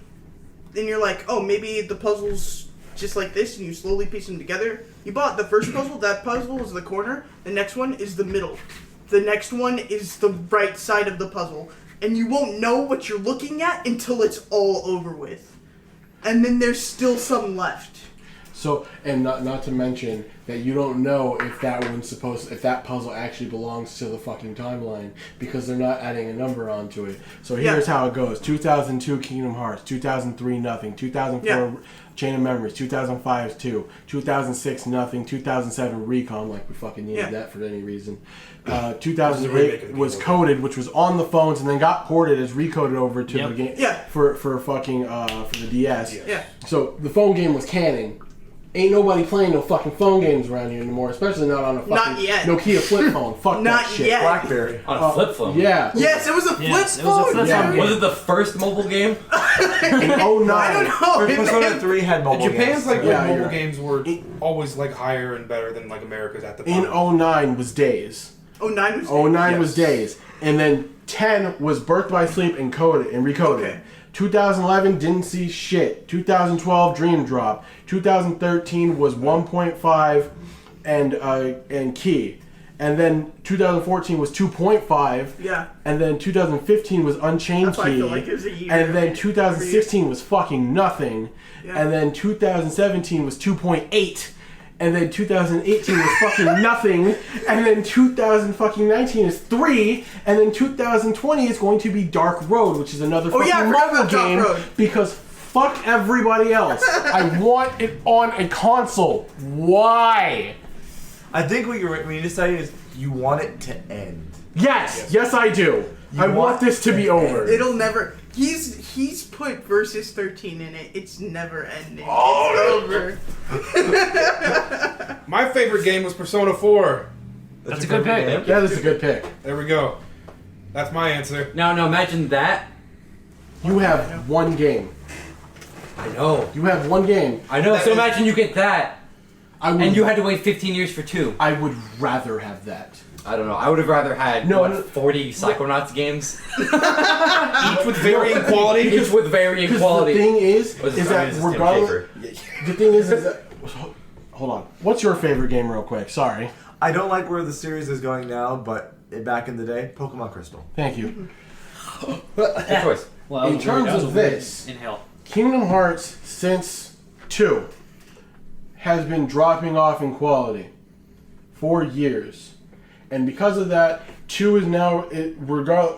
Then you're like, oh, maybe the puzzle's just like this, and you slowly piece them together. You bought the first puzzle. That puzzle is the corner. The next one is the middle. The next one is the right side of the puzzle, and you won't know what you're looking at until it's all over with. And then there's still some left. So, and not to mention that you don't know if that puzzle actually belongs to the fucking timeline because they're not adding a number onto it. So here's how it goes: 2002 Kingdom Hearts, 2003 nothing, 2004 Chain of Memories, 2005 2, 2006 nothing, 2007 Recon, like we fucking needed that for any reason. 2008 was Coded, which was on the phones and then got ported as recoded over to the game for fucking for the DS. Yeah. So the phone game was canon. Ain't nobody playing no fucking phone games around here anymore, especially not on a fucking Not yet. Nokia flip phone. Fuck Not that shit. yet. BlackBerry. On a flip phone. Yeah. Yes, it was a flip Yes, it was a phone. flip Yeah. phone game. Was it the first mobile game? In 09. I don't know. Persona 3 had mobile Japan's games. like Yeah, mobile you're right. games were always like higher and better than like America's at the time. In 09 was Days. 09 was 09 was Yes. Days. And then 10 was Birth by Sleep and Coded and Recoded. Okay. 2011 didn't see shit. 2012 Dream Drop. 2013 was 1.5 and Key. And then 2014 was 2.5. Yeah. And then 2015 was Unchained That's why I Key. feel like it was a year. And then 2016 was fucking nothing. Yeah. And then 2017 was 2.8. And then 2018 was fucking nothing. And then 2019 is 3. And then 2020 is going to be Dark Road, which is another Oh, fucking yeah, I forgot mobile about Dark game. Road. Because fuck everybody else. I want it on a console. Why? I think what you mean to say is you want it to end. Yes, I do. I want this to be over. It'll never. He's put Versus 13 in it. It's never ending. Oh, It's over. My favorite game was Persona 4. That's a good pick. That is a good pick. There we go. That's my answer. Now imagine that. You have one game. I know. You have one game. I know. That So is- imagine you get that, I would, and you had to wait 15 years for 2. I would rather have that. I don't know. I would have rather had No, no. 40 Psychonauts games, Each with varying quality. each with varying Because quality. the thing is Was it- that I mean, it's Tim regardless, Schafer. the thing is that. Hold on. What's your favorite game, real quick? Sorry. I don't like where the series is going now, but back in the day, Pokemon Crystal. Thank you. Good choice. Well, In that was terms weird. That was of a weird this- inhale. Kingdom Hearts since 2 has been dropping off in quality for years, and because of that, 2 is now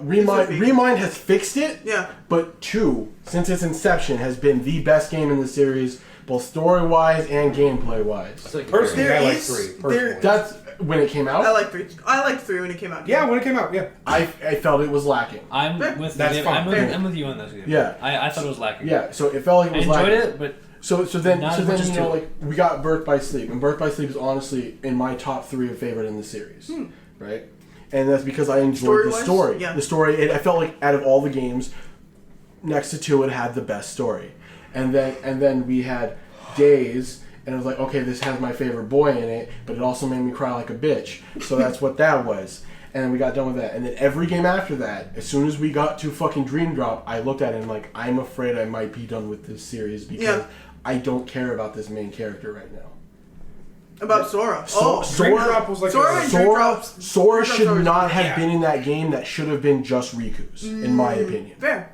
Remind has fixed it. Yeah. But 2, since its inception, has been the best game in the series, both story wise and gameplay wise. That's like Personally, There I like is- 3. there- Personally. That's when it came out. I liked 3. I liked 3 when it came out. Yeah, when it came out, yeah. I felt it was lacking. I'm Fair. with That's you. fine. I'm with you on this game. Yeah. I thought it was lacking. Yeah, so it felt like I it was enjoyed lacking. it, but So then Not as much as you know, 2. like we got Birth by Sleep, and Birth by Sleep is honestly in my top 3 of favorite in the series, right? And that's because I enjoyed the Story-wise? story. Yeah. The story, I felt like out of all the games, next to 2, it had the best story. And then we had Days, and I was like, okay, this has my favorite boy in it, but it also made me cry like a bitch. So that's what that was. And then we got done with that. And then every game after that, as soon as we got to fucking Dream Drop, I looked at it and like, I'm afraid I might be done with this series because Yeah. I don't care about this main character right now. About Sora. Dream Drop was like Sora a, and Dream Drops. Sora Dream should Drops not are- have yeah. been in that game. That should have been just Riku's, in my opinion. Fair.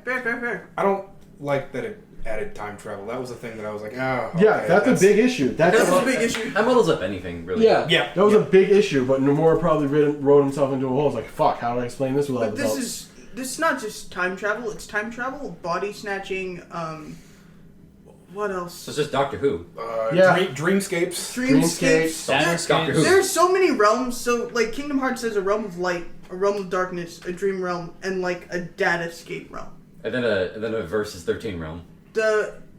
I don't like that it added time travel. That was the thing that I was like, oh. Yeah, okay, that's a big issue. That's a big issue. That muddles up anything, really. Yeah, Yeah, that was yeah. a big issue. But Nomura probably wrote himself into a hole. It's like, fuck, how do I explain this without But the this is not just time travel. It's time travel, body snatching. What else? So it's just Doctor Who. Yeah. Dreamscapes. Dreamscapes. Doctor Who. There's so many realms. So like Kingdom Hearts has a realm of light, a realm of darkness, a dream realm, and like a datascape realm. And then a versus 13 realm.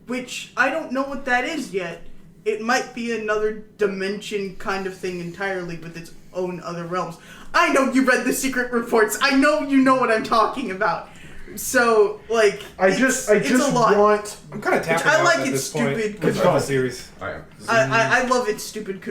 Which I don't know what that is yet. It might be another dimension kind of thing entirely with its own other realms. I know you read the secret reports. I know you know what I'm talking about. So like, I it's just a lot. want. I'm kind of tapping I out like at it's this point stupid with fun. the series. Alright. I love its stupid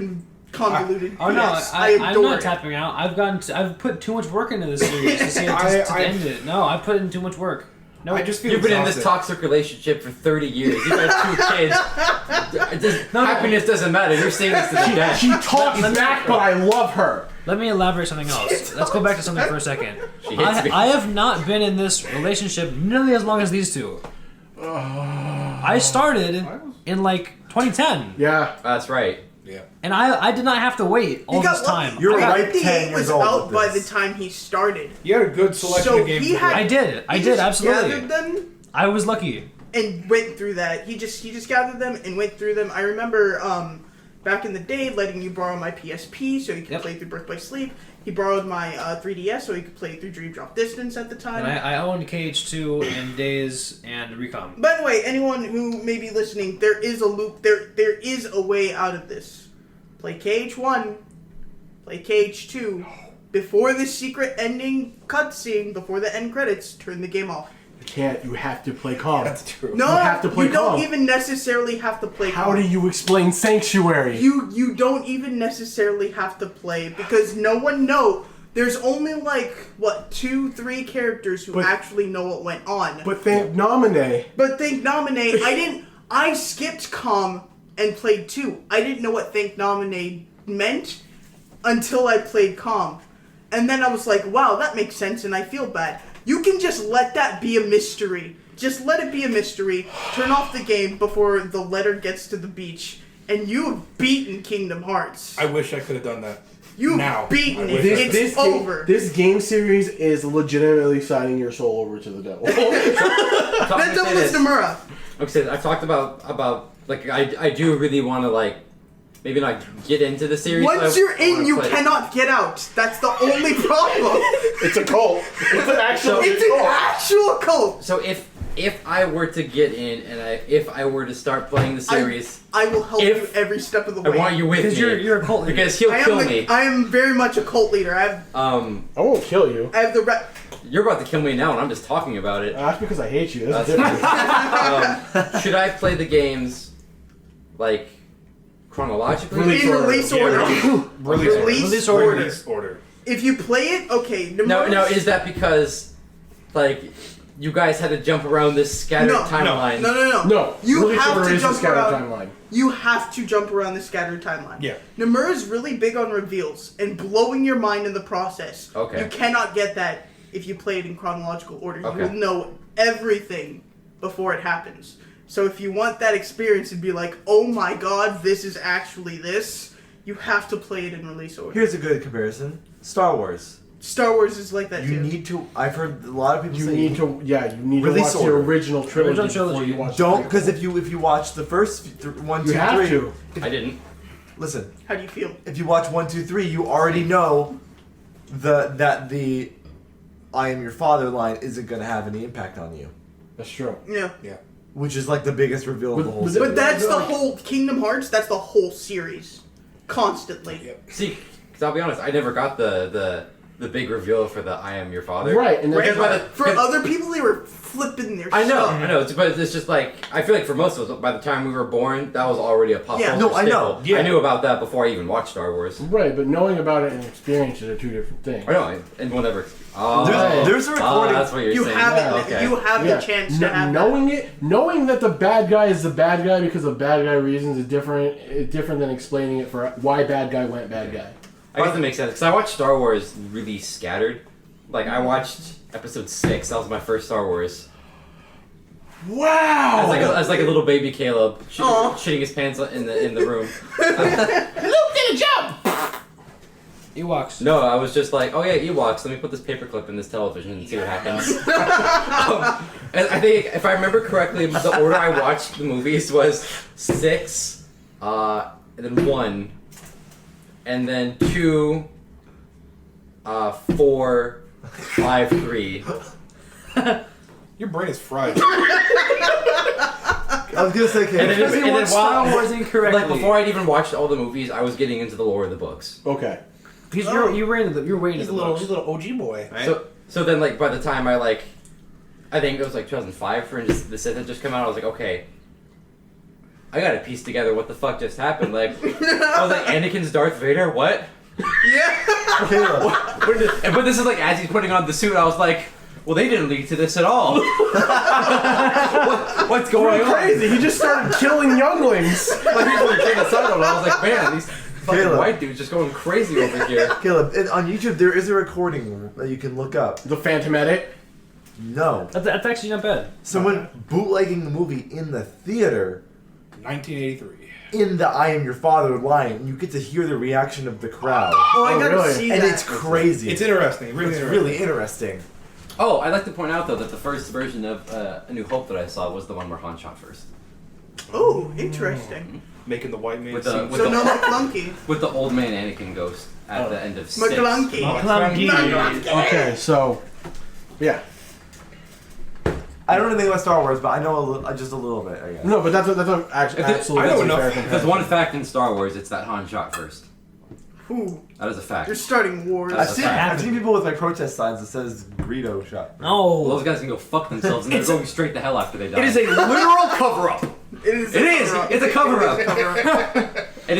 convoluted. oh no, PS. I'm adore not it. tapping out. I've put too much work into this series to see it to end it. No, I put in too much work. No, I just feel You've been in this exhausted. toxic relationship for 30 years. You've got 2 kids. Happiness doesn't matter. You're saying this to the death. She talks back, but I love her. Let me elaborate something else. Let's go back to something for a second. She hates me. I have not been in this relationship nearly as long as these two. I started in like 2010, Yeah, That's right. Yeah. and I did not have to wait all He got this time. lucky. You're I right, think the 10 8 was years old out with by the this. time he started. You had a good selection So of games. he to had- play. I did Gathered absolutely. them I was lucky. and went through that. He just gathered them and went through them. I remember back in the day, letting you borrow my PSP so you could play through Birth by Sleep. He borrowed my 3DS so he could play through Dream Drop Distance at the time. And I owned KH2 and Days and Recon. By the way, anyone who may be listening, there is a loop. There is a way out of this. Play KH1, play KH2. Before the secret ending cutscene, before the end credits, turn the game off. You can't. You have to play calm. That's true. No, You have to play you don't calm. even necessarily have to play How calm. do you explain Sanctuary? You don't even necessarily have to play because no one know. There's only like 2-3 characters who But- actually know what went on. But think Nominee. But Think Nominee, I skipped Com and played 2. I didn't know what Think Nominee meant until I played Com. And then I was like, wow, that makes sense and I feel bad. You can just let that be a mystery. Just let it be a mystery. Turn off the game before the letter gets to the beach. And you've beaten Kingdom Hearts. I wish I could have done that. You've now. beaten I it. wish I- It's over. This game series is legitimately signing your soul over to the devil. That devil is Nomura. Okay, I've talked about like I do really want to like maybe not get into the series. Once but I you're in, wanna you play it. cannot get out. That's the only problem. It's a cult. It's an actual It's an actual cult. So if I were to get in and if I were to start playing the series, I will help If- you every step of the I way. want you with Because me. you're a cult leader. Because he'll kill me. I am very much a cult leader. I won't kill you. I have the You're about to kill me now, and I'm just talking about it. That's because I hate you. That's That's- different. Should I play the games like chronologically? in release order. Release order. Release order. If you play it, okay. No, is that because like you guys had to jump around this scattered timeline? No. No. You Release have order to is the jump scattered around. timeline. You have to jump around the scattered timeline. Yeah. Nomura's really big on reveals and blowing your mind in the process. Okay. You cannot get that if you play it in chronological order. Okay. You will know everything before it happens. So if you want that experience and be like, oh my god, this is actually this, you have to play it in release order. Here's a good comparison: Star Wars. StarArs is like that You too. need to. I've heard a lot of people You say need to. Yeah, you need to Release watch order. the original trilogy. Original trilogy. Before you watch the don't, prequel. because if you watch the first 1, 2, You have 3, to. I didn't. listen. How do you feel? If you watch 1, 2, 3, you already know that the "I am your father" line isn't going to have any impact on you, That's true. Yeah. which is like the biggest reveal of the whole But- series. But that's the Like- whole Kingdom Hearts, that's the whole series. Constantly. Yep. See, because I'll be honest, I never got the big reveal for the "I am your father." Right, and Right? that's by the- For other people, they were flipping their I know, stuff. but it's just like I feel like for most of us, by the time we were born, that was already a pop Yeah. culture No, I know. staple. Yeah. I knew about that before I even watched Star Wars. right. But knowing about it and experiencing are two different things. I know, and whatever. There's a recording. that's what you're You saying. have Yeah, it. okay. You have Yeah. the chance to have knowing that the bad guy is the bad guy because of bad guy reasons is different than explaining it for why bad guy went bad guy. I guess that makes sense because I watched Star Wars really scattered. Like I watched Episode 6. That was my first Star Wars. Wow! I was like a little baby Caleb Aw. shitting his pants in the room. Ewoks. No, I was just like, oh yeah, Ewoks. Let me put this paperclip in this television and see what happens. And I think if I remember correctly, the order I watched the movies was 6, and then 1, and then 2, 4, 5, 3. Your brain is fried. I was gonna say, And then, Because he and then watched Star while, Wars incorrectly. like before I'd even watched all the movies, I was getting into the lore of the books. Okay. Because you're way into He's the a little books. OG boy. Right? So then like by the time I think it was like 2005 for the Sith had just come out, I was like, okay, I gotta piece together what the fuck just happened. Like I was like, Anakin's Darth Vader, what? Yeah. But this is like as he's putting on the suit, I was like, well, they didn't lead to this at all. What's going on? Crazy. He just started killing younglings. Like he's like genocidal, and I was like, man, these fucking Caleb. white dudes just going crazy over here. Caleb, on YouTube there is a recording that you can look up. The Phantom Edit. No. That's actually not bad. Someone bootlegging the movie in the theater 1983. in the "I am your father" line, and you get to hear the reaction of the crowd. Oh, I gotta really? see And that. it's crazy. It's interesting. Really It's interesting. really interesting. Oh, I'd like to point out though that the first version of A New Hope that I saw was the one where Han shot first. Oh, interesting. making the white man With the- seem with So the- no McClunky. With the old man Anakin ghost at the end of 6. McClunky. Okay, so yeah. I don't know anything about Star Wars, but I know just a little bit, I guess. No, but that's absolutely I know that's a enough. fair If there's comparison. one fact in Star Wars, it's that Han shot first. Ooh, That is a fact. you're starting wars. I've seen people with like protest signs that says Greedo shot. Well, No. those guys can go fuck themselves, and they're going straight to hell after they die. It is a literal cover-up. It is. It is. It's a cover-up. It's a cover-up. It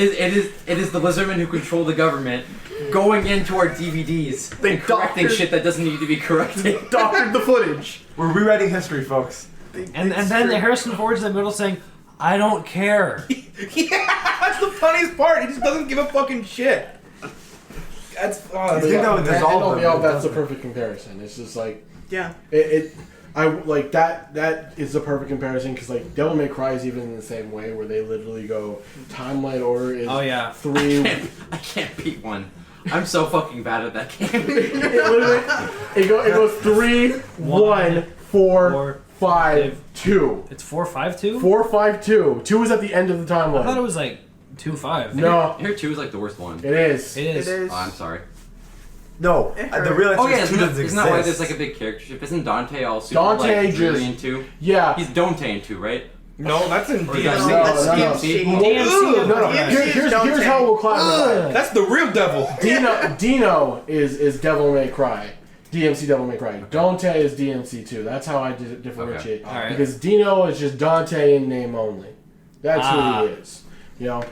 is the lizardmen who control the government going into our DVDs and correcting doctored- shit that doesn't need to be corrected. Doctored the footage. We're rewriting history, folks. And then Harrison Ford's in the middle saying, "I don't care." Yeah, that's the funniest part. He just doesn't give a fucking shit. That's I think that would dissolve all them, be all, but it that's the doesn't. perfect comparison. It's just like Yeah. I like that. That is the perfect comparison because like Devil May Cry is even in the same way where they literally go timeline order is Oh, yeah. 3. I can't beat one. I'm so fucking bad at that game. it goes 3, 1, 4, 5, 2. It's 4-5-2. 4, 5, 2. 2 is at the end of the timeline. I thought it was like 2-5. No, Here 2 is like the worst one. it is. It is. It is. Oh, I'm sorry. No, It the hurt. real answer Oh yeah, is 2 doesn't isn't exist. that why there's like a big character ship? Isn't Dante all super Dante like dreary just- in 2? Yeah. He's Dante in 2, right? No, that's in Or is that DMC. No, That's no, no. DMC. No, no. DMC is Here's Dante. how we'll classify it. That's the real devil. Dino is Devil May Cry. DMC Devil May Cry. Dante is DMC 2. That's how I differentiate. Okay. Alright. Because Dino is just Dante in name only. That's who he is. You know?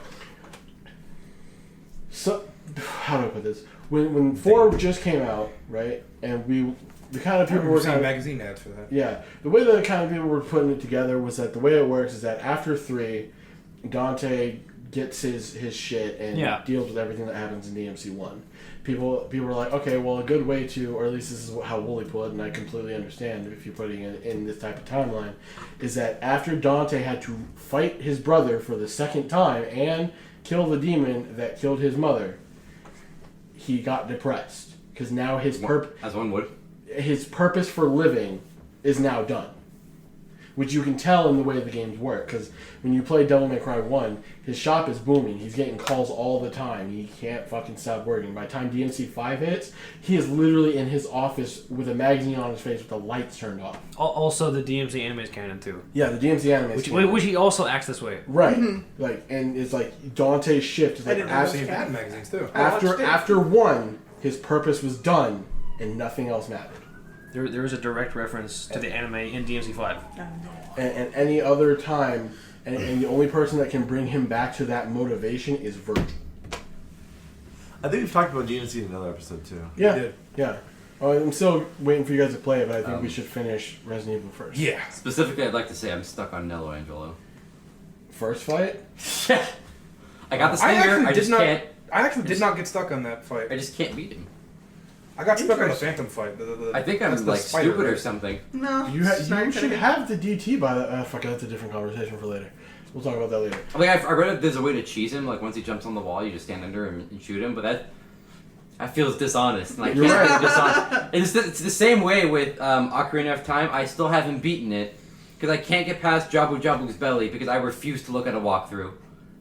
So, how do I put this? When 4 just came out, right? And the kind of I people remember were seeing kind of... magazine ads for that. Yeah. The way the kind of people were putting it together was that the way it works is that after 3, Dante gets his shit and Yeah. deals with everything that happens in DMC 1. People were like, okay, well, a good way to, or at least this is how Wooly put it, and I completely understand if you're putting it in this type of timeline, is that after Dante had to fight his brother for the second time and kill the demon that killed his mother, he got depressed because now his As one would. purpose for living is now done. Which you can tell in the way the games work, because when you play Devil May Cry 1, his shop is booming. He's getting calls all the time. He can't fucking stop working. By the time DMC 5 hits, he is literally in his office with a magazine on his face with the lights turned off. Also, the DMC anime is canon too. Yeah, the DMC anime. Which he also acts this way. Right. Like, and it's like Dante's shift is I like didn't I've know seen that. Batman magazines too. after 1, his purpose was done and nothing else mattered. There was a direct reference to the anime in DMC 5. And any other time, and the only person that can bring him back to that motivation is Virgil. I think we've talked about DNC in another episode too. Yeah, did. yeah. Oh, I'm still waiting for you guys to play it, but I think we should finish Resident Evil first. Yeah. Specifically, I'd like to say I'm stuck on Nello Angelo. First fight? I got the stinger. I just can't. I actually did not get stuck on that fight. I just can't beat him. I got stuck on the Phantom fight. I think I'm that's the like spider, stupid or right? something. No. You should have the DT by the. Fuck, that's a different conversation for later. We'll talk about that later. Like I read that there's a way to cheese him. Like once he jumps on the wall, you just stand under him and shoot him. But that feels dishonest, and I can't You're right. be dishonest. It's the same way with Ocarina of Time. I still haven't beaten it because I can't get past Jabu Jabu's belly because I refuse to look at a walkthrough.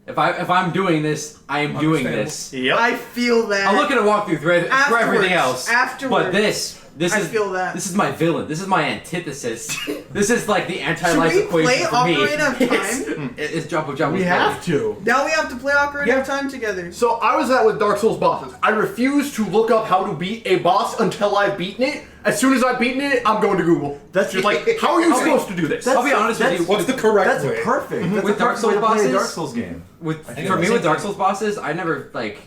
If I'm doing this, I am doing this. Yep. I feel that. I'll look at a walkthrough for everything else. Afterwards. But this I is feel that. this is my villain. This is my antithesis. This is like the anti-life Should we equation play for me. Ocarina of Time? It's Jabu Jabu's We belly. have to. Now we have to play Ocarina of Time together. So I was that with Dark Souls bosses. I refuse to look up how to beat a boss until I've beaten it. As soon as I've beaten it, I'm going to Google. That's Just like, how are you supposed to do this? I'll be honest with you. What's the correct That's way? perfect. That's With the Dark perfect way to Souls play a bosses? Dark Souls game. For me, with Dark Souls bosses, I never like.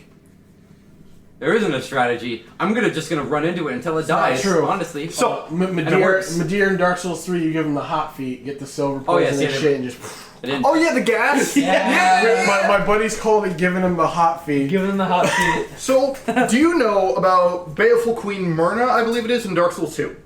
There isn't a strategy. I'm just gonna run into it until it dies. true. Honestly. So, Medea in Dark Souls 3, you give him the hot feet, get the silver Oh, poison yes, and yeah, shit, and just. I didn't. oh yeah, the gas. My buddies called it giving him the hot feet. Give him the hot feet. So, do you know about Baleful Queen Myrna? I believe it is in Dark Souls 2.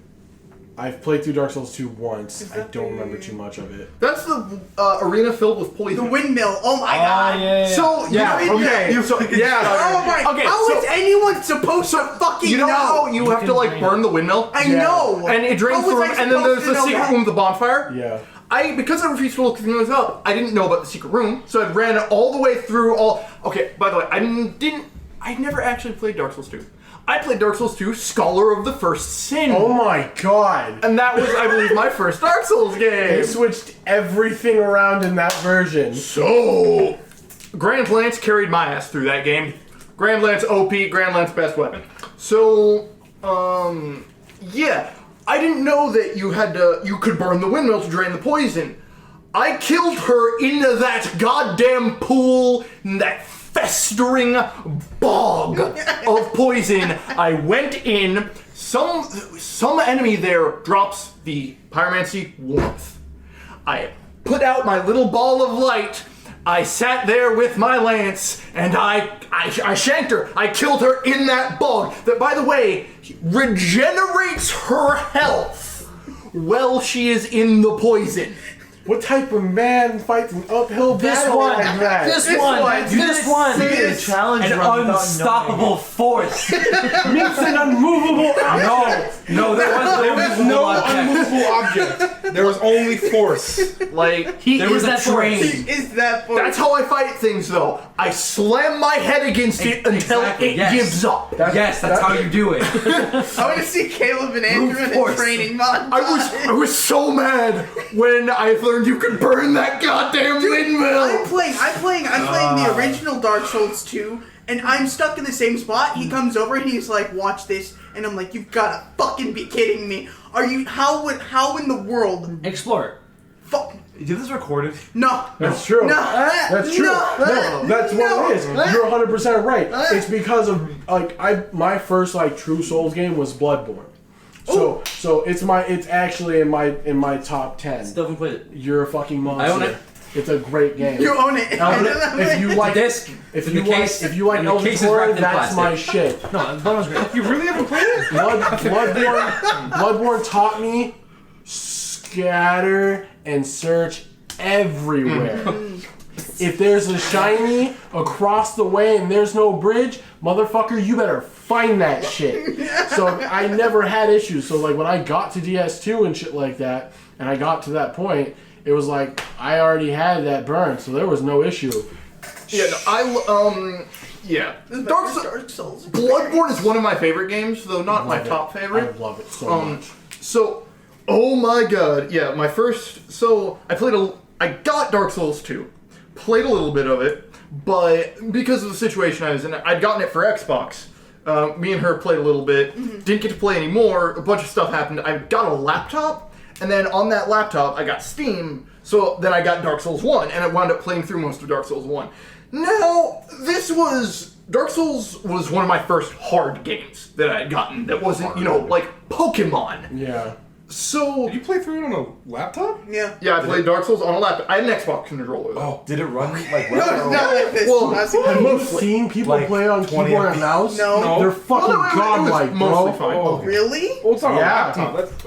I've played through Dark Souls 2 once. Is I that don't the- remember too much of it. That's the arena filled with The poison. windmill. Oh my god. yeah. So Yeah, you know, okay. Oh my. Okay, How so- is anyone supposed to fucking You know how you have can to like drain burn the windmill? I Yeah. know. And it drains How was through, I and then there's supposed the to know secret that? room with the bonfire. Yeah. because I refused to look things up, I didn't know about the secret room, so I ran all the way through all. Okay, by the way, I never actually played Dark Souls 2. I played Dark Souls 2, Scholar of the First Sin. Oh my god. And that was, I believe, my first Dark Souls game. They switched everything around in that version. So, Grand Lance carried my ass through that game. Grand Lance OP, Grand Lance best weapon. So, yeah. I didn't know that you could burn the windmill to drain the poison. I killed her into that goddamn pool, that festering bog of poison. I went in. Some enemy there drops the pyromancy warmth. I put out my little ball of light. I sat there with my lance, and I shanked her. I killed her in that bog. That, by the way, regenerates her health while she is in the poison. What type of man fights an uphill battle like that? This one. You just won. a challenge An run without unstoppable force. Meets an unmovable object. No, there was No unmovable object. There was only force. Like, There was a train. Is that for? that's how I fight things, though. I slam my head against it until Exactly, it yes. gives up. Yes, that's how you do it. I want to see Caleb and Andrew in a force. training montage. I was so mad when I learned you could burn that goddamn windmill. I'm playing the original Dark Souls 2, and I'm stuck in the same spot. He comes over and he's like, "Watch this," and I'm like, "You've gotta fucking be kidding me! Are you? How in the world? Explore. Fuck Did this recorded? no." That's true. No. That's true. No, that's what it is. You're 100% right. It's because of my first true Souls game was Bloodborne. So it's actually in my top 10. Still haven't played it. You're a fucking monster. I own it. It's a great game. You own it. If you like Disc. if in you the like case, if you like and the Elden case is Ring, wrapped in that's plastic. my shit. No, Bloodborne's great. You really haven't played it? Bloodborne taught me scatter and search everywhere. If there's a shiny across the way and there's no bridge, motherfucker, you better find that shit. So I never had issues. So when I got to DS2 and shit like that, and I got to that point, it was like I already had that burn, so there was no issue. Yeah, no, yeah. Dark Souls. Bloodborne is one of my favorite games, though not my top I favorite. love it so much. So, oh my god, yeah, my first. So I got Dark Souls 2, played a little bit of it, but because of the situation I was in, I'd gotten it for Xbox. Me and her played a little bit, didn't get to play anymore. A bunch of stuff happened. I got a laptop, and then on that laptop I got Steam. So then I got Dark Souls 1, and I wound up playing through most of Dark Souls 1. Now, Dark Souls was one of my first hard games that I had gotten that wasn't, like Pokemon. Yeah. So, Did you play through it on a laptop? Yeah. yeah, I played Dark Souls on a laptop. I had an Xbox controller, though. Oh. Did it run like No, not like this. Well, Have you seen people Like play on 20 keyboard and mouse? No. They're fucking Well, no, it was godlike, mostly bro. fine. Oh. Really? Well, it's on a Yeah. laptop. That's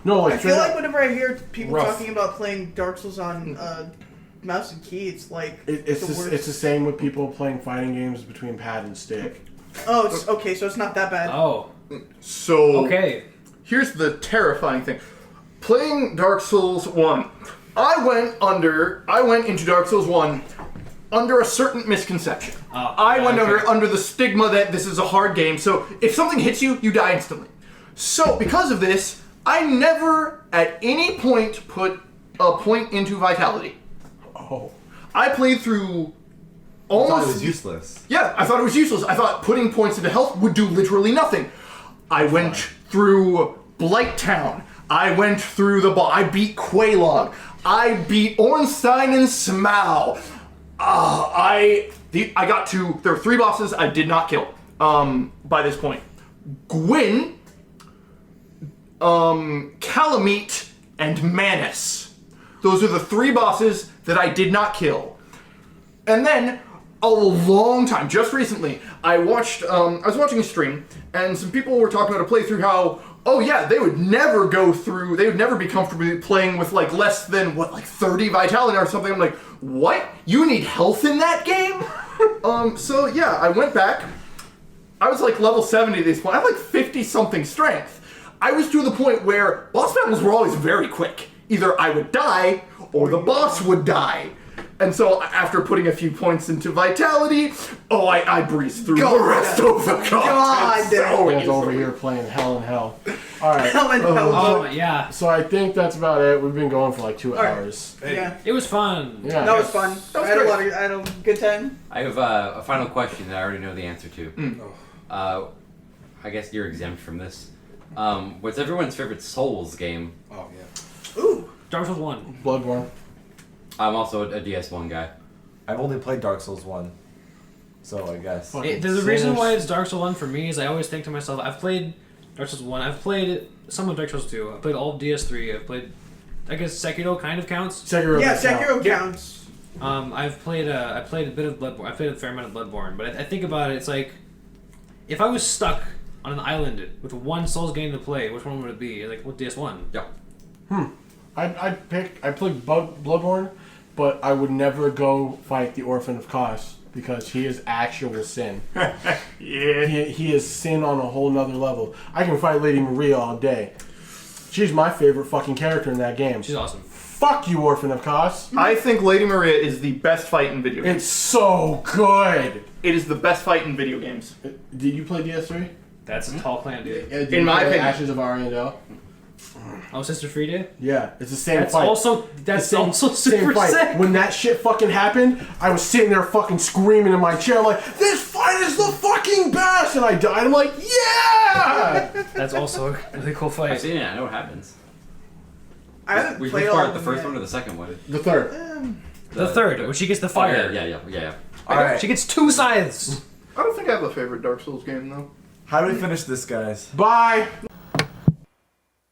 No, like I feel straight like up- whenever I hear people Rough. talking about playing Dark Souls on mouse and key, it's like it's the worst. the same with people playing fighting games between pad and stick. Oh, it's, okay, so it's not that bad. Oh, So, okay. here's the terrifying thing. Playing Dark Souls 1, I went into Dark Souls 1 under a certain misconception. I went under the stigma that this is a hard game, so if something hits you, you die instantly. So, because of this, I never at any point put a point into vitality. Oh. I played through thought almost... it was useless. Yeah, I thought it was useless. I thought putting points into health would do literally nothing. I went through Blighttown. I went through I beat Quelaag. I beat Ornstein and Smough. I got to... There were 3 bosses I did not kill by this point. Gwyn, Calamite, and Manus. Those are the 3 bosses that I did not kill. And then, a long time, just recently, I was watching a stream, and some people were talking about a playthrough how, oh yeah, they would never be comfortable playing with less than, 30 vitality or something. I'm like, what? You need health in that game? So yeah, I went back. I was level 70 at this point. I have 50 something strength. I was to the point where boss battles were always very quick. Either I would die, or the boss would die. And so after putting a few points into vitality, I breezed through the rest of the content. So Dan's over easily. here playing Hell in Hell. All right. Hell and hell. Oh yeah, So I think that's about it. We've been going for like 2 right. hours. Yeah, it was fun. Yeah. that was fun. was I had a great. lot of, I had a good time. I have a final question that I already know the answer to. Oh, I guess you're exempt from this. What's everyone's favorite Souls game? oh yeah. Ooh, Dark Souls 1. Bloodborne. I'm also a DS1 guy. I've only played Dark Souls 1. So I guess. Fucking The reason sinners. why it's Dark Souls 1 for me is I always think to myself, I've played Dark Souls 1, I've played some of Dark Souls 2, I've played all of DS3, I've played, I guess Sekiro kind of counts. Sekiro. yeah, does count. Sekiro counts. I've played a bit of Bloodborne, I've played a fair amount of Bloodborne, but I think about it, it's like, if I was stuck on an island with one Souls game to play, which one would it be? Like, well, DS1. Yeah. I played Bloodborne, but I would never go fight the Orphan of Kos because he is actual sin. Yeah. He is sin on a whole nother level. I can fight Lady Maria all day. She's my favorite fucking character in that game. She's awesome. Fuck you, Orphan of Kos. I think Lady Maria is the best fight in video games. It's so good. It is the best fight in video games. Did you play DS3? That's a tall clan, dude. Did In you my play opinion. Ashes of Ariandel? Oh, Sister Frida? Yeah, it's the same That's fight. also super fight. sick. When that shit fucking happened, I was sitting there fucking screaming in my chair like, this fight is the fucking best! And I died. I'm like, yeah! That's also a really cool I've fight. seen it. I know what happens. I haven't Which played all part? of The them first yet. one or the second one? The third. The third, when she gets the Oh, fire. yeah. Alright. She gets 2 scythes. I don't think I have a favorite Dark Souls game though. How do we finish this, guys? Bye!